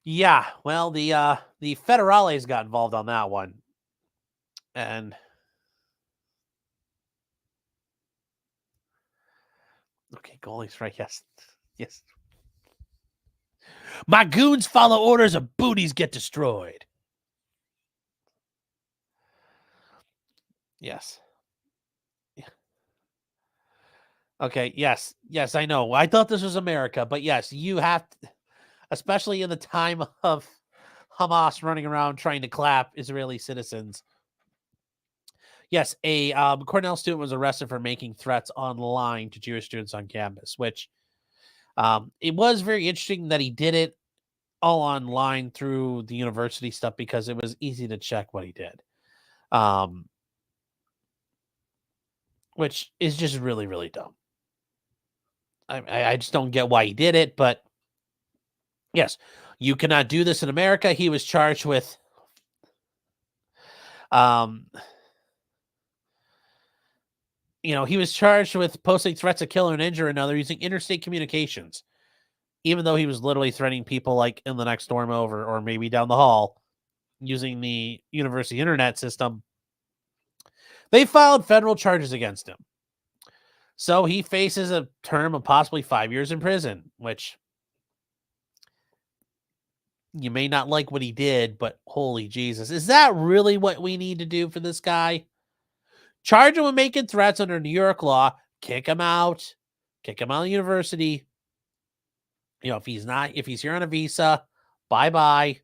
yeah. Well, the federales got involved on that one, and okay, goalie's right. Yes, yes. My goons follow orders, or booties get destroyed. Yes. Okay, yes, I know. I thought this was America, but yes, you have to, especially in the time of Hamas running around trying to clap Israeli citizens. Yes, a Cornell student was arrested for making threats online to Jewish students on campus, which it was very interesting that he did it all online through the university stuff because it was easy to check what he did. Which is just really, really dumb. I just don't get why he did it, but yes, you cannot do this in America. He was charged with he was charged with posting threats to kill or injure another using interstate communications, even though he was literally threatening people like in the next dorm over or maybe down the hall using the university internet system. They filed federal charges against him. So he faces a term of possibly 5 years in prison, which you may not like what he did, but holy Jesus. Is that really what we need to do for this guy? Charge him with making threats under New York law, kick him out of the university. If he's here on a visa, bye-bye.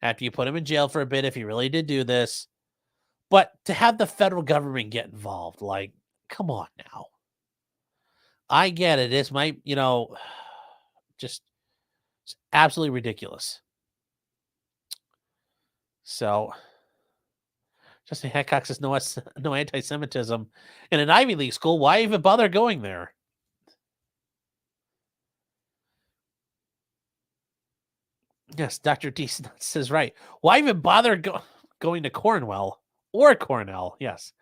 After you put him in jail for a bit, if he really did do this. But to have the federal government get involved, like, come on now. I get it. It's just it's absolutely ridiculous. So, Justin Hancock says no anti-Semitism in an Ivy League school. Why even bother going there? Yes, Dr. D says right. Why even bother going to Cornell or Cornell? Yes,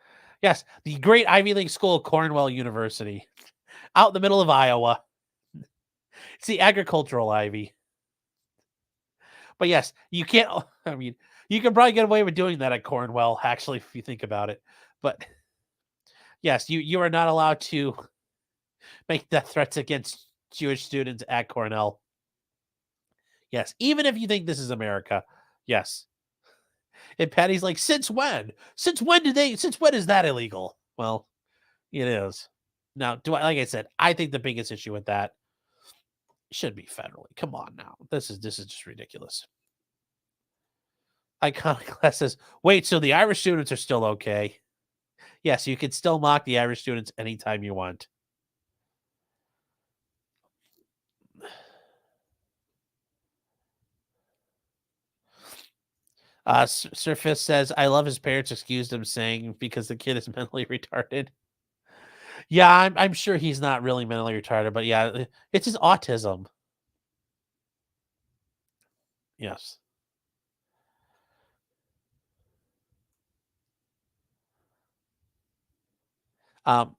the great Ivy League school, Cornell University, out in the middle of Iowa. It's the agricultural Ivy. But yes, you can't. I mean, you can probably get away with doing that at Cornell, actually, if you think about it. But yes, you are not allowed to make death threats against Jewish students at Cornell. Yes, even if you think this is America. Yes. And Patty's like, since when? Since when is that illegal? Well, it is. Now, like I said, I think the biggest issue with that should be federally. Come on now. This is just ridiculous. Iconoclast says, wait, so the Irish students are still okay? Yes, you can still mock the Irish students anytime you want. Surface says, I love his parents excused him saying because the kid is mentally retarded. Yeah, I'm sure he's not really mentally retarded, but yeah, it's his autism. Yes.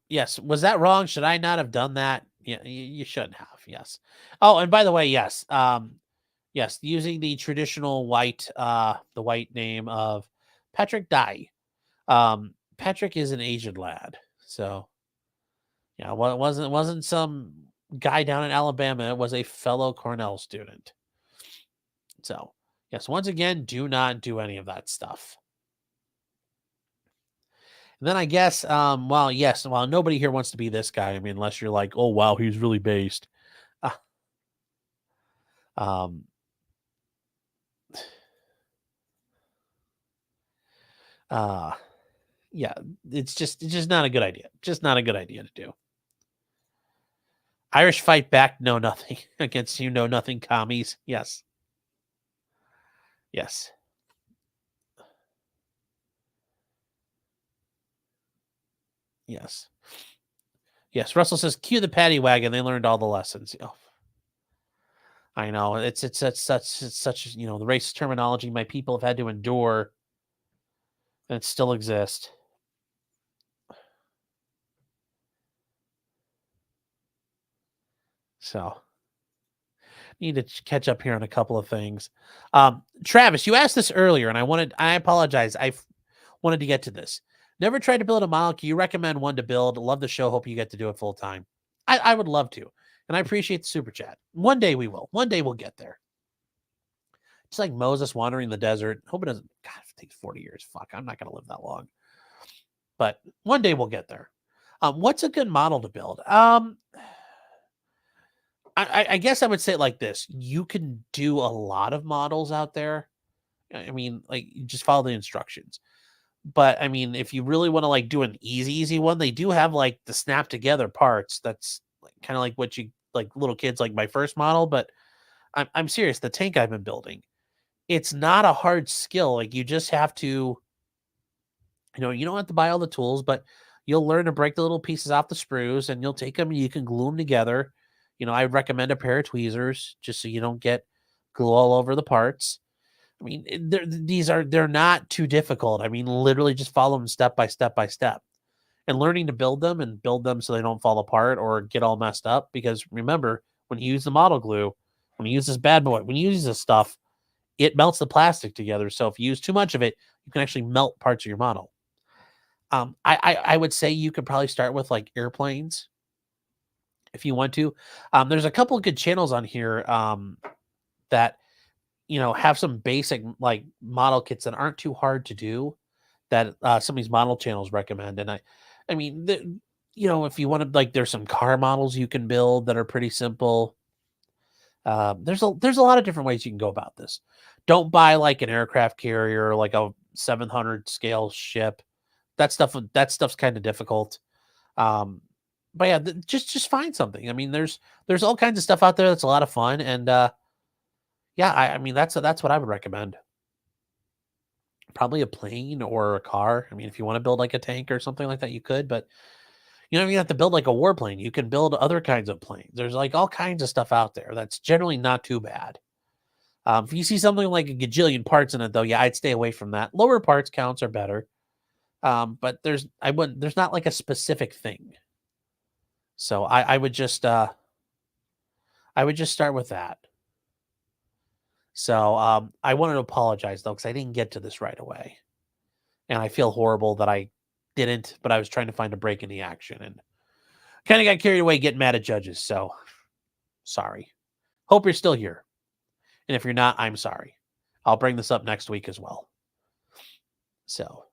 Yes. Was that wrong? Should I not have done that? Yeah, you shouldn't have. Yes. Oh, and by the way, yes. Yes, using the traditional the white name of Patrick Dye. Patrick is an Asian lad, so Yeah, well, it wasn't some guy down in Alabama. It was a fellow Cornell student. So, yes, once again, do not do any of that stuff. And then I guess, well, yes, well, nobody here wants to be this guy. I mean, unless you're like, oh wow, he's really based. Ah, Um, uh, yeah, it's just not a good idea. Just not a good idea to do. Irish fight back, no nothing against you, know nothing commies. Yes. Yes. Yes. Yes. Russell says, cue the paddy wagon. They learned all the lessons. Oh, I know. It's such the racist terminology my people have had to endure, and it still exists. So need to catch up here on a couple of things. Travis, you asked this earlier, and I apologize. Wanted to get to this. Never tried to build a model. Can you recommend one to build? Love the show. Hope you get to do it full time. I would love to. And I appreciate the super chat. One day we will. One day we'll get there. Just like Moses wandering the desert. Hope it doesn't. God, if it takes 40 years. Fuck, I'm not going to live that long. But one day we'll get there. What's a good model to build? I guess I would say it like this. You can do a lot of models out there. I mean, like, you just follow the instructions. But I mean, if you really want to like do an easy one, they do have like the snap together parts. That's kind of like what you like little kids like my first model. But I'm serious. The tank I've been building, it's not a hard skill. Like, you just have to, you don't have to buy all the tools, but you'll learn to break the little pieces off the sprues, and you'll take them and you can glue them together. I would recommend a pair of tweezers just so you don't get glue all over the parts. I mean, they're not too difficult. I mean, literally just follow them step by step by step, and learning to build them so they don't fall apart or get all messed up. Because remember, when you use the model glue, when you use this bad boy, when you use this stuff, it melts the plastic together. So if you use too much of it, you can actually melt parts of your model. I would say you could probably start with like airplanes if you want to. There's a couple of good channels on here that have some basic like model kits that aren't too hard to do that some of these model channels recommend. And I mean, if you want to, like, there's some car models you can build that are pretty simple. There's a lot of different ways you can go about this. Don't buy like an aircraft carrier or like a 700 scale ship. That stuff's kind of difficult. But yeah, just find something. I mean, there's all kinds of stuff out there that's a lot of fun. And yeah, I mean, that's what I would recommend. Probably a plane or a car. I mean, if you want to build like a tank or something like that, you could, but you don't even have to build like a warplane. You can build other kinds of planes. There's like all kinds of stuff out there that's generally not too bad. If you see something like a gajillion parts in it, though, yeah, I'd stay away from that. Lower parts counts are better. But there's not like a specific thing. So I would just start with that. So I wanted to apologize though, because I didn't get to this right away. And I feel horrible that I didn't, but I was trying to find a break in the action and kind of got carried away getting mad at judges. So sorry. Hope you're still here. And if you're not, I'm sorry. I'll bring this up next week as well. So,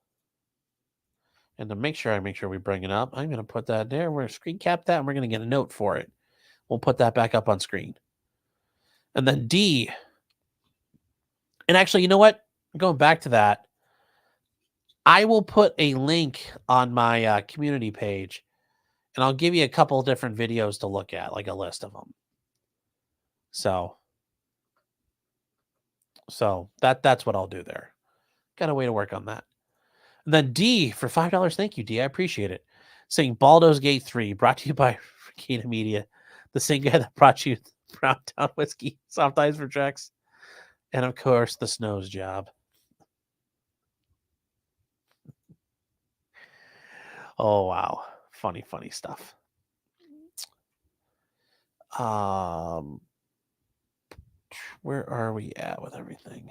and to make sure we bring it up, I'm going to put that there. We're going to screen cap that and we're going to get a note for it. We'll put that back up on screen. And then D. And actually, you know what? Going back to that, I will put a link on my community page, and I'll give you a couple of different videos to look at, like a list of them. So that's what I'll do there. Got a way to work on that. And then D for $5. Thank you, D. I appreciate it. Saying Baldur's Gate 3, brought to you by Ricada Media, the same guy that brought you Brown Town Whiskey, Soft Eyes for Trex, and of course the Snow's Job. Oh wow, funny stuff. Where are we at with everything?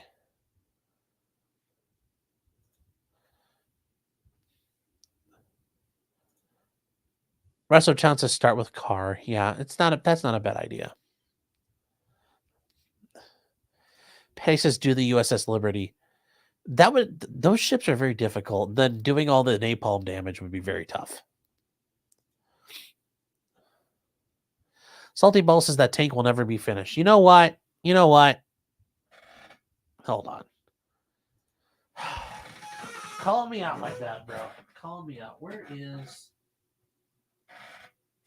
Russell Town says start with car. Yeah, that's not a bad idea. Patty says do the USS Liberty. Those ships are very difficult. Then doing all the napalm damage would be very tough. Salty Ball says that tank will never be finished. You know what? Hold on. Call me out like that, bro. Call me out. Where is...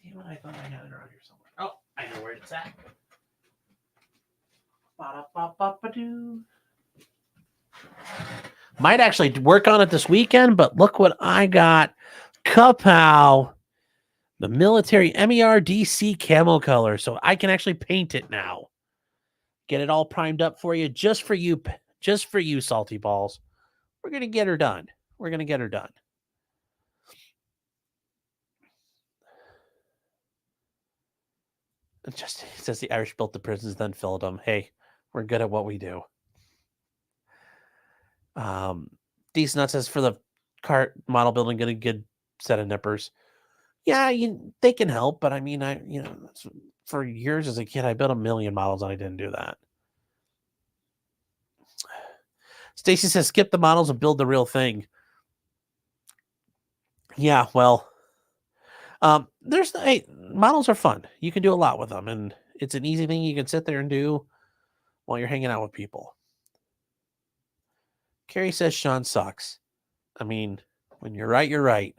Damn it, I thought I had it around here somewhere. Oh, I know where it's at. Ba-da-ba-ba-ba-doo. Might actually work on it this weekend, but look what I got. Kapow! The military MERDC camo color, so I can actually paint it now. Get it all primed up for you, just for you, Salty Balls. We're gonna get her done. It says the Irish built the prisons, then filled them. Hey, we're good at what we do. Decent Nut says for the cart model building, get a good set of nippers. Yeah, they can help, but I mean, for years as a kid, I built 1 million models and I didn't do that. Stacy says skip the models and build the real thing. Yeah, well, models are fun. You can do a lot with them, and it's an easy thing you can sit there and do while you're hanging out with people. Carrie says Sean sucks. I mean, when you're right, you're right.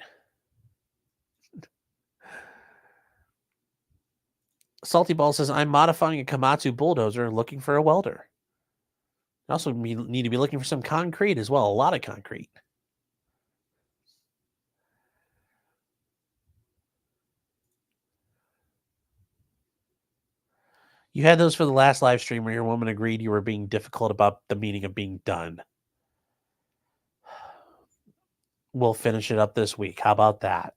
Salty Ball says, I'm modifying a Komatsu bulldozer looking for a welder. I also need to be looking for some concrete as well. A lot of concrete. You had those for the last live stream where your woman agreed you were being difficult about the meaning of being done. We'll finish it up this week. How about that?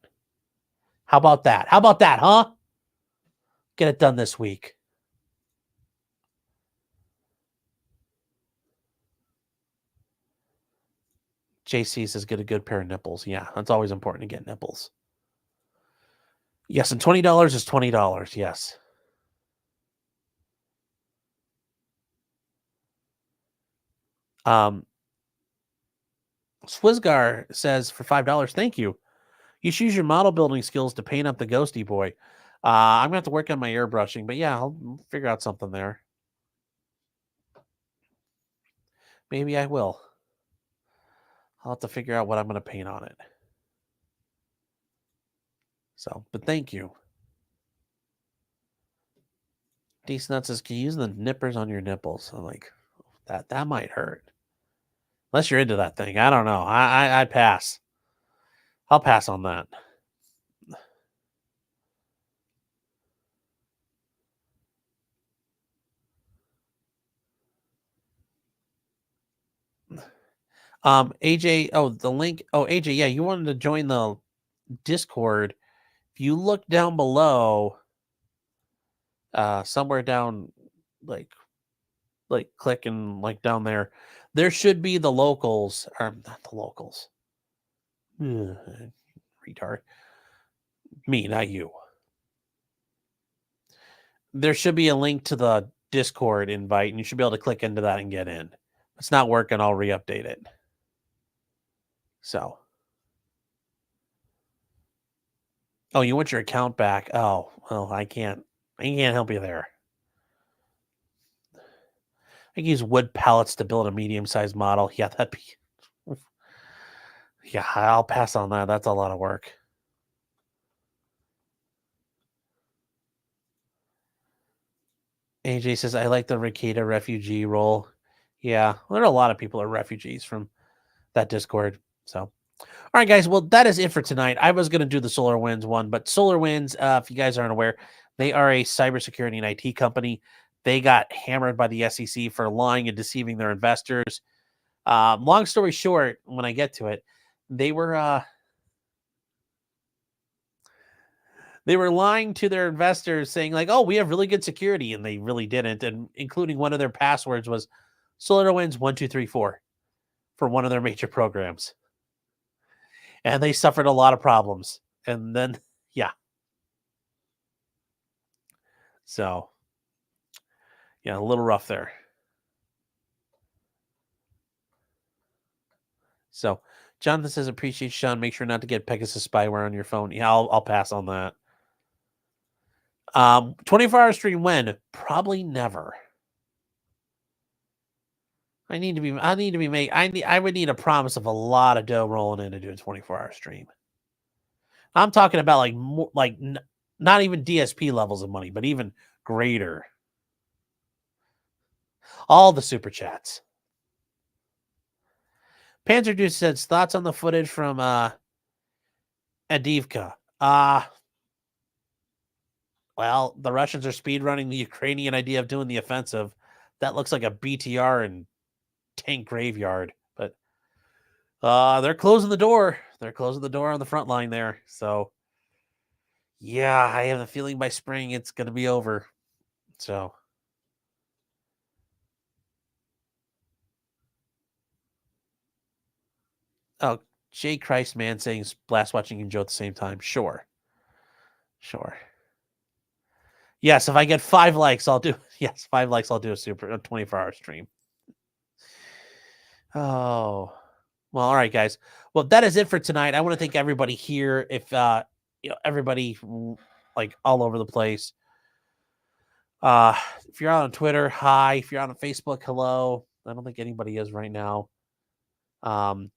Huh? Get it done this week. JC says get a good pair of nipples. Yeah, that's always important to get nipples. Yes, and $20 is $20. Yes. Swizgar says for $5, thank you. You should use your model building skills to paint up the ghosty boy. I'm going to have to work on my airbrushing, but yeah, I'll figure out something there. Maybe I will. I'll have to figure out what I'm going to paint on it. So, but thank you. Decent Nut says, can you use the nippers on your nipples? I'm like, that might hurt. Unless you're into that thing. I don't know. I pass. I'll pass on that. AJ, the link. AJ, yeah, you wanted to join the Discord. If you look down below, somewhere down, like click and like down there, there should be the locals, or not the locals. Retard. Me, not you. There should be a link to the Discord invite, and you should be able to click into that and get in. If it's not working, I'll re-update it. So. Oh, you want your account back? Oh, well, I can't help you there. I can use wood pallets to build a medium-sized model. Yeah, that'd be... Yeah, I'll pass on that. That's a lot of work. AJ says, I like the Ricada refugee role. Yeah, well, there are a lot of people who are refugees from that Discord. So, all right, guys. Well, that is it for tonight. I was going to do the SolarWinds one, but SolarWinds, if you guys aren't aware, they are a cybersecurity and IT company. They got hammered by the SEC for lying and deceiving their investors. Long story short, when I get to it, they were lying to their investors saying like, oh, we have really good security. And they really didn't. And including one of their passwords was SolarWinds 1234 for one of their major programs. And they suffered a lot of problems. And then, yeah. So, yeah, a little rough there. So, Jonathan says, appreciate Sean. Make sure not to get Pegasus spyware on your phone. Yeah, I'll pass on that. 24-hour stream when? Probably never. I would need a promise of a lot of dough rolling in to do a 24-hour stream. I'm talking about like more, not even DSP levels of money, but even greater. All the super chats. Panzer Juice says thoughts on the footage from Adivka. Well, the Russians are speedrunning the Ukrainian idea of doing the offensive. That looks like a BTR and tank graveyard, but they're closing the door. They're closing the door on the front line there. So, yeah, I have a feeling by spring it's going to be over. So, oh, Jay Christ, man, saying blast watching and Joe at the same time. Sure. Yes, if I get 5 likes, I'll do. Yes, 5 likes, I'll do a 24-hour stream. Oh, well, all right, guys. Well, that is it for tonight. I want to thank everybody here. If everybody like all over the place. If you're on Twitter, hi. If you're on Facebook, hello. I don't think anybody is right now.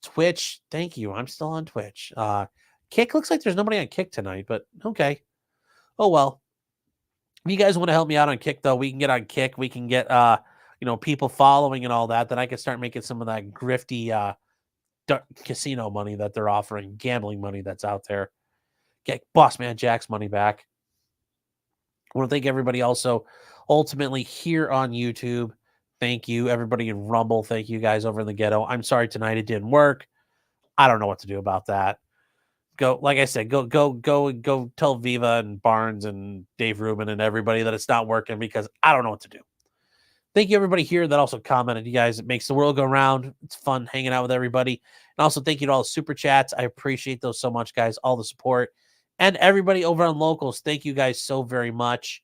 Twitch, thank you. I'm still on Twitch. Kick, looks like there's nobody on Kick tonight, but okay. Oh well. If you guys want to help me out on Kick, though, we can get on Kick. We can get people following and all that. Then I can start making some of that grifty casino money that they're offering, gambling money that's out there. Get Boss Man Jack's money back. I want to thank everybody also ultimately here on YouTube. Thank you. Everybody in Rumble, thank you guys over in the ghetto. I'm sorry tonight it didn't work. I don't know what to do about that. Go, like I said, go tell Viva and Barnes and Dave Rubin and everybody that it's not working because I don't know what to do. Thank you, everybody here that also commented. You guys, it makes the world go round. It's fun hanging out with everybody. And also thank you to all the super chats. I appreciate those so much, guys. All the support. And everybody over on Locals, thank you guys so very much.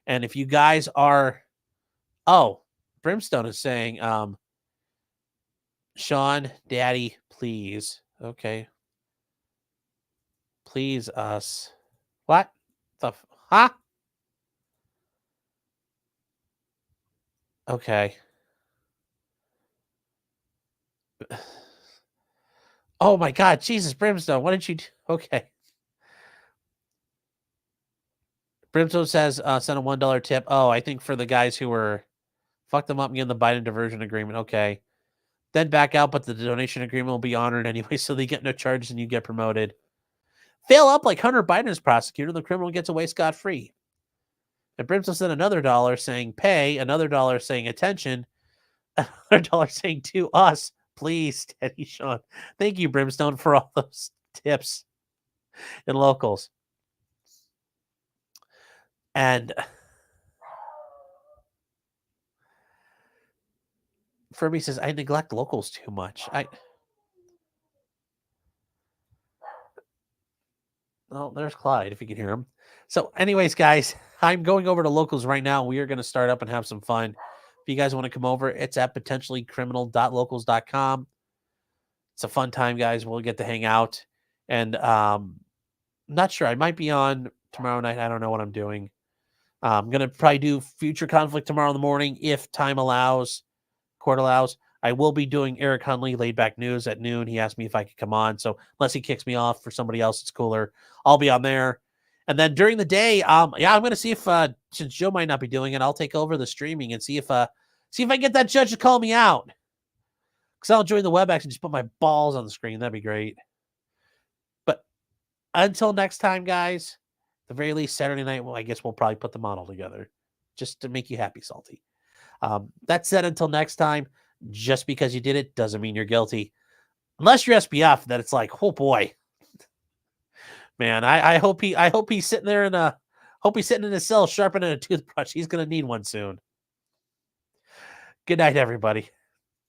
And if you guys are... Oh, Brimstone is saying, Sean, Daddy, please. Okay. Please us. What? Huh? Okay. Oh my God, Jesus, Brimstone, what did you do? Okay. Brimstone says, send a $1 tip. Oh, I think for the guys who were fuck them up and get the Biden diversion agreement. Okay. Then back out, but the donation agreement will be honored anyway, so they get no charges and you get promoted. Fail up like Hunter Biden is prosecutor, the criminal gets away scot-free. And Brimstone sent another $1 saying pay, another $1 saying attention, another $1 saying to us, please, Teddy Sean. Thank you, Brimstone, for all those tips and Locals. And Furby says, I neglect Locals too much. Well, there's Clyde, if you can hear him. So anyways, guys, I'm going over to Locals right now. We are going to start up and have some fun. If you guys want to come over, it's at potentiallycriminal.locals.com. It's a fun time, guys. We'll get to hang out. And I'm not sure. I might be on tomorrow night. I don't know what I'm doing. I'm going to probably do Future Conflict tomorrow in the morning if time allows, court allows. I will be doing Eric Hunley Laid Back News at noon. He asked me if I could come on. So unless he kicks me off for somebody else, it's cooler. I'll be on there. And then during the day, I'm going to see if, since Joe might not be doing it, I'll take over the streaming and see if I get that judge to call me out. Because I'll join the WebEx and just put my balls on the screen. That'd be great. But until next time, guys, at the very least, Saturday night, well, I guess we'll probably put the model together just to make you happy, Salty. That said, until next time, just because you did it doesn't mean you're guilty. Unless you're SBF, that it's like, oh boy. Man, I hope he's sitting there in his cell sharpening a toothbrush. He's gonna need one soon. Good night, everybody.